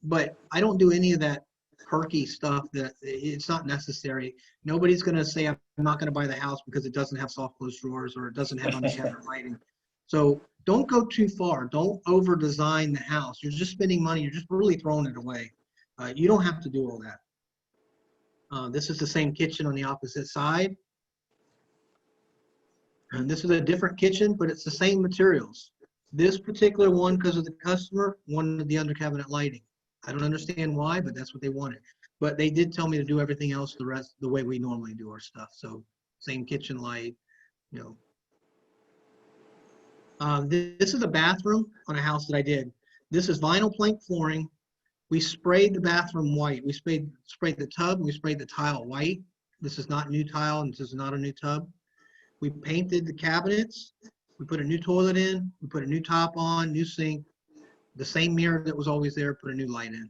But I don't do any of that perky stuff that it's not necessary. Nobody's going to say I'm not going to buy the house because it doesn't have soft closed drawers or it doesn't have under cabinet lighting. So don't go too far. Don't over design the house. You're just spending money. You're just really throwing it away. You don't have to do all that. This is the same kitchen on the opposite side. And this is a different kitchen, but it's the same materials. This particular one, because of the customer, wanted the under cabinet lighting. I don't understand why, but that's what they wanted. But they did tell me to do everything else the way we normally do our stuff. So same kitchen light, you know. This is a bathroom on a house that I did. This is vinyl plank flooring. We sprayed the bathroom white. We sprayed the tub, and we sprayed the tile white. This is not new tile, and this is not a new tub. We painted the cabinets. We put a new toilet in. We put a new top on, new sink. The same mirror that was always there, put a new light in.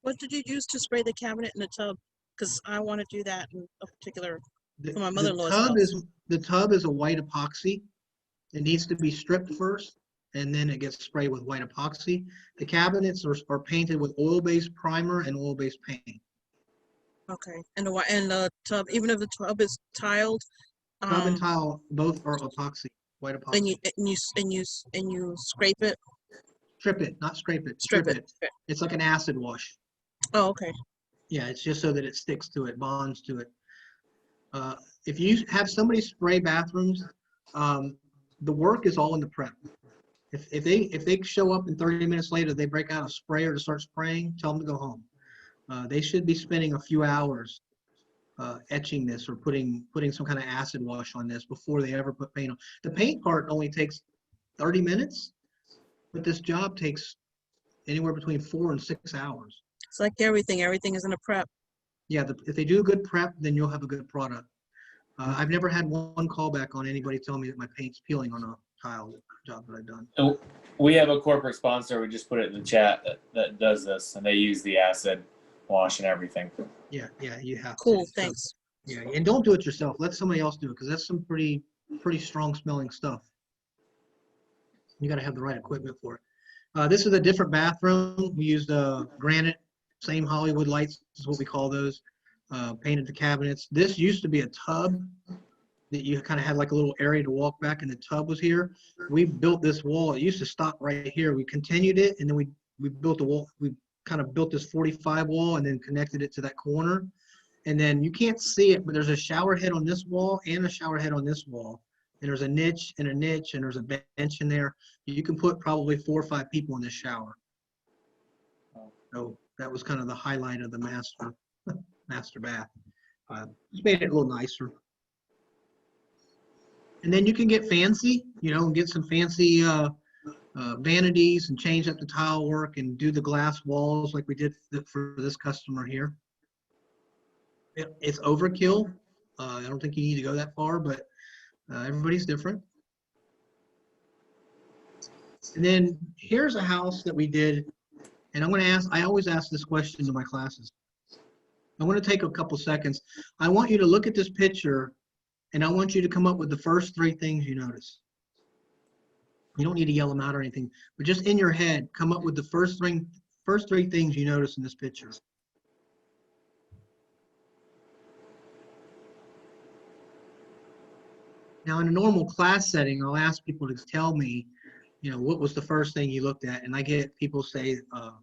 What did you use to spray the cabinet in the tub? Because I want to do that in a particular, for my mother-in-law's house. The tub is a white epoxy. It needs to be stripped first, and then it gets sprayed with white epoxy. The cabinets are painted with oil-based primer and oil-based paint. Okay, and the tub, even if the tub is tiled. Tub and tile both are epoxy, white epoxy. And you scrape it. Strip it, not scrape it. Strip it. It's like an acid wash. Oh, okay. Yeah, it's just so that it sticks to it, bonds to it. If you have somebody spray bathrooms, the work is all in the prep. If they show up and 30 minutes later they break out a sprayer to start spraying, tell them to go home. They should be spending a few hours etching this or putting some kind of acid wash on this before they ever put paint on. The paint part only takes 30 minutes, but this job takes anywhere between 4 and 6 hours. It's like everything is in a prep. Yeah, if they do a good prep, then you'll have a good product. I've never had one callback on anybody telling me that my paint's peeling on a tile job that I've done. So we have a corporate sponsor, we just put it in the chat, that does this, and they use the acid wash and everything. Yeah, you have to. Cool, thanks. Yeah, and don't do it yourself. Let somebody else do it because that's some pretty strong smelling stuff. You got to have the right equipment for it. This is a different bathroom. We used granite, same Hollywood lights is what we call those. Painted the cabinets. This used to be a tub that you kind of had like a little area to walk back, and the tub was here. We built this wall. It used to stop right here. We continued it, and then we built a wall. We kind of built this 45 wall and then connected it to that corner. And then you can't see it, but there's a shower head on this wall and a shower head on this wall. And there's a niche and a niche, and there's a bench in there. You can put probably 4 or 5 people in this shower. So that was kind of the highlight of the master bath. Just made it a little nicer. And then you can get fancy, and get some fancy vanities and change up the tile work and do the glass walls like we did for this customer here. It's overkill. I don't think you need to go that far, but everybody's different. And then here's a house that we did, and I'm going to ask, I always ask this question to my classes. I want to take a couple seconds. I want you to look at this picture, and I want you to come up with the first 3 things you notice. You don't need to yell them out or anything, but just in your head, come up with the first 3 things you notice in this picture. Now, in a normal class setting, I'll ask people to tell me, you know, what was the first thing you looked at? And I get people say,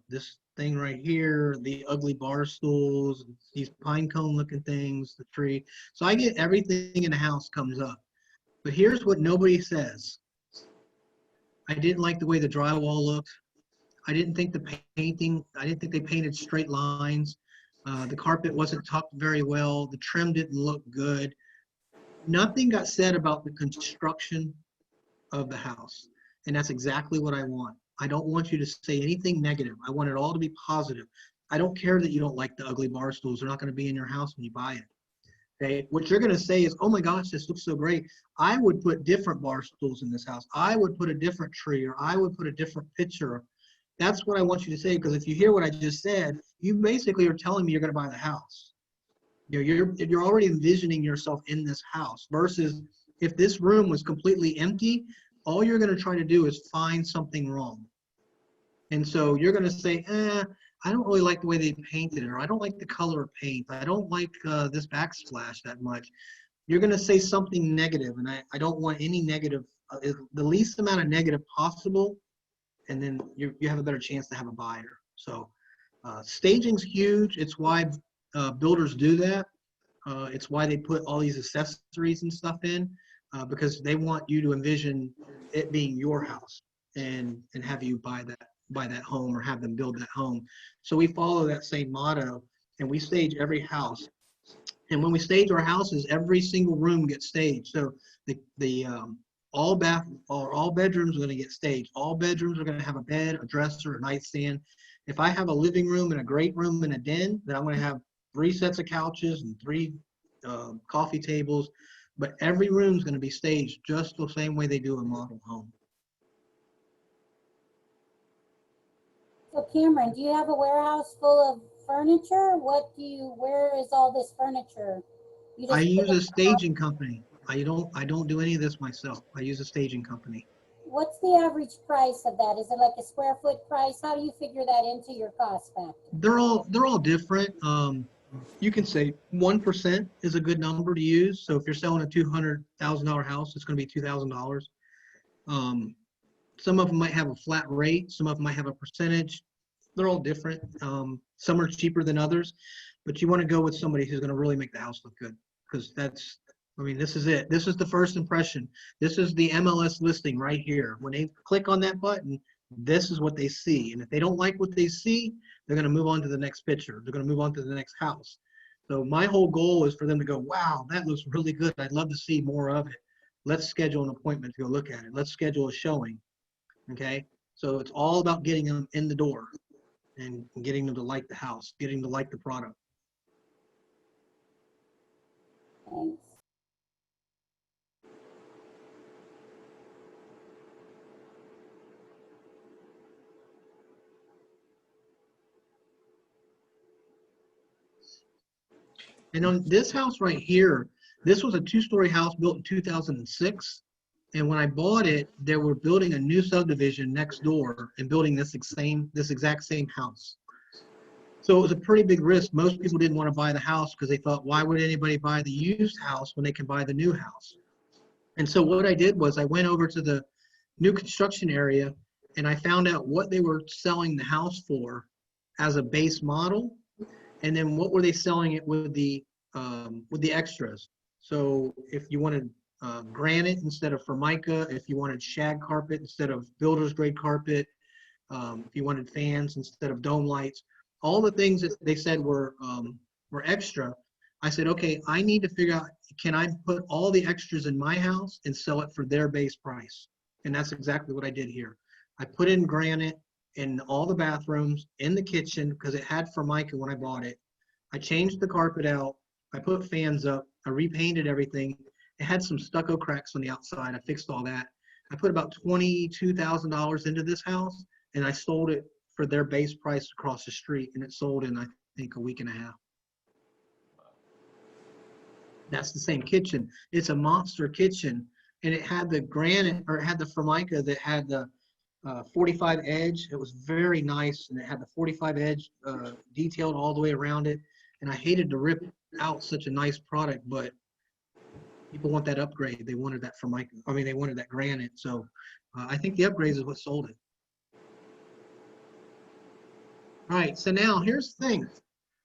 this thing right here, the ugly bar stools, these pine cone looking things, the tree. So I get everything in the house comes up. But here's what nobody says. I didn't like the way the drywall looked. I didn't think the painting, I didn't think they painted straight lines. The carpet wasn't tucked very well. The trim didn't look good. Nothing got said about the construction of the house. And that's exactly what I want. I don't want you to say anything negative. I want it all to be positive. I don't care that you don't like the ugly bar stools. They're not going to be in your house when you buy it. Okay? What you're going to say is, oh my gosh, this looks so great. I would put different bar stools in this house. I would put a different tree, or I would put a different picture. That's what I want you to say, because if you hear what I just said, you basically are telling me you're going to buy the house. You know, you're already envisioning yourself in this house, versus if this room was completely empty, all you're going to try to do is find something wrong. And so you're going to say, I don't really like the way they painted it, or I don't like the color of paint. I don't like this backsplash that much. You're going to say something negative, and I don't want any negative, the least amount of negative possible, and then you have a better chance to have a buyer. So staging's huge. It's why builders do that. It's why they put all these accessories and stuff in, because they want you to envision it being your house and have you buy that home, or have them build that home. So we follow that same motto, and we stage every house. And when we stage our houses, every single room gets staged. So all bedrooms are going to get staged. All bedrooms are going to have a bed, a dresser, a nightstand. If I have a living room and a great room and a den, then I'm going to have 3 sets of couches and 3 coffee tables. But every room is going to be staged just the same way they do a model home. So Cameron, do you have a warehouse full of furniture? Where is all this furniture? I use a staging company. I don't do any of this myself. I use a staging company. What's the average price of that? Is it like a square foot price? How do you figure that into your cost factor? They're all different. You can say 1% is a good number to use. So if you're selling a $200,000 house, it's going to be $2,000. Some of them might have a flat rate. Some of them might have a percentage. They're all different. Some are cheaper than others, but you want to go with somebody who's going to really make the house look good, because this is it. This is the first impression. This is the MLS listing right here. When they click on that button, this is what they see. And if they don't like what they see, they're going to move on to the next picture. They're going to move on to the next house. So my whole goal is for them to go, wow, that looks really good. I'd love to see more of it. Let's schedule an appointment to go look at it. Let's schedule a showing. Okay. So it's all about getting them in the door and getting them to like the house, getting them to like the product. Thanks. And on this house right here, this was a 2-story house built in 2006. And when I bought it, they were building a new subdivision next door and building this exact same house. So it was a pretty big risk. Most people didn't want to buy the house because they thought, why would anybody buy the used house when they can buy the new house? And so what I did was I went over to the new construction area and I found out what they were selling the house for as a base model. And then what were they selling it with the extras? So if you wanted granite instead of Formica, if you wanted shag carpet instead of builder's grade carpet, if you wanted fans instead of dome lights, all the things that they said were extra. I said, okay, I need to figure out, can I put all the extras in my house and sell it for their base price? And that's exactly what I did here. I put in granite in all the bathrooms, in the kitchen, because it had Formica when I bought it. I changed the carpet out. I put fans up. I repainted everything. It had some stucco cracks on the outside. I fixed all that. I put about $22,000 into this house, and I sold it for their base price across the street, and it sold in, I think, a week and a half. That's the same kitchen. It's a monster kitchen, and it had the granite, or it had the Formica that had the 45 edge. It was very nice, and it had the 45 edge detailed all the way around it. And I hated to rip out such a nice product, but people want that upgrade. They wanted that Formica. I mean, they wanted that granite. So I think the upgrades is what sold it. All right, so now here's the thing.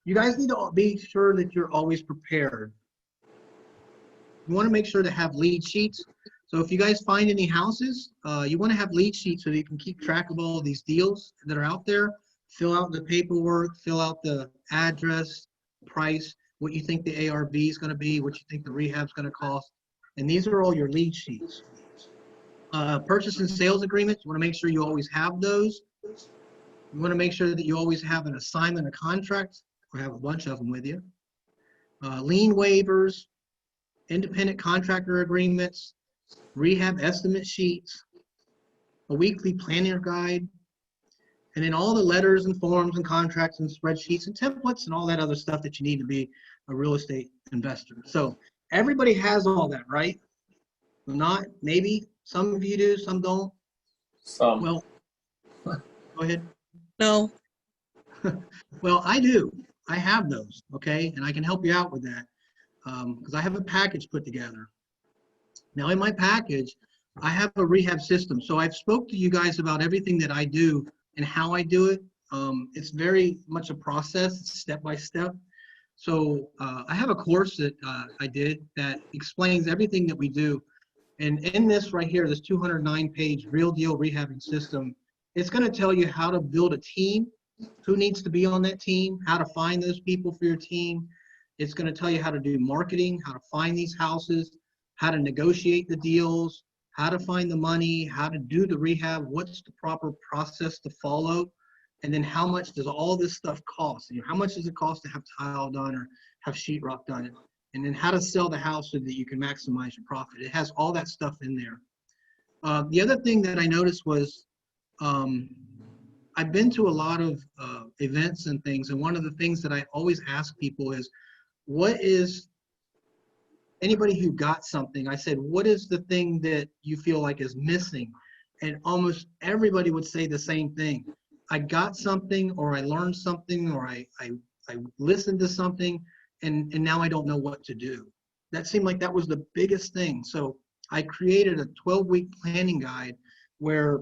You guys need to be sure that you're always prepared. You want to make sure to have lead sheets. So if you guys find any houses, you want to have lead sheets so that you can keep track of all of these deals that are out there. Fill out the paperwork, fill out the address, price, what you think the ARV is going to be, what you think the rehab is going to cost. And these are all your lead sheets. Purchase and sales agreements, you want to make sure you always have those. You want to make sure that you always have an assignment of contracts, or have a bunch of them with you. Lien waivers, independent contractor agreements, rehab estimate sheets, a weekly planner guide, and then all the letters and forms and contracts and spreadsheets and templates and all that other stuff that you need to be a real estate investor. So everybody has all that, right? Not, maybe some of you do, some don't. Some. Well, go ahead. No. Well, I do. I have those, okay? And I can help you out with that because I have a package put together. Now in my package, I have a rehab system. So I've spoke to you guys about everything that I do and how I do it. It's very much a process, it's step by step. So I have a course that I did that explains everything that we do. And in this right here, this 209-page Real Deal Rehabbing System, it's going to tell you how to build a team, who needs to be on that team, how to find those people for your team. It's going to tell you how to do marketing, how to find these houses, how to negotiate the deals, how to find the money, how to do the rehab, what's the proper process to follow, and then how much does all this stuff cost? You know, how much does it cost to have tile done or have sheetrock done? And then how to sell the house so that you can maximize your profit. It has all that stuff in there. The other thing that I noticed was I've been to a lot of events and things, and one of the things that I always ask people is, what is, anybody who got something, I said, what is the thing that you feel like is missing? And almost everybody would say the same thing. I got something, or I learned something, or I listened to something, and now I don't know what to do. That seemed like that was the biggest thing. So I created a 12-week planning guide where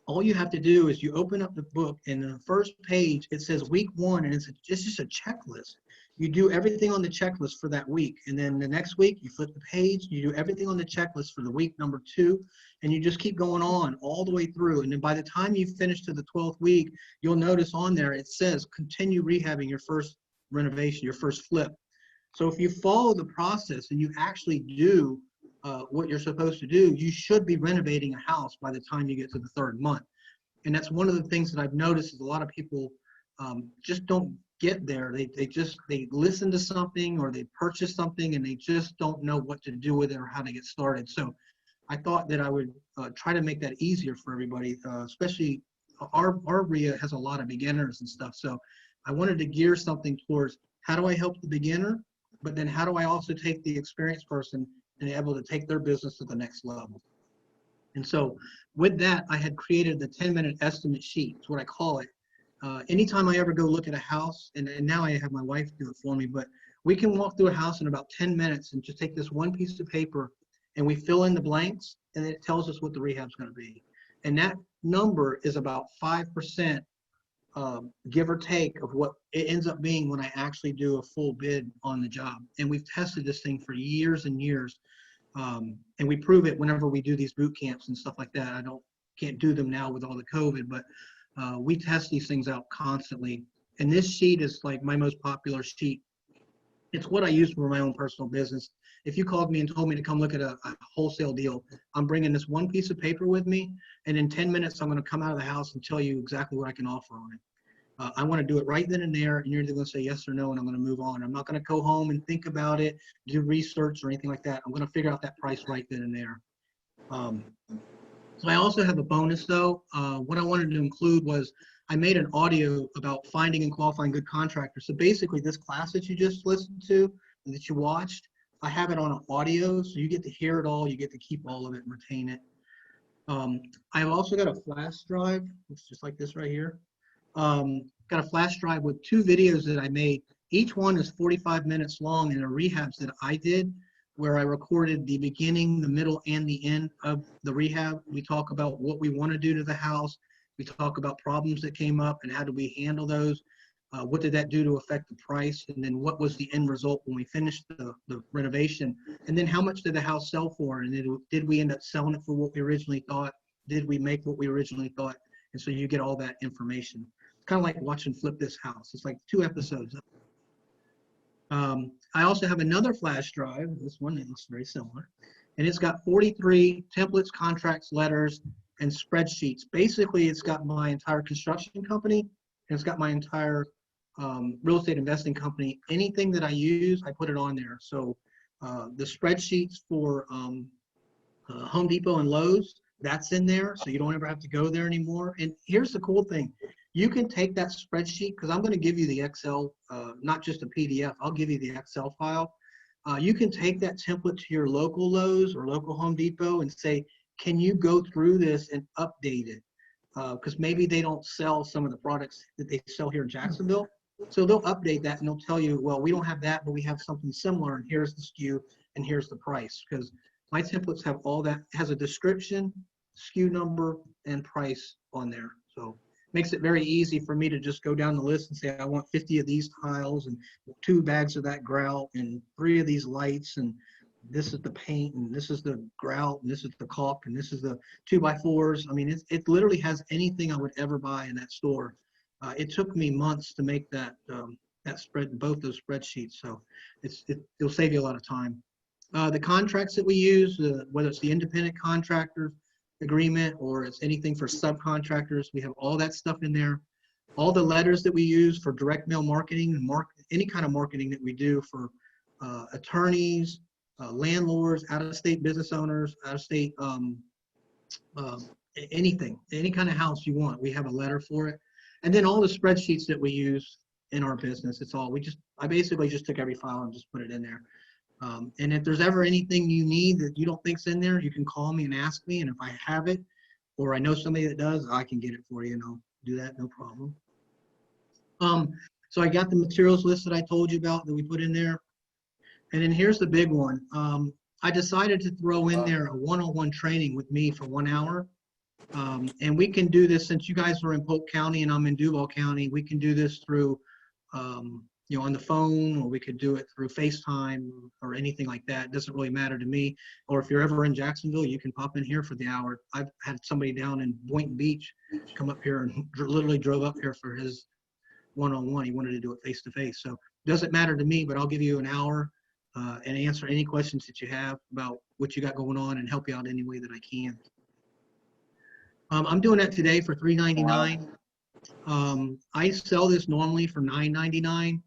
all you have to do is you open up the book, and in the first page, it says week 1, and it's just a checklist. You do everything on the checklist for that week. And then the next week, you flip the page, you do everything on the checklist for the week number 2, and you just keep going on all the way through. And then by the time you finish to the 12th week, you'll notice on there, it says continue rehabbing your first renovation, your first flip. So if you follow the process and you actually do what you're supposed to do, you should be renovating a house by the time you get to the 3rd month. And that's one of the things that I've noticed is a lot of people just don't get there. They listen to something, or they purchase something, and they just don't know what to do with it or how to get started. So I thought that I would try to make that easier for everybody, especially our REIA has a lot of beginners and stuff. So I wanted to gear something towards how do I help the beginner, but then how do I also take the experienced person and able to take their business to the next level. And so with that, I had created the 10-minute estimate sheet. It's what I call it. Anytime I ever go look at a house, and now I have my wife do it for me, but we can walk through a house in about 10 minutes and just take this one piece of paper and we fill in the blanks, and then it tells us what the rehab's going to be. And that number is about 5%, give or take, of what it ends up being when I actually do a full bid on the job. And we've tested this thing for years and years. And we prove it whenever we do these boot camps and stuff like that. I can't do them now with all the COVID, but we test these things out constantly. And this sheet is like my most popular sheet. It's what I use for my own personal business. If you called me and told me to come look at a wholesale deal, I'm bringing this one piece of paper with me, and in 10 minutes, I'm going to come out of the house and tell you exactly what I can offer on it. I want to do it right then and there, and you're either going to say yes or no, and I'm going to move on. I'm not going to go home and think about it, do research or anything like that. I'm going to figure out that price right then and there. So I also have a bonus though. What I wanted to include was I made an audio about finding and qualifying good contractors. So basically this class that you just listened to and that you watched, I have it on an audio, so you get to hear it all, you get to keep all of it and retain it. I've also got a flash drive, it's just like this right here. Got a flash drive with 2 videos that I made. Each one is 45 minutes long in the rehabs that I did, where I recorded the beginning, the middle, and the end of the rehab. We talk about what we want to do to the house. We talk about problems that came up and how do we handle those. What did that do to affect the price? And then what was the end result when we finished the renovation? And then how much did the house sell for? And did we end up selling it for what we originally thought? Did we make what we originally thought? And so you get all that information. It's kind of like watching Flip This House. It's like 2 episodes. I also have another flash drive. This one looks very similar. And it's got 43 templates, contracts, letters, and spreadsheets. Basically, it's got my entire construction company, and it's got my entire real estate investing company. Anything that I use, I put it on there. So the spreadsheets for Home Depot and Lowe's, that's in there, so you don't ever have to go there anymore. And here's the cool thing. You can take that spreadsheet, because I'm going to give you the Excel, not just a PDF. I'll give you the Excel file. You can take that template to your local Lowe's or local Home Depot and say, can you go through this and update it? Because maybe they don't sell some of the products that they sell here in Jacksonville. So they'll update that and they'll tell you, well, we don't have that, but we have something similar, and here's the SKU and here's the price. Because my templates have all that, has a description, SKU number, and price on there. So makes it very easy for me to just go down the list and say, I want 50 of these tiles and 2 bags of that grout and 3 of these lights, and this is the paint, and this is the grout, and this is the caulk, and this is the 2x4s. I mean, it literally has anything I would ever buy in that store. It took me months to make that both those spreadsheets. So it'll save you a lot of time. The contracts that we use, whether it's the independent contractor agreement or it's anything for subcontractors, we have all that stuff in there. All the letters that we use for direct mail marketing and any kind of marketing that we do for attorneys, landlords, out-of-state business owners, out-of-state anything, any kind of house you want, we have a letter for it. And then all the spreadsheets that we use in our business, it's all, I basically just took every file and just put it in there. And if there's ever anything you need that you don't think's in there, you can call me and ask me. And if I have it, or I know somebody that does, I can get it for you, and I'll do that, no problem. So I got the materials list that I told you about that we put in there. And then here's the big one. I decided to throw in there a one-on-one training with me for 1 hour. And we can do this, since you guys are in Polk County and I'm in Duval County, we can do this through, on the phone, or we could do it through FaceTime or anything like that. It doesn't really matter to me. Or if you're ever in Jacksonville, you can pop in here for the hour. I've had somebody down in Boynton Beach come up here and literally drove up here for his one-on-one. He wanted to do it face-to-face. So it doesn't matter to me, but I'll give you an hour and answer any questions that you have about what you got going on and help you out any way that I can. I'm doing that today for $3.99. I sell this normally for $9.99.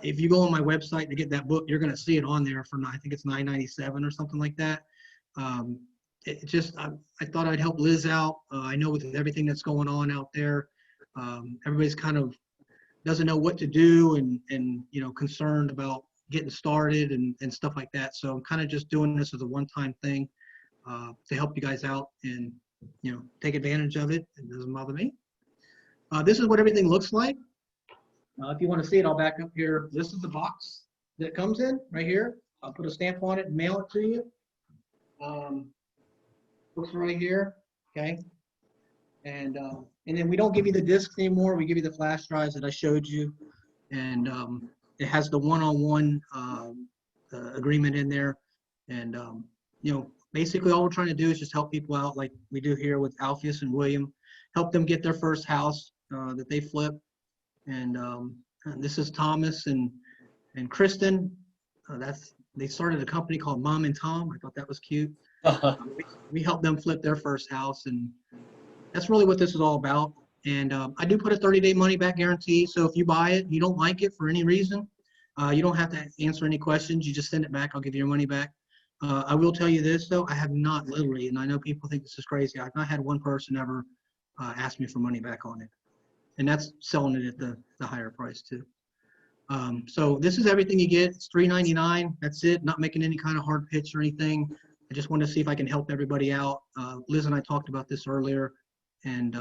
If you go on my website to get that book, you're going to see it on there for, I think it's $9.97 or something like that. I thought I'd help Liz out. I know with everything that's going on out there, everybody's kind of doesn't know what to do and concerned about getting started and stuff like that. So I'm kind of just doing this as a one-time thing to help you guys out and take advantage of it. It doesn't bother me. This is what everything looks like. If you want to see it, I'll back up here. This is the box that it comes in right here. I'll put a stamp on it and mail it to you. Books right here, okay? And then we don't give you the discs anymore. We give you the flash drives that I showed you. And it has the one-on-one agreement in there. And, basically all we're trying to do is just help people out like we do here with Alpheus and William, help them get their first house that they flip. And this is Thomas and Kristen. They started a company called Mom and Tom. I thought that was cute. We helped them flip their first house, and that's really what this is all about. And I do put a 30-day money-back guarantee. So if you buy it, you don't like it for any reason, you don't have to answer any questions. You just send it back. I'll give you your money back. I will tell you this though, I have not literally, and I know people think this is crazy, I've not had one person ever ask me for money back on it. And that's selling it at the higher price too. So this is everything you get. It's $3.99. That's it. Not making any kind of hard pitch or anything. I just wanted to see if I can help everybody out. Liz and I talked about this earlier, and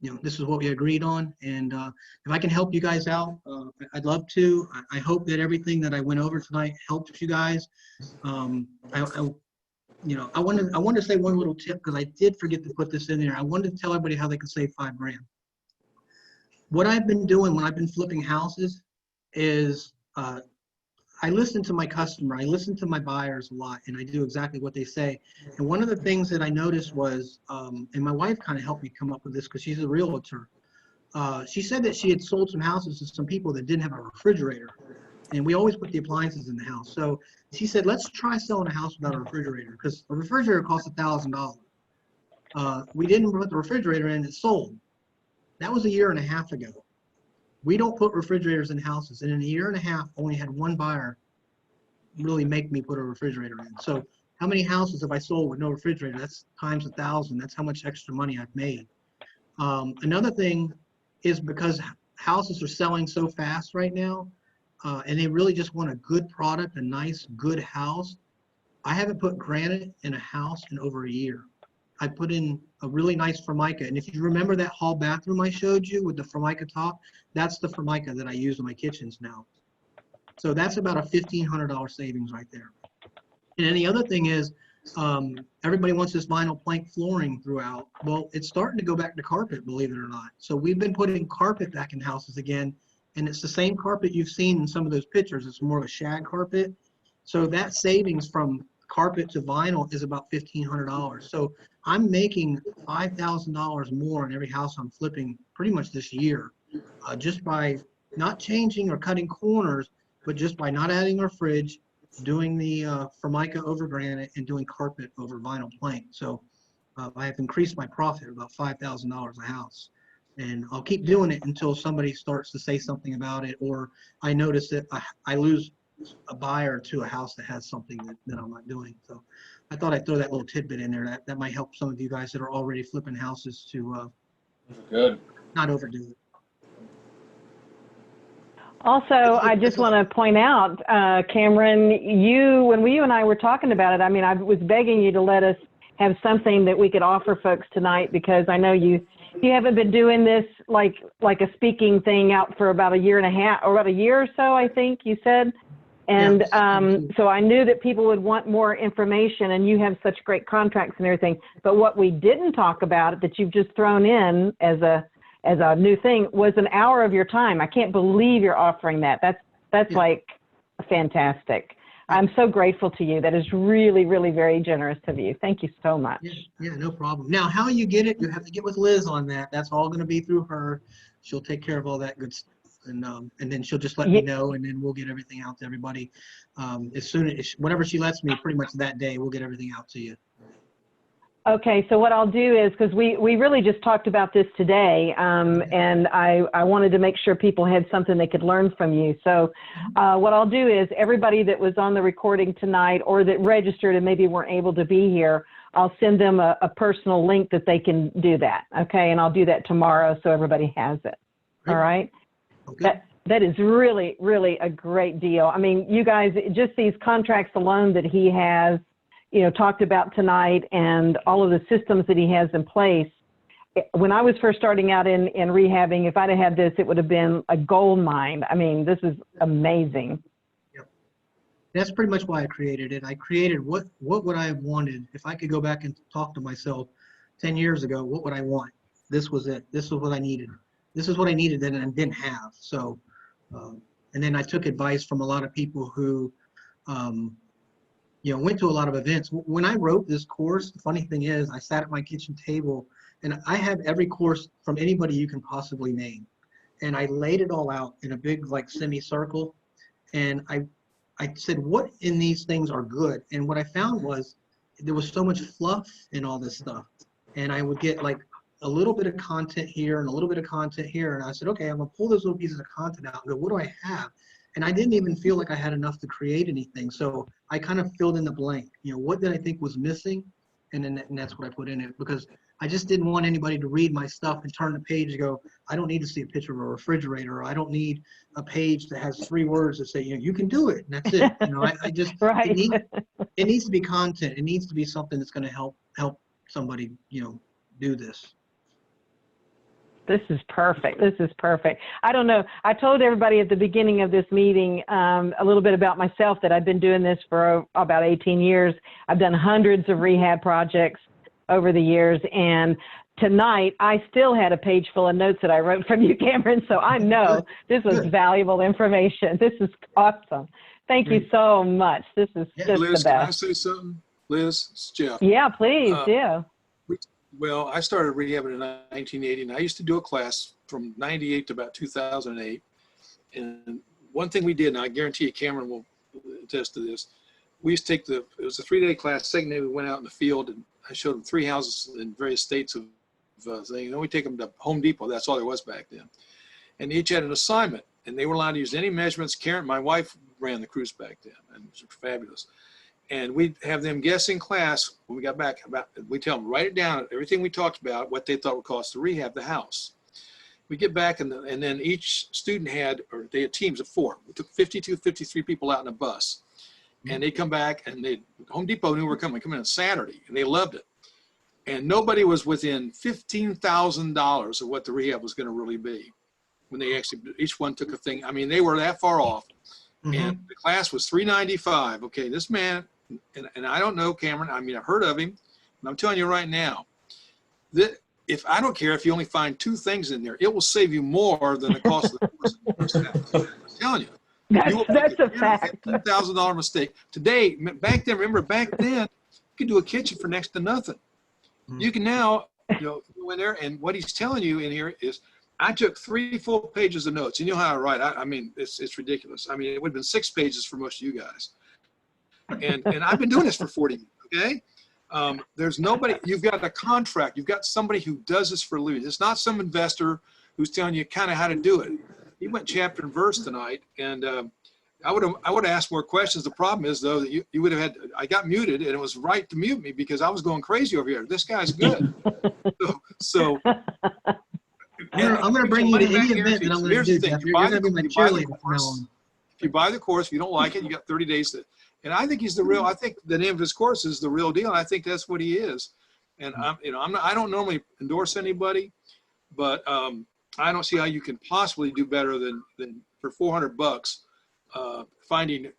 you know, this is what we agreed on. And if I can help you guys out, I'd love to. I hope that everything that I went over tonight helps you guys. You know, I wanted to say one little tip because I did forget to put this in there. I wanted to tell everybody how they can save $5 grand. What I've been doing when I've been flipping houses is I listen to my customer, I listen to my buyers a lot, and I do exactly what they say. And one of the things that I noticed was, and my wife kind of helped me come up with this because she's a realtor. She said that she had sold some houses to some people that didn't have a refrigerator. And we always put the appliances in the house. So she said, let's try selling a house without a refrigerator because a refrigerator costs $1,000. We didn't put the refrigerator in, it sold. That was 1.5 years ago. We don't put refrigerators in houses. And in 1.5 years, I only had one buyer really make me put a refrigerator in. So how many houses have I sold with no refrigerator? That's times 1,000. That's how much extra money I've made. Another thing is because houses are selling so fast right now, and they really just want a good product, a nice, good house. I haven't put granite in a house in over 1 year. I put in a really nice Formica. And if you remember that hall bathroom I showed you with the Formica top, that's the Formica that I use in my kitchens now. So that's about a $1,500 savings right there. And then the other thing is, everybody wants this vinyl plank flooring throughout. Well, it's starting to go back to carpet, believe it or not. So we've been putting carpet back in houses again, and it's the same carpet you've seen in some of those pictures. It's more of a shag carpet. So that savings from carpet to vinyl is about $1,500. So I'm making $5,000 more in every house I'm flipping pretty much this year, just by not changing or cutting corners, but just by not adding our fridge, doing the Formica over granite, and doing carpet over vinyl plank. So I have increased my profit about $5,000 a house. And I'll keep doing it until somebody starts to say something about it, or I notice that I lose a buyer to a house that has something that I'm not doing. So I thought I'd throw that little tidbit in there. That might help some of you guys that are already flipping houses to not overdo it. Also, I just want to point out, Cameron, when you and I were talking about it, I mean, I was begging you to let us have something that we could offer folks tonight, because I know you haven't been doing this like a speaking thing out for about 1.5 years, or about 1 year or so, I think you said. And so I knew that people would want more information, and you have such great contracts and everything. But what we didn't talk about that you've just thrown in as a new thing was an hour of your time. I can't believe you're offering that. That's like fantastic. I'm so grateful to you. That is really, really very generous of you. Thank you so much. Yeah, no problem. Now, how you get it, you have to get with Liz on that. That's all going to be through her. She'll take care of all that good stuff. And then she'll just let me know, and then we'll get everything out to everybody. As soon as, whenever she lets me, pretty much that day, we'll get everything out to you. Okay, so what I'll do is, because we really just talked about this today, and I wanted to make sure people had something they could learn from you. So what I'll do is, everybody that was on the recording tonight or that registered and maybe weren't able to be here, I'll send them a personal link that they can do that, okay? And I'll do that tomorrow so everybody has it, all right? Okay. That is really, really a great deal. I mean, you guys, just these contracts alone that he has, talked about tonight, and all of the systems that he has in place. When I was first starting out in rehabbing, if I'd have had this, it would have been a gold mine. I mean, this is amazing. Yep. That's pretty much why I created it. I created what would I have wanted if I could go back and talk to myself 10 years ago. What would I want? This was it. This was what I needed. This is what I needed that I didn't have. So, and then I took advice from a lot of people who, went to a lot of events. When I wrote this course, the funny thing is, I sat at my kitchen table, and I have every course from anybody you can possibly name. And I laid it all out in a big, like, semicircle. And I said, what in these things are good? And what I found was there was so much fluff in all this stuff. And I would get like a little bit of content here and a little bit of content here. And I said, okay, I'm gonna pull those little pieces of content out and go, what do I have? And I didn't even feel like I had enough to create anything. So I kind of filled in the blank. You know, what did I think was missing? And that's what I put in it, because I just didn't want anybody to read my stuff and turn the page and go, I don't need to see a picture of a refrigerator, or I don't need a page that has 3 words that say, you know, you can do it, and that's it. You know, I just, Right. it needs to be content. It needs to be something that's going to help somebody, you know, do this. This is perfect. This is perfect. I don't know. I told everybody at the beginning of this meeting a little bit about myself, that I've been doing this for about 18 years. I've done hundreds of rehab projects over the years. And tonight, I still had a page full of notes that I wrote from you, Cameron. So I know this was valuable information. This is awesome. Thank you so much. This is just Liz, the can I best. say something? Liz, it's Jeff. Yeah, please. Yeah. Well, I started rehabbing in 1980, and I used to do a class from 98 to about 2008. And one thing we did, and I guarantee you Cameron will attest to this, we used to take it was a 3-day class. Second day we went out in the field, and I showed them 3 houses in various states of things. And then we take them to Home Depot. That's all there was back then. And each had an assignment, and they were allowed to use any measurements. Karen, my wife, ran the cruise back then, and it was fabulous. And we'd have them guess in class when we got back we tell them, write it down, everything we talked about, what they thought would cost to rehab the house. We get back and then each student they had teams of 4. We took 52, 53 people out in a bus. And they'd come back, and Home Depot knew we were coming in on Saturday, and they loved it. And nobody was within $15,000 of what the rehab was going to really be when they actually, each one took a thing. I mean, they were that far off. And the class was $395. Okay, this man, and I don't know Cameron, I mean, I've heard of him, and I'm telling you right now, that I don't care if you only find 2 things in there, it will save you more than the cost of the course. I'm telling you. That's a fact. $15,000 mistake. Today, back then, remember back then, you could do a kitchen for next to nothing. You can now, go in there, and what he's telling you in here is, I took 3 full pages of notes, and you know how I write. I mean, it's ridiculous. I mean, it would have been 6 pages for most of you guys. And I've been doing this for 40 years, okay? There's nobody, you've got a contract. You've got somebody who does this for a living. It's not some investor who's telling you kind of how to do it. He went chapter and verse tonight, and I would have asked more questions. The problem is, though, that you would have had, I got muted, and it was right to mute me because I was going crazy over here. This guy's good. so I'm going to bring you to any event that I'm going to do, Jeff. You're going to be my cheerleader from now on. If you buy the course, if you don't like it, you got 30 days to, and I think he's the real, I think the name of his course is the real deal. And I think that's what he is. And I don't normally endorse anybody, but I don't see how you can possibly do better than for $400, finding a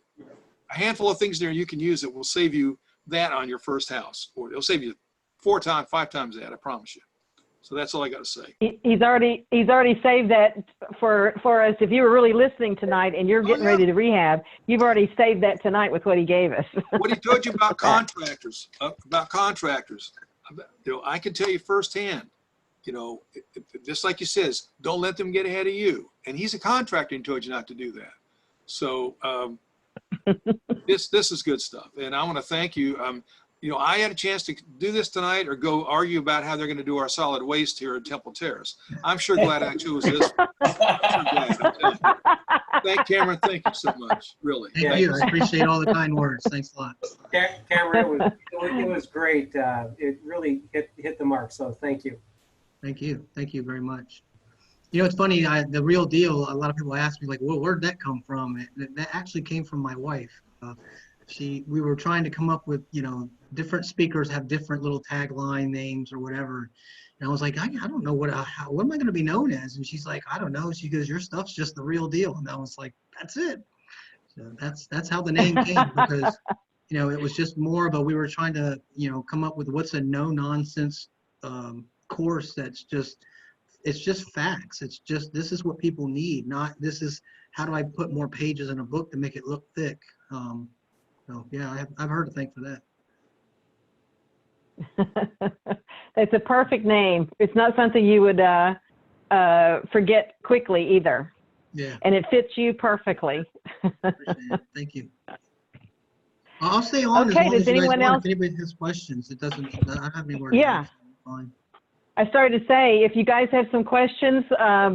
handful of things there you can use that will save you that on your first house, or it'll save you 4 times, 5 times that, I promise you. So that's all I got to say. He's already saved that for us. If you were really listening tonight and you're getting ready to rehab, you've already saved that tonight with what he gave us. What he told you about contractors, I can tell you firsthand, just like he says, don't let them get ahead of you. And he's a contractor and told you not to do that. So this is good stuff. And I want to thank you. I had a chance to do this tonight or go argue about how they're going to do our solid waste here at Temple Terrace. I'm sure glad I chose this. Thank Cameron. Thank you so much. Really. Thank you. I appreciate all the kind words. Thanks a lot. Cameron, it was great. It really hit the mark. So thank you. Thank you. Thank you very much. It's funny. The real deal. A lot of people ask me, like, "Well, where'd that come from?" That actually came from my wife. We were trying to come up with, different speakers have different little tagline names or whatever. And I was like, I don't know what am I going to be known as? And she's like, I don't know. She goes, your stuff's just the real deal. And I was like, that's it. So that's how the name came, because, it was just more of we were trying to, come up with what's a no nonsense course that's it's just facts. It's just, this is what people need, not this is how do I put more pages in a book to make it look thick. So yeah, I've heard a thing for that. It's a perfect name. It's not something you would forget quickly either. Yeah. And it fits you perfectly. Appreciate it. Thank you. I'll stay on as long as you guys want. If anybody has questions, I don't have any more. Yeah. Fine. I started to say, if you guys have some questions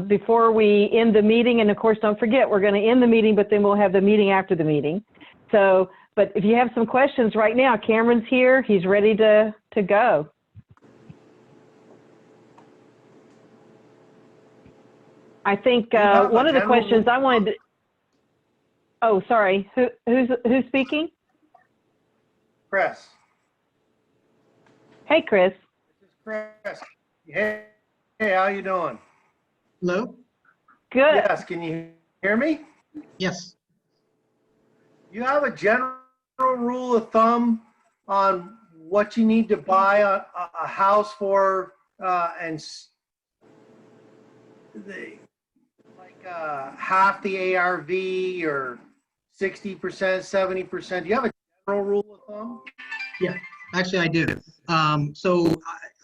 before we end the meeting, and of course, don't forget, we're going to end the meeting, but then we'll have the meeting after the meeting. So, but if you have some questions right now, Cameron's here. He's ready to go. I think one of the questions I wanted to, oh, sorry, who's speaking? Chris. Hey, Chris. Chris. Hey, how you doing? Hello? Good. Yes, can you hear me? Yes. You have a general rule of thumb on what you need to buy a house for, and half the ARV or 60%, 70%. Do you have a general rule of thumb? Yeah, actually I do. So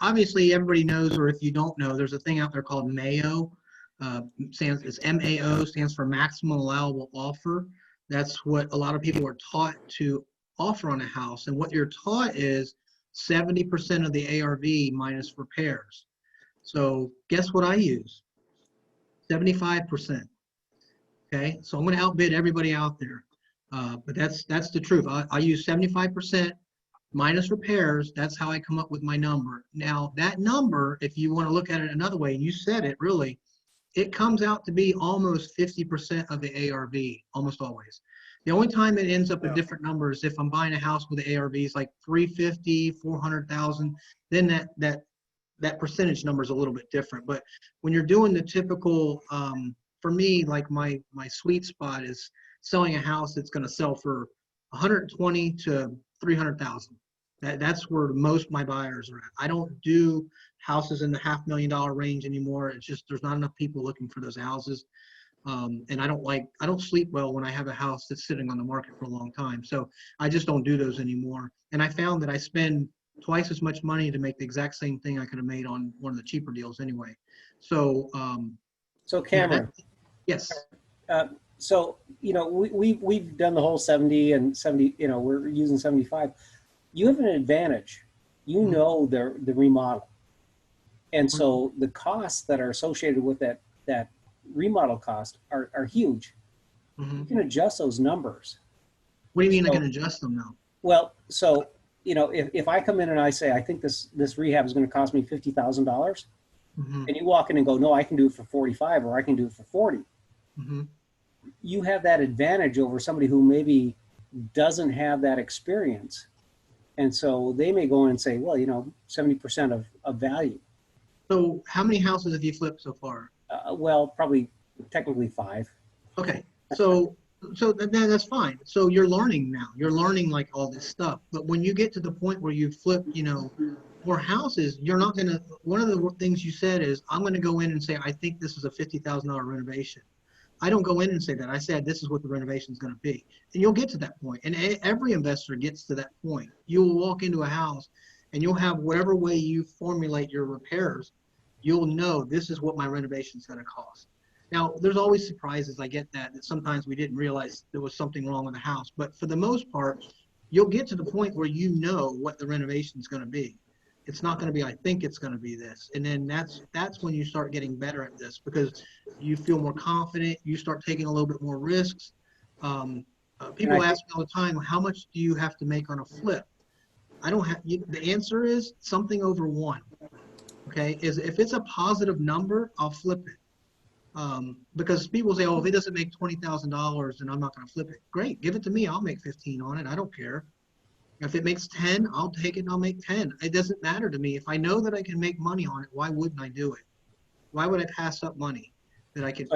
obviously everybody knows, or if you don't know, there's a thing out there called MAO. It's MAO, stands for maximum allowable offer. That's what a lot of people are taught to offer on a house. And what you're taught is 70% of the ARV minus repairs. So guess what I use? 75%. Okay, so I'm going to outbid everybody out there. But that's the truth. I use 75% minus repairs. That's how I come up with my number. Now, that number, if you want to look at it another way, and you said it really, it comes out to be almost 50% of the ARV, almost always. The only time it ends up a different number is if I'm buying a house with the ARVs like 350, 400,000, then that percentage number is a little bit different. But when you're doing the typical, for me, like my sweet spot is selling a house that's going to sell for 120 to 300,000. That's where most of my buyers are at. I don't do houses in the $500,000 range anymore. It's just there's not enough people looking for those houses, and I don't sleep well when I have a house that's sitting on the market for a long time. So I just don't do those anymore. And I found that I spend twice as much money to make the exact same thing I could have made on one of the cheaper deals anyway. So so Cameron, yes. So we've done the whole 70 and 70. We're using 75. You have an advantage. You know the remodel, and so the costs that are associated with that remodel cost are huge. You can adjust those numbers. What do you mean I can adjust them now? Well, so if I come in and I say I think this rehab is going to cost me $50,000, and you walk in and go, no, I can do it for 45 or I can do it for 40. You have that advantage over somebody who maybe doesn't have that experience. And so they may go in and say, well, 70% of value. So how many houses have you flipped so far? Well, probably technically 5. Okay. So that's fine. So you're learning now. You're learning like all this stuff. But when you get to the point where you flip, more houses, you're not going to, one of the things you said is, I'm going to go in and say, I think this is a $50,000 renovation. I don't go in and say that. I said, this is what the renovation is going to be. And you'll get to that point. And every investor gets to that point. You'll walk into a house and you'll have whatever way you formulate your repairs, you'll know this is what my renovation is going to cost. Now, there's always surprises. I get that sometimes we didn't realize there was something wrong with the house. But for the most part, you'll get to the point where you know what the renovation is going to be. It's not going to be, I think it's going to be this. And then that's when you start getting better at this because you feel more confident. You start taking a little bit more risks. People ask me all the time, how much do you have to make on a flip? I don't have, the answer is something over 1. Okay. If it's a positive number, I'll flip it. Because people say, oh, if it doesn't make $20,000 then I'm not going to flip it. Great. Give it to me. I'll make 15 on it. I don't care. If it makes 10, I'll take it and I'll make 10. It doesn't matter to me. If I know that I can make money on it, why wouldn't I do it? Why would I pass up money that I could?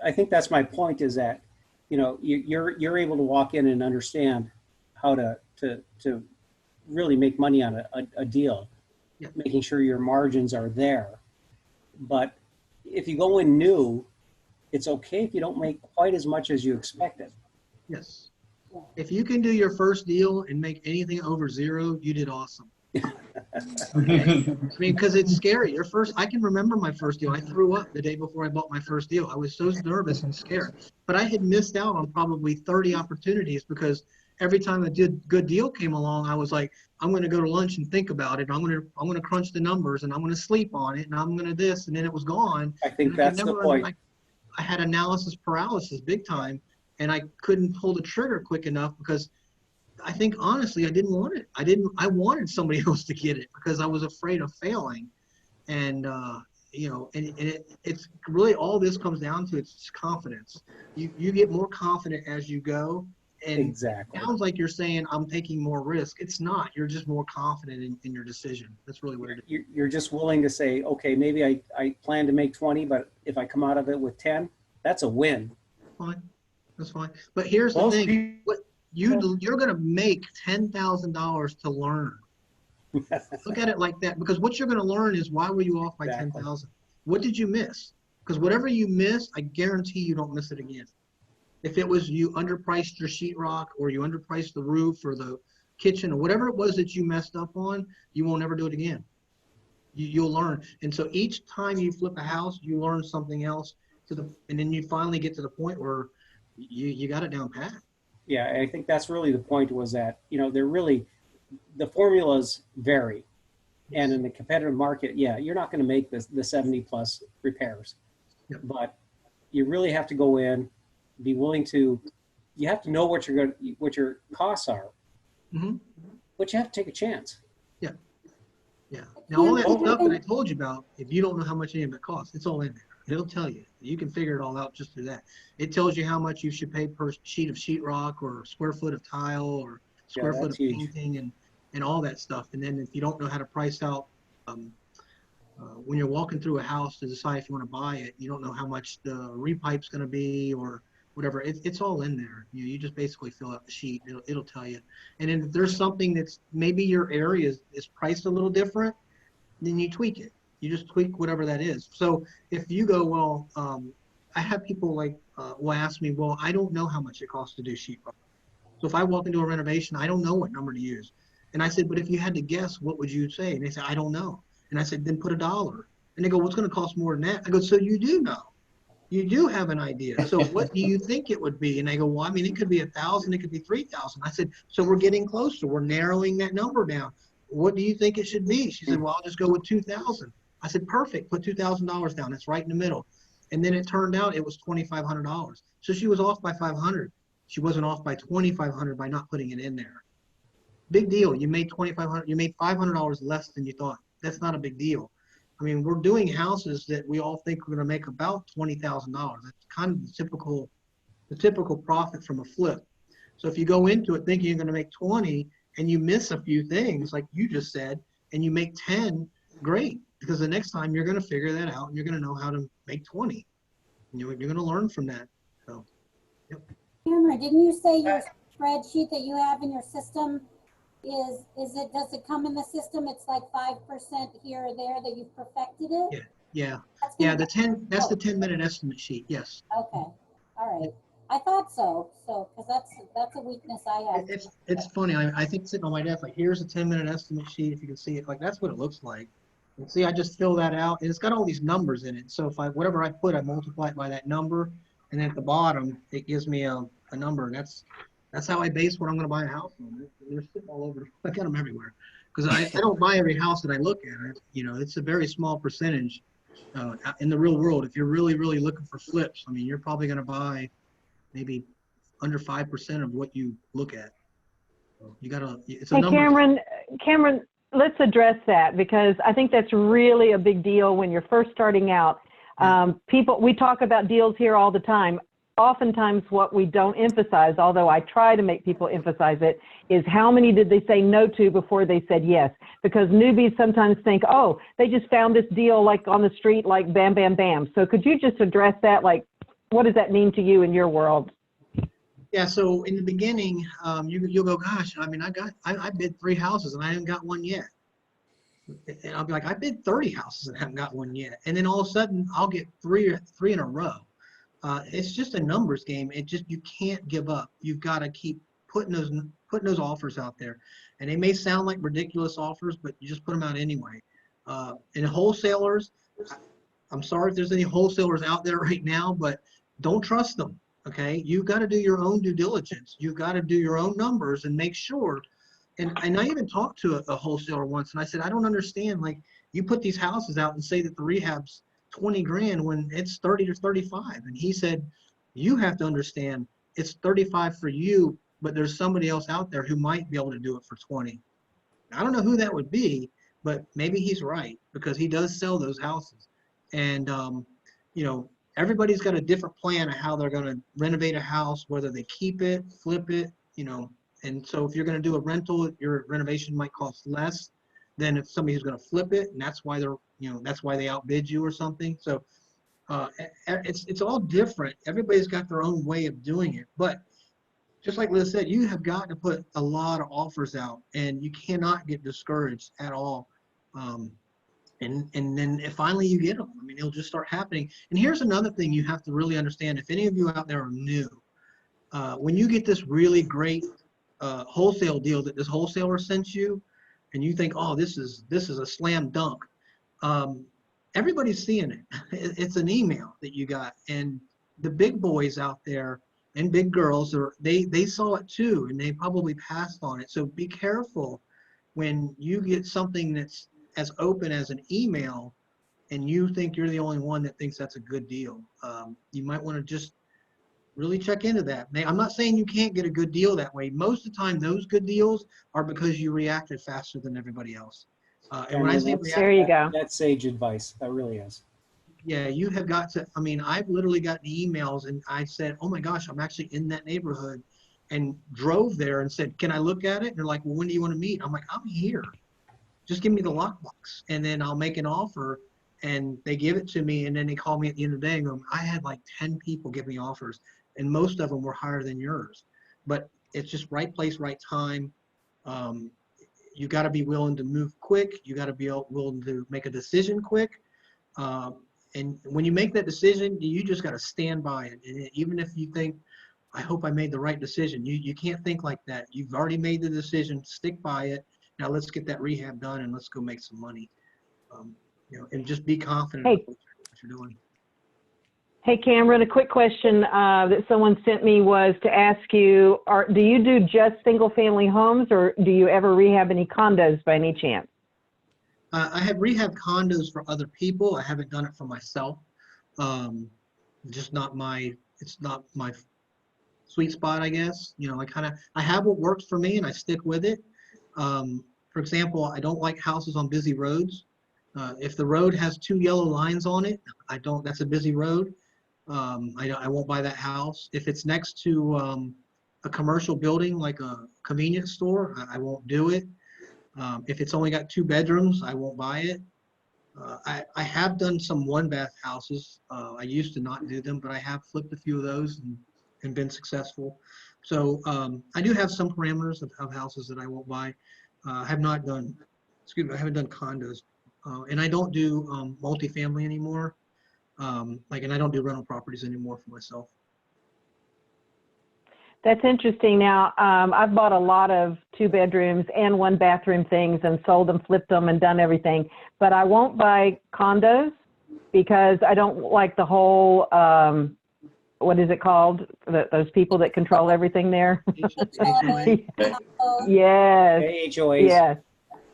I think that's my point is that, you're able to walk in and understand how to really make money on a deal, making sure your margins are there. But if you go in new, it's okay if you don't make quite as much as you expected. Yes. If you can do your first deal and make anything over 0, you did awesome. Okay? I mean, because it's scary. I can remember my first deal. I threw up the day before I bought my first deal. I was so nervous and scared. But I had missed out on probably 30 opportunities because every time a good deal came along, I was like, I'm going to go to lunch and think about it. I'm going to crunch the numbers and I'm going to sleep on it and I'm going to this, and then it was gone. I think that's the point. I had analysis paralysis big time, and I couldn't pull the trigger quick enough because I think honestly I didn't want it. I wanted somebody else to get it because I was afraid of failing. And you know, and it's really all this comes down to, it's confidence. You get more confident as you go. And exactly. It sounds like you're saying I'm taking more risk. It's not. You're just more confident in your decision. That's really what it is. You're just willing to say, okay, maybe I plan to make 20, but if I come out of it with 10, that's a win. Fine. That's fine. But here's the thing. What you're going to make $10,000 to learn. Look at it like that, because what you're going to learn is, why were you off by 10,000? What did you miss? Because whatever you miss, I guarantee you don't miss it again. If it was you underpriced your sheetrock, or you underpriced the roof or the kitchen, or whatever it was that you messed up on, you won't ever do it again. You'll learn. And so each time you flip a house, you learn something else and then you finally get to the point where you got it down pat. Yeah, I think that's really the point, was that, you know, the formulas vary. And in the competitive market, yeah, you're not going to make the 70 plus repairs. Yep. But you really have to go in, be willing to, you have to know what your costs are, but you have to take a chance. Yeah. Yeah. Now all that stuff that I told you about, if you don't know how much any of it costs, it's all in there. It'll tell you. You can figure it all out just through that. It tells you how much you should pay per sheet of sheetrock, or square foot of tile, or square foot of painting, and all that stuff. And then if you don't know how to price out, when you're walking through a house to decide if you want to buy it, you don't know how much the repipe's going to be or whatever. It's all in there. You just basically fill out the sheet. It'll tell you. And then if there's something that's maybe your area is priced a little different, then you tweak it. You just tweak whatever that is. So if you go, well, I have people like will ask me, well, I don't know how much it costs to do sheetrock. So if I walk into a renovation, I don't know what number to use. And I said, but if you had to guess, what would you say? And they said, I don't know. And I said, then put $1. And they go, well, it's going to cost more than that. I go, so you do know. You do have an idea. So what do you think it would be? And they go, well, I mean, it could be 1,000, it could be 3,000. I said, so we're getting closer. We're narrowing that number down. What do you think it should be? She said, well, I'll just go with 2,000. I said, perfect. Put $2,000 down. It's right in the middle. And then it turned out it was $2,500. So she was off by 500. She wasn't off by 2,500 by not putting it in there. Big deal. You made 2,500. You made $500 less than you thought. That's not a big deal. I mean, we're doing houses that we all think we're going to make about $20,000. That's kind of the typical profit from a flip. So if you go into it thinking you're going to make 20 and you miss a few things, like you just said, and you make 10, great. Because the next time you're going to figure that out and you're going to know how to make 20. You're going to learn from that. So, yep. Cameron, didn't you say your spreadsheet that you have in your system does it come in the system? It's like 5% here or there that you've perfected it? Yeah. Yeah, that's the 10-minute estimate sheet. Yes. Okay. All right. I thought so. So, because that's a weakness I have. It's funny. I think sitting on my desk, like, here's a 10-minute estimate sheet. If you can see it, like, that's what it looks like. And see, I just fill that out, and it's got all these numbers in it. So if whatever I put, I multiply it by that number, and then at the bottom it gives me a number, and that's how I base what I'm going to buy a house on. They're sitting all over. I got them everywhere because I don't buy every house that I look at. It's a very small percentage in the real world. If you're really, really looking for flips, I mean, you're probably going to buy maybe under 5% of what you look at. So you got to. It's a number. Cameron, let's address that, because I think that's really a big deal when you're first starting out. We talk about deals here all the time. Oftentimes what we don't emphasize, although I try to make people emphasize it, is how many did they say no to before they said yes? Because newbies sometimes think, oh, they just found this deal like on the street, like bam, bam, bam. So could you just address that? Like, what does that mean to you in your world? Yeah, so in the beginning, you'll go, gosh, I mean, I bid 3 houses and I haven't got one yet. And I'll be like, I bid 30 houses and haven't got one yet. And then all of a sudden I'll get three in a row. It's just a numbers game. You can't give up. You've got to keep putting those offers out there. And they may sound like ridiculous offers, but you just put them out anyway. And wholesalers, I'm sorry if there's any wholesalers out there right now, but don't trust them. Okay, you got to do your own due diligence. You've got to do your own numbers and make sure. And I even talked to a wholesaler once, and I said, I don't understand. Like, you put these houses out and say that the rehab's 20 grand when it's 30 or 35. And he said, you have to understand it's 35 for you, but there's somebody else out there who might be able to do it for 20. I don't know who that would be, but maybe he's right, because he does sell those houses. And, you know, everybody's got a different plan of how they're going to renovate a house, whether they keep it, flip it, you know. And so if you're going to do a rental, your renovation might cost less than if somebody's going to flip it, and that's why they're, you know, that's why they outbid you or something. So it's all different. Everybody's got their own way of doing it. But just like Liz said, you have got to put a lot of offers out, and you cannot get discouraged at all. And then if finally you get them, I mean, it'll just start happening. And here's another thing you have to really understand. If any of you out there are new, when you get this really great wholesale deal that this wholesaler sent you, and you think, oh, this is a slam dunk, everybody's seeing it. It's an email that you got, and the big boys out there and big girls, they saw it too, and they probably passed on it. So be careful when you get something that's as open as an email and you think you're the only one that thinks that's a good deal. You might want to just really check into that. I'm not saying you can't get a good deal that way. Most of the time, those good deals are because you reacted faster than everybody else. And when I say there you go. That's sage advice. That really is. Yeah, you have got to, I mean, I've literally gotten emails and I said, oh my gosh, I'm actually in that neighborhood, and drove there and said, can I look at it? And they're like, well, when do you want to meet? I'm like, I'm here. Just give me the lockbox, and then I'll make an offer. And they give it to me, and then they call me at the end of the day and go, I had like 10 people give me offers, and most of them were higher than yours. But it's just right place, right time. You got to be willing to move quick. You got to be willing to make a decision quick. And when you make that decision, you just got to stand by it. And even if you think, I hope I made the right decision, you can't think like that. You've already made the decision. Stick by it. Now let's get that rehab done and let's go make some money. You know, and just be confident in what you're doing. Hey, Cameron, a quick question that someone sent me was to ask you, do you do just single-family homes, or do you ever rehab any condos by any chance? I have rehab condos for other people. I haven't done it for myself. Just not my, it's not my sweet spot, I guess. You know, I have what works for me and I stick with it. For example, I don't like houses on busy roads. If the road has 2 yellow lines on it, that's a busy road. I won't buy that house. If it's next to a commercial building like a convenience store, I won't do it. If it's only got 2 bedrooms, I won't buy it. I have done some 1-bath houses. I used to not do them, but I have flipped a few of those and been successful. So I do have some parameters of houses that I won't buy. I haven't done condos. And I don't do multifamily anymore. And I don't do rental properties anymore for myself. That's interesting. Now, I've bought a lot of 2 bedrooms and 1-bathroom things and sold them, flipped them, and done everything. But I won't buy condos because I don't like the whole, what is it called? Those people that control everything there. Yes. HOAs. Yes.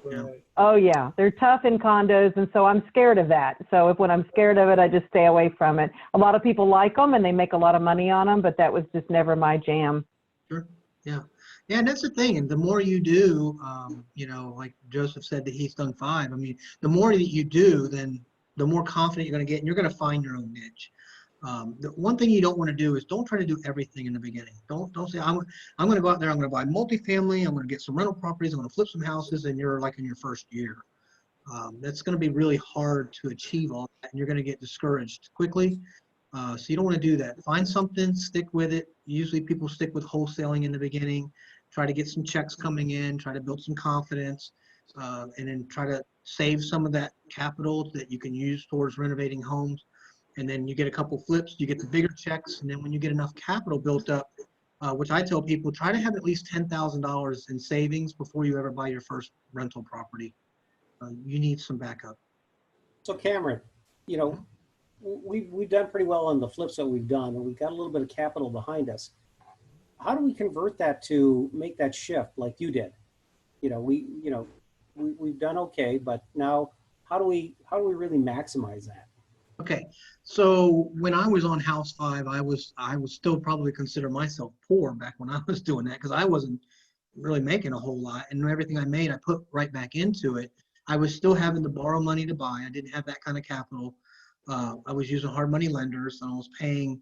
Yeah. Oh yeah, they're tough in condos, and so I'm scared of that. So when I'm scared of it, I just stay away from it. A lot of people like them, and they make a lot of money on them, but that was just never my jam. Sure. Yeah. Yeah, and that's the thing. And the more you do, you know, like Joseph said that he's done 5. I mean, the more that you do, then the more confident you're going to get, and you're going to find your own niche. The one thing you don't want to do is don't try to do everything in the beginning. Don't say, I'm going to go out there, I'm going to buy multifamily, I'm going to get some rental properties, I'm going to flip some houses, and you're like in your first year. That's going to be really hard to achieve all that, and you're going to get discouraged quickly. So you don't want to do that. Find something, stick with it. Usually people stick with wholesaling in the beginning, try to get some checks coming in, try to build some confidence, and then try to save some of that capital that you can use towards renovating homes. And then you get a couple flips, you get the bigger checks, and then when you get enough capital built up, which I tell people, try to have at least $10,000 in savings before you ever buy your first rental property. You need some backup. So Cameron, you know, we've done pretty well on the flips that we've done, and we've got a little bit of capital behind us. How do we convert that to make that shift like you did? We've done okay, but now how do we really maximize that? Okay, so when I was on House 5, I was still probably consider myself poor back when I was doing that, because I wasn't really making a whole lot, and everything I made I put right back into it. I was still having to borrow money to buy. I didn't have that kind of capital. I was using hard money lenders, and I was paying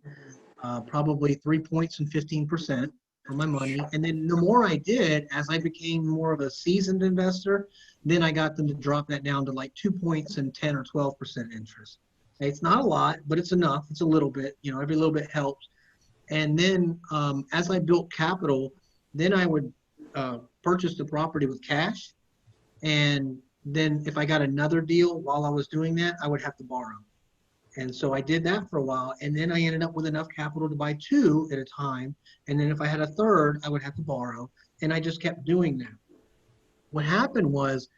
probably 3 points and 15% for my money. And then the more I did, as I became more of a seasoned investor, then I got them to drop that down to like 2 points and 10 or 12% interest. It's not a lot, but it's enough. It's a little bit, every little bit helps. And then as I built capital, then I would purchase the property with cash. And then if I got another deal while I was doing that, I would have to borrow. And so I did that for a while. And then I ended up with enough capital to buy 2 at a time. And then if I had a third, I would have to borrow. And I just kept doing that. What happened was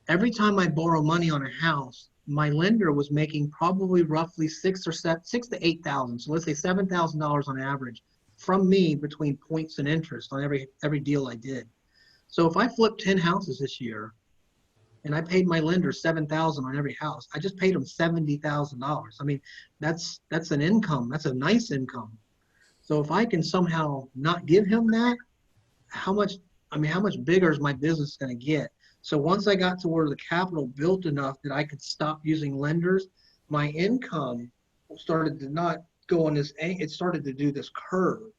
every time I borrow money on a house, my lender was making probably roughly $6,000 to $8,000. So let's say $7,000 on average from me between points and interest on every deal I did. So if I flipped 10 houses this year and I paid my lender $7,000 on every house, I just paid him $70,000. I mean, that's an income. That's a nice income. So if I can somehow not give him that, how much bigger is my business going to get? So once I got to where the capital built enough that I could stop using lenders, my income started to not go on this, it started to do this curve,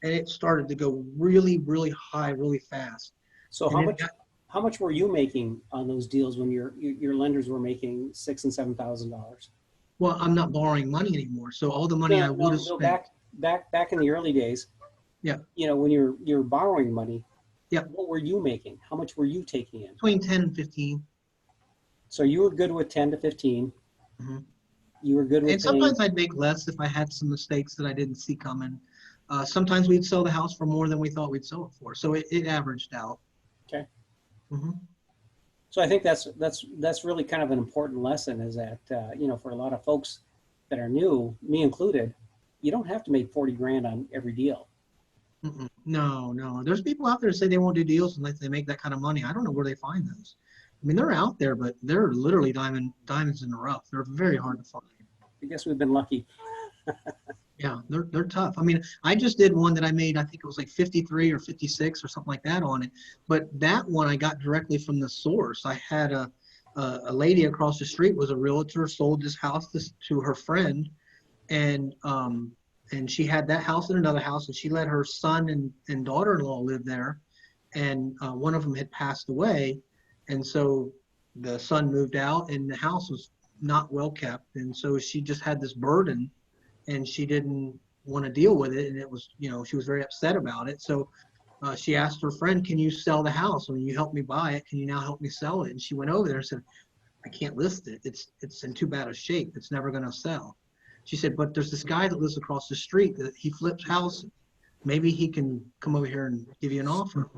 and it started to go really, really high, really fast. So how much were you making on those deals when your lenders were making $6,000 and $7,000? Well, I'm not borrowing money anymore, so all the money I would have spent. Back in the early days. Yeah. When you're borrowing money. Yeah. What were you making? How much were you taking in? Between 10 and 15. So you were good with 10 to 15. Mm-hmm. You were good with. And sometimes I'd make less if I had some mistakes that I didn't see coming. Sometimes we'd sell the house for more than we thought we'd sell it for. So it averaged out. Okay. Mm-hmm. So I think that's really kind of an important lesson, is that for a lot of folks that are new, me included, you don't have to make 40 grand on every deal. Mm-mm. No. There's people out there that say they won't do deals unless they make that kind of money. I don't know where they find those. I mean, they're out there, but they're literally diamonds in the rough. They're very hard to find. I guess we've been lucky. Yeah, they're tough. I mean, I just did one that I made, I think it was like 53 or 56 or something like that on it. But that one I got directly from the source. I had a lady across the street was a realtor, sold this house to her friend, and she had that house and another house, and she let her son and daughter-in-law live there, and one of them had passed away, and so the son moved out, and the house was not well kept, and so she just had this burden, and she didn't want to deal with it, and it was, she was very upset about it. So she asked her friend, "Can you sell the house? When you helped me buy it, can you now help me sell it?" And she went over there and said, "I can't list it. It's in too bad a shape. It's never going to sell." She said, "But there's this guy that lives across the street that he flips houses. Maybe he can come over here and give you an offer."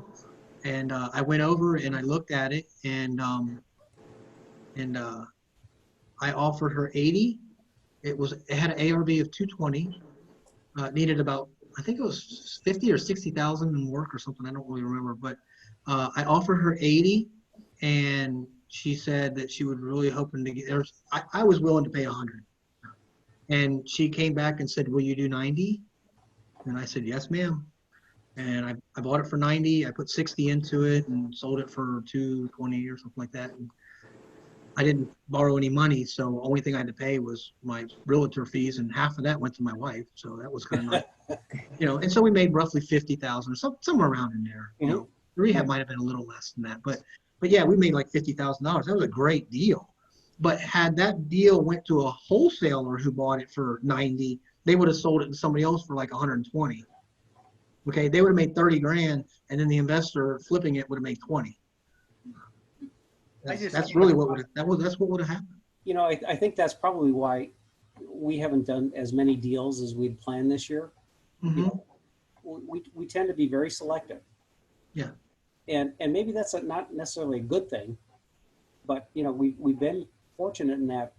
And I went over and I looked at it, and I offered her 80. It had an ARV of 220. It needed about, I think it was 50 or 60,000 in work or something. I don't really remember, but I offered her 80, and she said that she was really hoping to get there. I was willing to pay 100. And she came back and said, "Will you do 90? And I said, "Yes, ma'am." And I bought it for 90. I put 60 into it and sold it for 220 or something like that. And I didn't borrow any money, so the only thing I had to pay was my realtor fees, and half of that went to my wife. So that was kind of nice. And so we made roughly 50,000 or somewhere around in there. The rehab might have been a little less than that, but yeah, we made like $50,000. That was a great deal. But had that deal went to a wholesaler who bought it for 90, they would have sold it to somebody else for like 120. Okay, they would have made 30 grand, and then the investor flipping it would have made 20. That's really what would have happened. I think that's probably why we haven't done as many deals as we'd planned this year. Mm-hmm. We tend to be very selective. Yeah. And maybe that's not necessarily a good thing, but we've been fortunate in that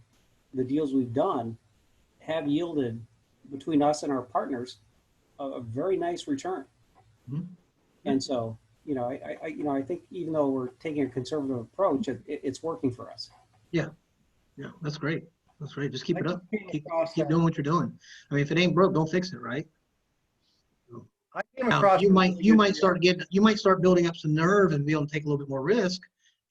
the deals we've done, have yielded between us and our partners a very nice return. Mhm. And so, I think even though we're taking a conservative approach, it's working for us. Yeah, that's great. That's great. Just keep it up. Keep that. doing what you're doing. I mean, if it ain't broke, don't fix it, right? I came Now, across you some might really you good might deals. start building up some nerve and be able to take a little bit more risk,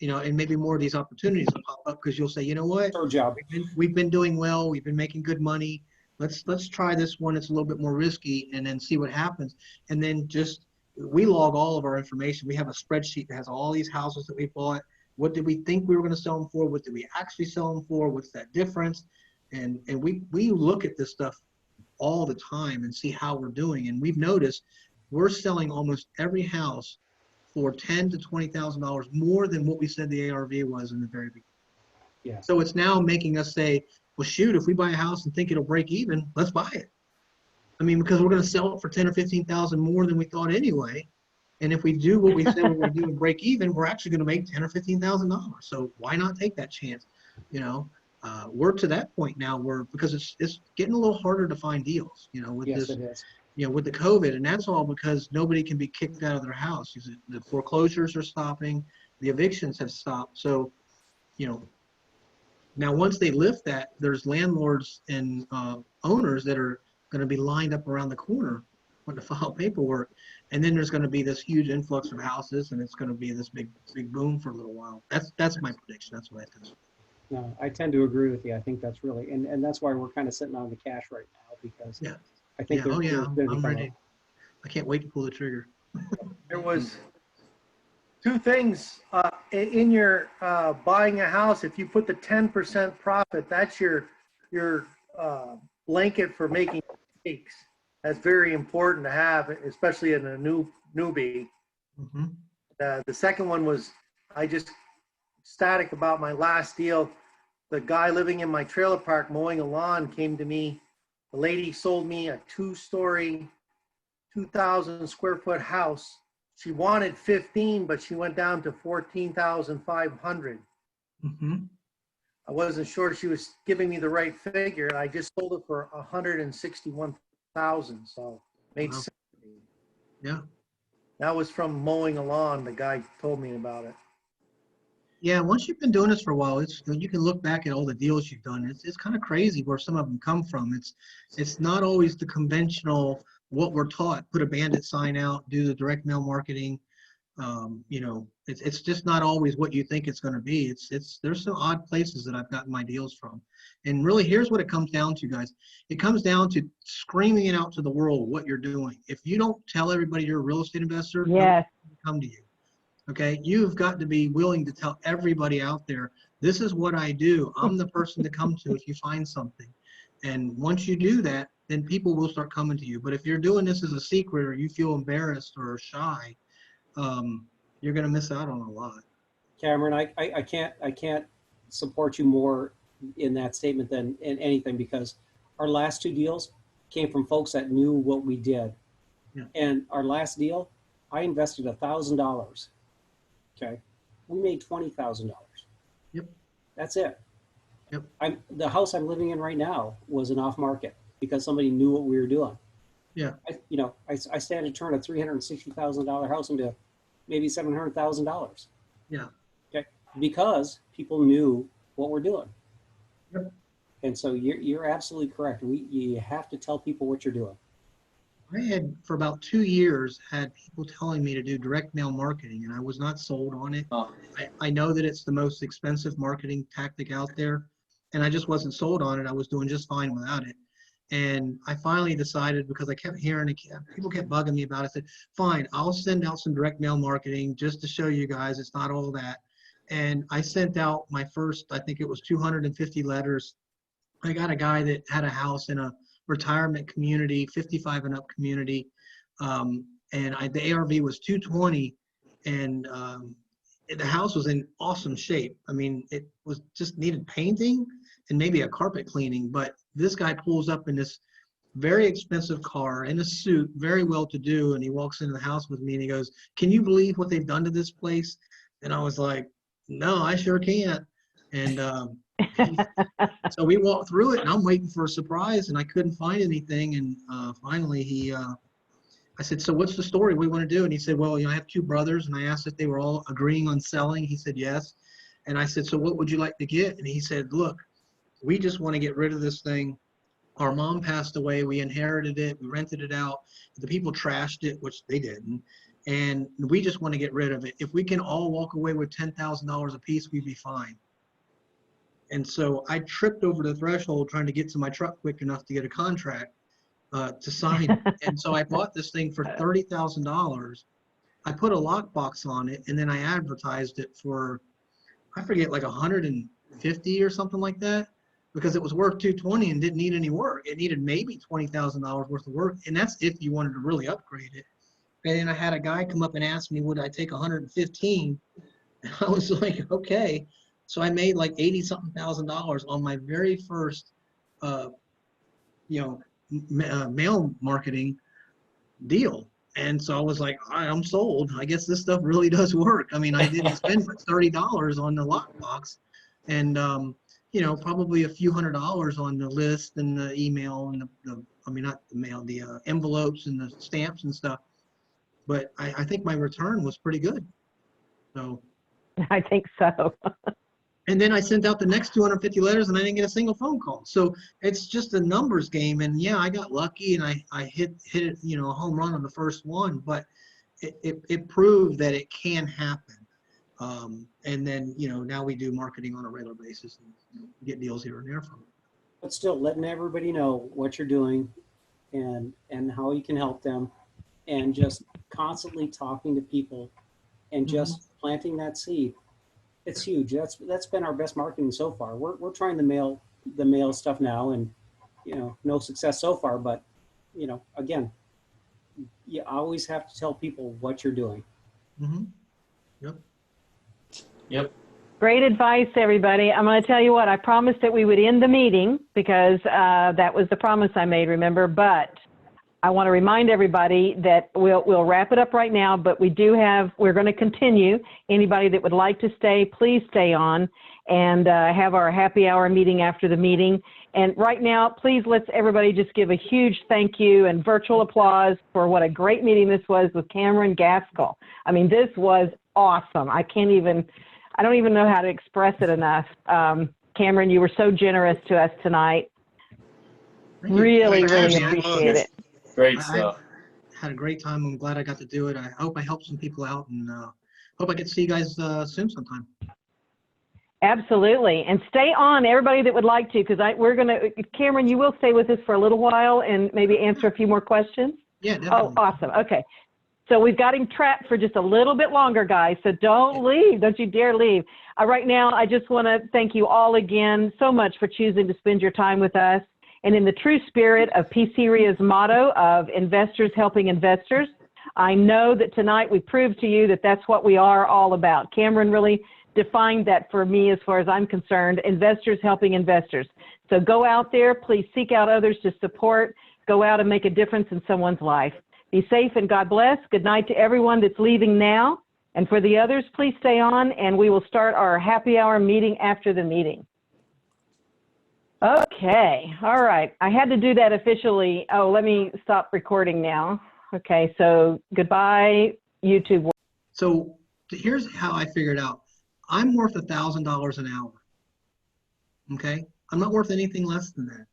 and maybe more of these opportunities will pop up because you'll say, you know what, Our job. we've been doing well, we've been making good money. Let's try this one. It's a little bit more risky, and then see what happens. And then we log all of our information. We have a spreadsheet that has all these houses that we bought. What did we think we were going to sell them for? What did we actually sell them for? What's that difference? And we look at this stuff all the time and see how we're doing. And we've noticed we're selling almost every house for $10,000 to $20,000 more than what we said the ARV was in the very beginning. Yeah. So it's now making us say, well, shoot, if we buy a house and think it'll break even, let's buy it. I mean, because we're going to sell it for 10 or 15,000 more than we thought anyway. And if we do what we said we're going to do and break even, we're actually going to make $10,000 or $15,000. So why not take that chance? We're to that point now because it's getting a little harder to find deals, with Yes, this, it is. with the COVID, and that's all because nobody can be kicked out of their house. The foreclosures are stopping, the evictions have stopped. So, now once they lift that, there's landlords and owners that are going to be lined up around the corner wanting to file paperwork, and then there's going to be this huge influx of houses, and it's going to be this big boom for a little while. That's my prediction. That's what I think. No, I tend to agree with you. I think that's really, and that's why we're kind of sitting on the cash right now, because I think there's going to I'm come ready. up. I can't wait to pull the trigger. There was two things in your buying a house. If you put the 10% profit, that's your blanket for making mistakes. That's very important to have, especially in a newbie. Mm-hmm. The second one was, I just ecstatic about my last deal. The guy living in my trailer park mowing a lawn came to me. The lady sold me a 2-story, 2,000 square foot house. She wanted 15, but she went down to 14,500. Mm-hmm. I wasn't sure she was giving me the right figure, and I just sold it for 161,000. So made sense to me. Yeah. That was from mowing a lawn. The guy told me about it. Yeah, once you've been doing this for a while, you can look back at all the deals you've done. It's kind of crazy where some of them come from. It's not always the conventional what we're taught. Put a bandit sign out, do the direct mail marketing. It's just not always what you think it's going to be. There's some odd places that I've gotten my deals from, and really here's what it comes down to, guys. It comes down to screaming it out to the world what you're doing. If you don't tell everybody you're a real estate investor, yes, nobody's gonna come to you. Okay, you've got to be willing to tell everybody out there, this is what I do. I'm the person to come to if you find something. And once you do that, then people will start coming to you. But if you're doing this as a secret, or you feel embarrassed or shy, you're going to miss out on a lot. Cameron, I can't support you more in that statement than in anything, because our last two deals came from folks that knew what we did. Yeah. And our last deal, I invested $1,000. Okay, we made $20,000. Yep. That's it. Yep. The house I'm living in right now was an off market because somebody knew what we were doing. Yeah. I stand to turn a $360,000 house into maybe $700,000. Yeah. Okay, because people knew what we're doing. Yep. And so you're absolutely correct. You have to tell people what you're doing. I had, for about 2 years, had people telling me to do direct mail marketing, and I was not sold on it. I know that it's the most expensive marketing tactic out there, and I just wasn't sold on it. I was doing just fine without it. And I finally decided, because I kept hearing it, people kept bugging me about it. I said, fine, I'll send out some direct mail marketing just to show you guys it's not all that. And I sent out my first, I think it was 250 letters. I got a guy that had a house in a retirement community, 55 and up community. And the ARV was 220, and the house was in awesome shape. I mean, it was just needed painting and maybe a carpet cleaning, but this guy pulls up in this very expensive car in a suit, very well to do, and he walks into the house with me and he goes, "Can you believe what they've done to this place?" And I was like, "No, I sure can't." And So we walked through it, and I'm waiting for a surprise, and I couldn't find anything. And finally, I said, "So what's the story? What do you want to do?" And he said, "Well, I have two brothers," and I asked if they were all agreeing on selling. He said, "Yes." And I said, "So what would you like to get?" And he said, "Look, we just want to get rid of this thing. Our mom passed away. We inherited it. We rented it out. The people trashed it," which they didn't. "And we just want to get rid of it. If we can all walk away with $10,000 a piece, we'd be fine." And so I tripped over the threshold trying to get to my truck quick enough to get a contract to sign. And so I bought this thing for $30,000. I put a lockbox on it, and then I advertised it for, I forget, like 150 or something like that, because it was worth 220 and didn't need any work. It needed maybe $20,000 worth of work, and that's if you wanted to really upgrade it. And then I had a guy come up and ask me, would I take 115? And I was like, okay. So I made like 80 something thousand dollars on my very first, mail marketing deal. And so I was like, all right, I'm sold. I guess this stuff really does work. I mean, I didn't spend but $30 on the lockbox, and probably a few $100s on the list and the email and not the mail, the envelopes and the stamps and stuff. But I think my return was pretty good. So I think so. And then I sent out the next 250 letters, and I didn't get a single phone call. So it's just a numbers game. And yeah, I got lucky, and I hit it, a home run on the first one. But it proved that it can happen. And then now we do marketing on a regular basis and get deals here and there from it. But still, letting everybody know what you're doing, and how you can help them, and just constantly talking to people, and just planting that seed. It's huge. That's been our best marketing so far. We're trying the mail stuff now, and no success so far. But again, you always have to tell people what you're doing. Yep. Great advice, everybody. I'm going to tell you what, I promised that we would end the meeting because that was the promise I made, remember? But I want to remind everybody that we'll wrap it up right now, but we're going to continue. Anybody that would like to stay, please stay on and have our happy hour meeting after the meeting. And right now, please let's everybody just give a huge thank you and virtual applause for what a great meeting this was with Cameron Gaskill. I mean, this was awesome. I don't even know how to express it enough. Cameron, you were so generous to us tonight. Really appreciate it. Great stuff. I had a great time. I'm glad I got to do it. I hope I helped some people out, and hope I get to see you guys soon sometime. Absolutely. And stay on, everybody that would like to, because Cameron, you will stay with us for a little while and maybe answer a few more questions? Yeah, definitely. Oh, awesome. Okay. So we've got him trapped for just a little bit longer, guys. So don't leave. Don't you dare leave. Right now, I just want to thank you all again so much for choosing to spend your time with us. And in the true spirit of PCREIA's motto of investors helping investors, I know that tonight we proved to you that that's what we are all about. Cameron really defined that for me as far as I'm concerned, investors helping investors. So go out there, please seek out others to support, go out and make a difference in someone's life. Be safe and God bless. Good night to everyone that's leaving now. And for the others, please stay on and we will start our happy hour meeting after the meeting. Okay, all right. I had to do that officially. Oh, let me stop recording now. Okay, so goodbye, YouTube. So here's how I figured out. I'm worth $1,000 an hour. Okay, I'm not worth anything less than that.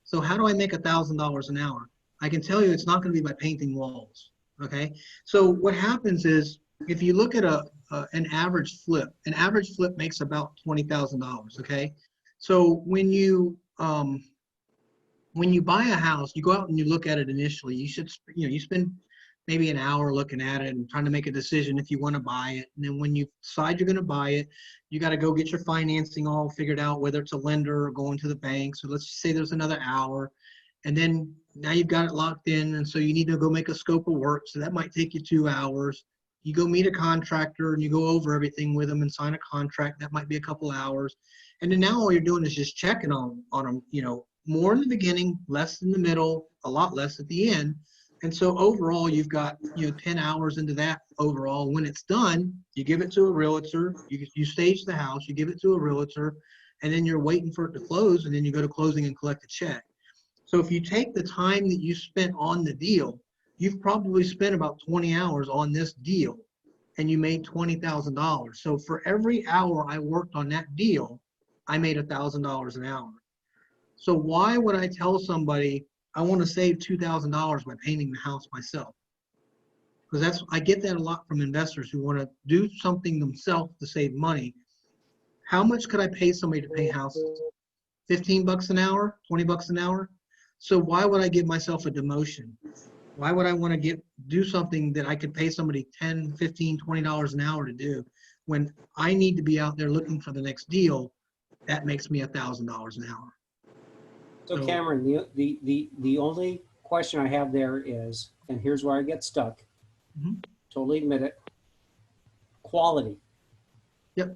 So how do I make $1,000 an hour? I can tell you it's not going to be by painting walls. Okay, so what happens is if you look at an average flip makes about $20,000. Okay. So when you buy a house, you go out and you look at it initially. You spend maybe an hour looking at it and trying to make a decision if you want to buy it. And then when you decide you're going to buy it, you got to go get your financing all figured out, whether it's a lender or going to the bank. So let's just say there's another hour, and then now you've got it locked in, and so you need to go make a scope of work. So that might take you 2 hours. You go meet a contractor and you go over everything with them and sign a contract. That might be a couple hours. And then now all you're doing is just checking on them, more in the beginning, less in the middle, a lot less at the end. And so overall, you've got 10 hours into that overall. When it's done, you give it to a realtor. You stage the house, you give it to a realtor, and then you're waiting for it to close, and then you go to closing and collect a check. So if you take the time that you spent on the deal, you've probably spent about 20 hours on this deal, and you made $20,000. So for every hour I worked on that deal, I made $1,000 an hour. So why would I tell somebody I want to save $2,000 by painting the house myself? Because I get that a lot from investors who want to do something themselves to save money. How much could I pay somebody to paint houses? 15 bucks an hour, 20 bucks an hour? So why would I give myself a demotion? Why would I want to do something that I could pay somebody $10, $15, $20 an hour to do when I need to be out there looking for the next deal? That makes me $1,000 an hour. So Cameron, the only question I have there is, and here's where I get stuck. Totally admit it. Quality. Yep.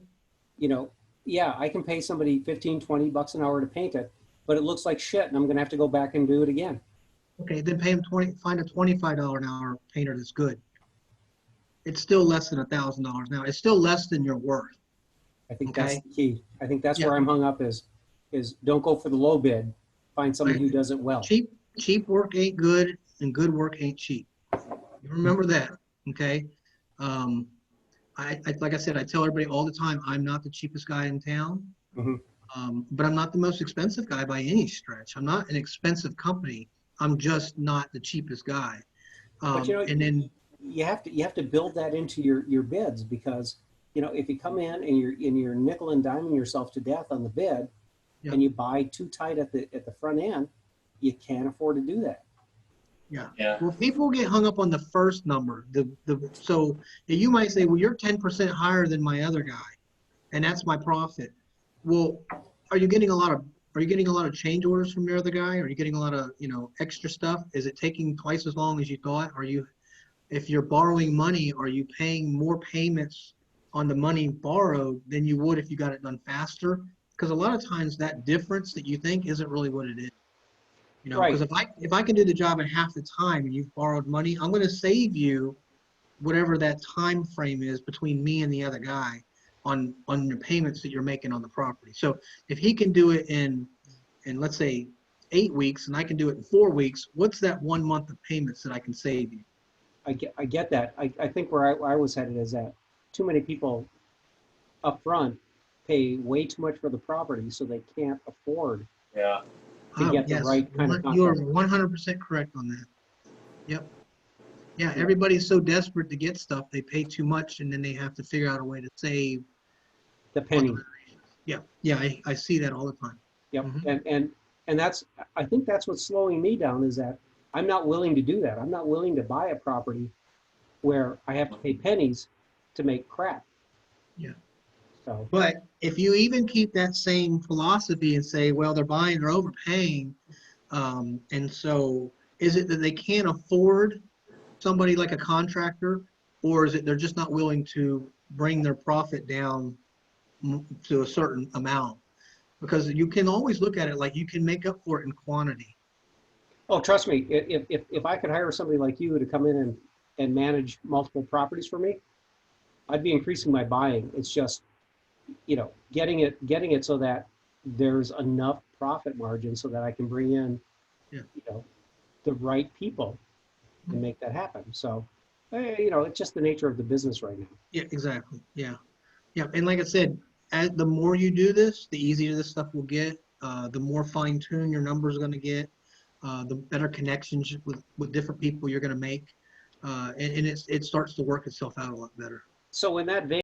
You know, yeah, I can pay somebody 15, 20 bucks an hour to paint it, but it looks like shit and I'm going to have to go back and do it again. Okay, then pay him find a $25 an hour painter that's good. It's still less than $1,000 now. It's still less than your worth. I think that's the key. I think that's where I'm hung up is don't go for the low bid. Find somebody who does it well. Cheap work ain't good and good work ain't cheap. You remember that, okay? Like I said, I tell everybody all the time, I'm not the cheapest guy in town, but I'm not the most expensive guy by any stretch. I'm not an expensive company. I'm just not the cheapest guy. But you know, and then you have to build that into your bids, because you know, if you come in and you're nickel and diming yourself to death on the bid, and you buy too tight at the front end, you can't afford to do that. Yeah. Well, people get hung up on the first number. So you might say, well, you're 10% higher than my other guy, and that's my profit. Well, are you getting a lot of change orders from your other guy? Are you getting a lot of, extra stuff? Is it taking twice as long as you thought? If you're borrowing money, are you paying more payments on the money borrowed than you would if you got it done faster? Because a lot of times that difference that you think isn't really what it is. Because if I can do the job in half the time and you've borrowed money, I'm going to save you whatever that time frame is between me and the other guy on your payments that you're making on the property. So if he can do it in let's say 8 weeks and I can do it in 4 weeks, what's that 1 month of payments that I can save you? I get that. I think where I was headed is that too many people up front pay way too much for the property, so they can't afford to get the right kind of contract. You're 100% correct on that. Yep. Yeah, everybody's so desperate to get stuff, they pay too much, and then they have to figure out a way to save the penny. Yeah, I see that all the time. Yep. And I think that's what's slowing me down, is that I'm not willing to do that. I'm not willing to buy a property where I have to pay pennies to make crap. Yeah. So. But if you even keep that same philosophy and say, well, they're overpaying, and so is it that they can't afford somebody like a contractor, or is it they're just not willing to bring their profit down to a certain amount? Because you can always look at it like you can make up for it in quantity. Oh, trust me, if I could hire somebody like you to come in and manage multiple properties for me, I'd be increasing my buying. It's just, getting it so that there's enough profit margin so that I can bring in, the right people and make that happen. So, it's just the nature of the business right now. Yeah, exactly. Yeah. Yeah. And like I said, the more you do this, the easier this stuff will get, the more fine-tuned your numbers are going to get, the better connections with different people you're going to make. And it starts to work itself out a lot better. So in that vein,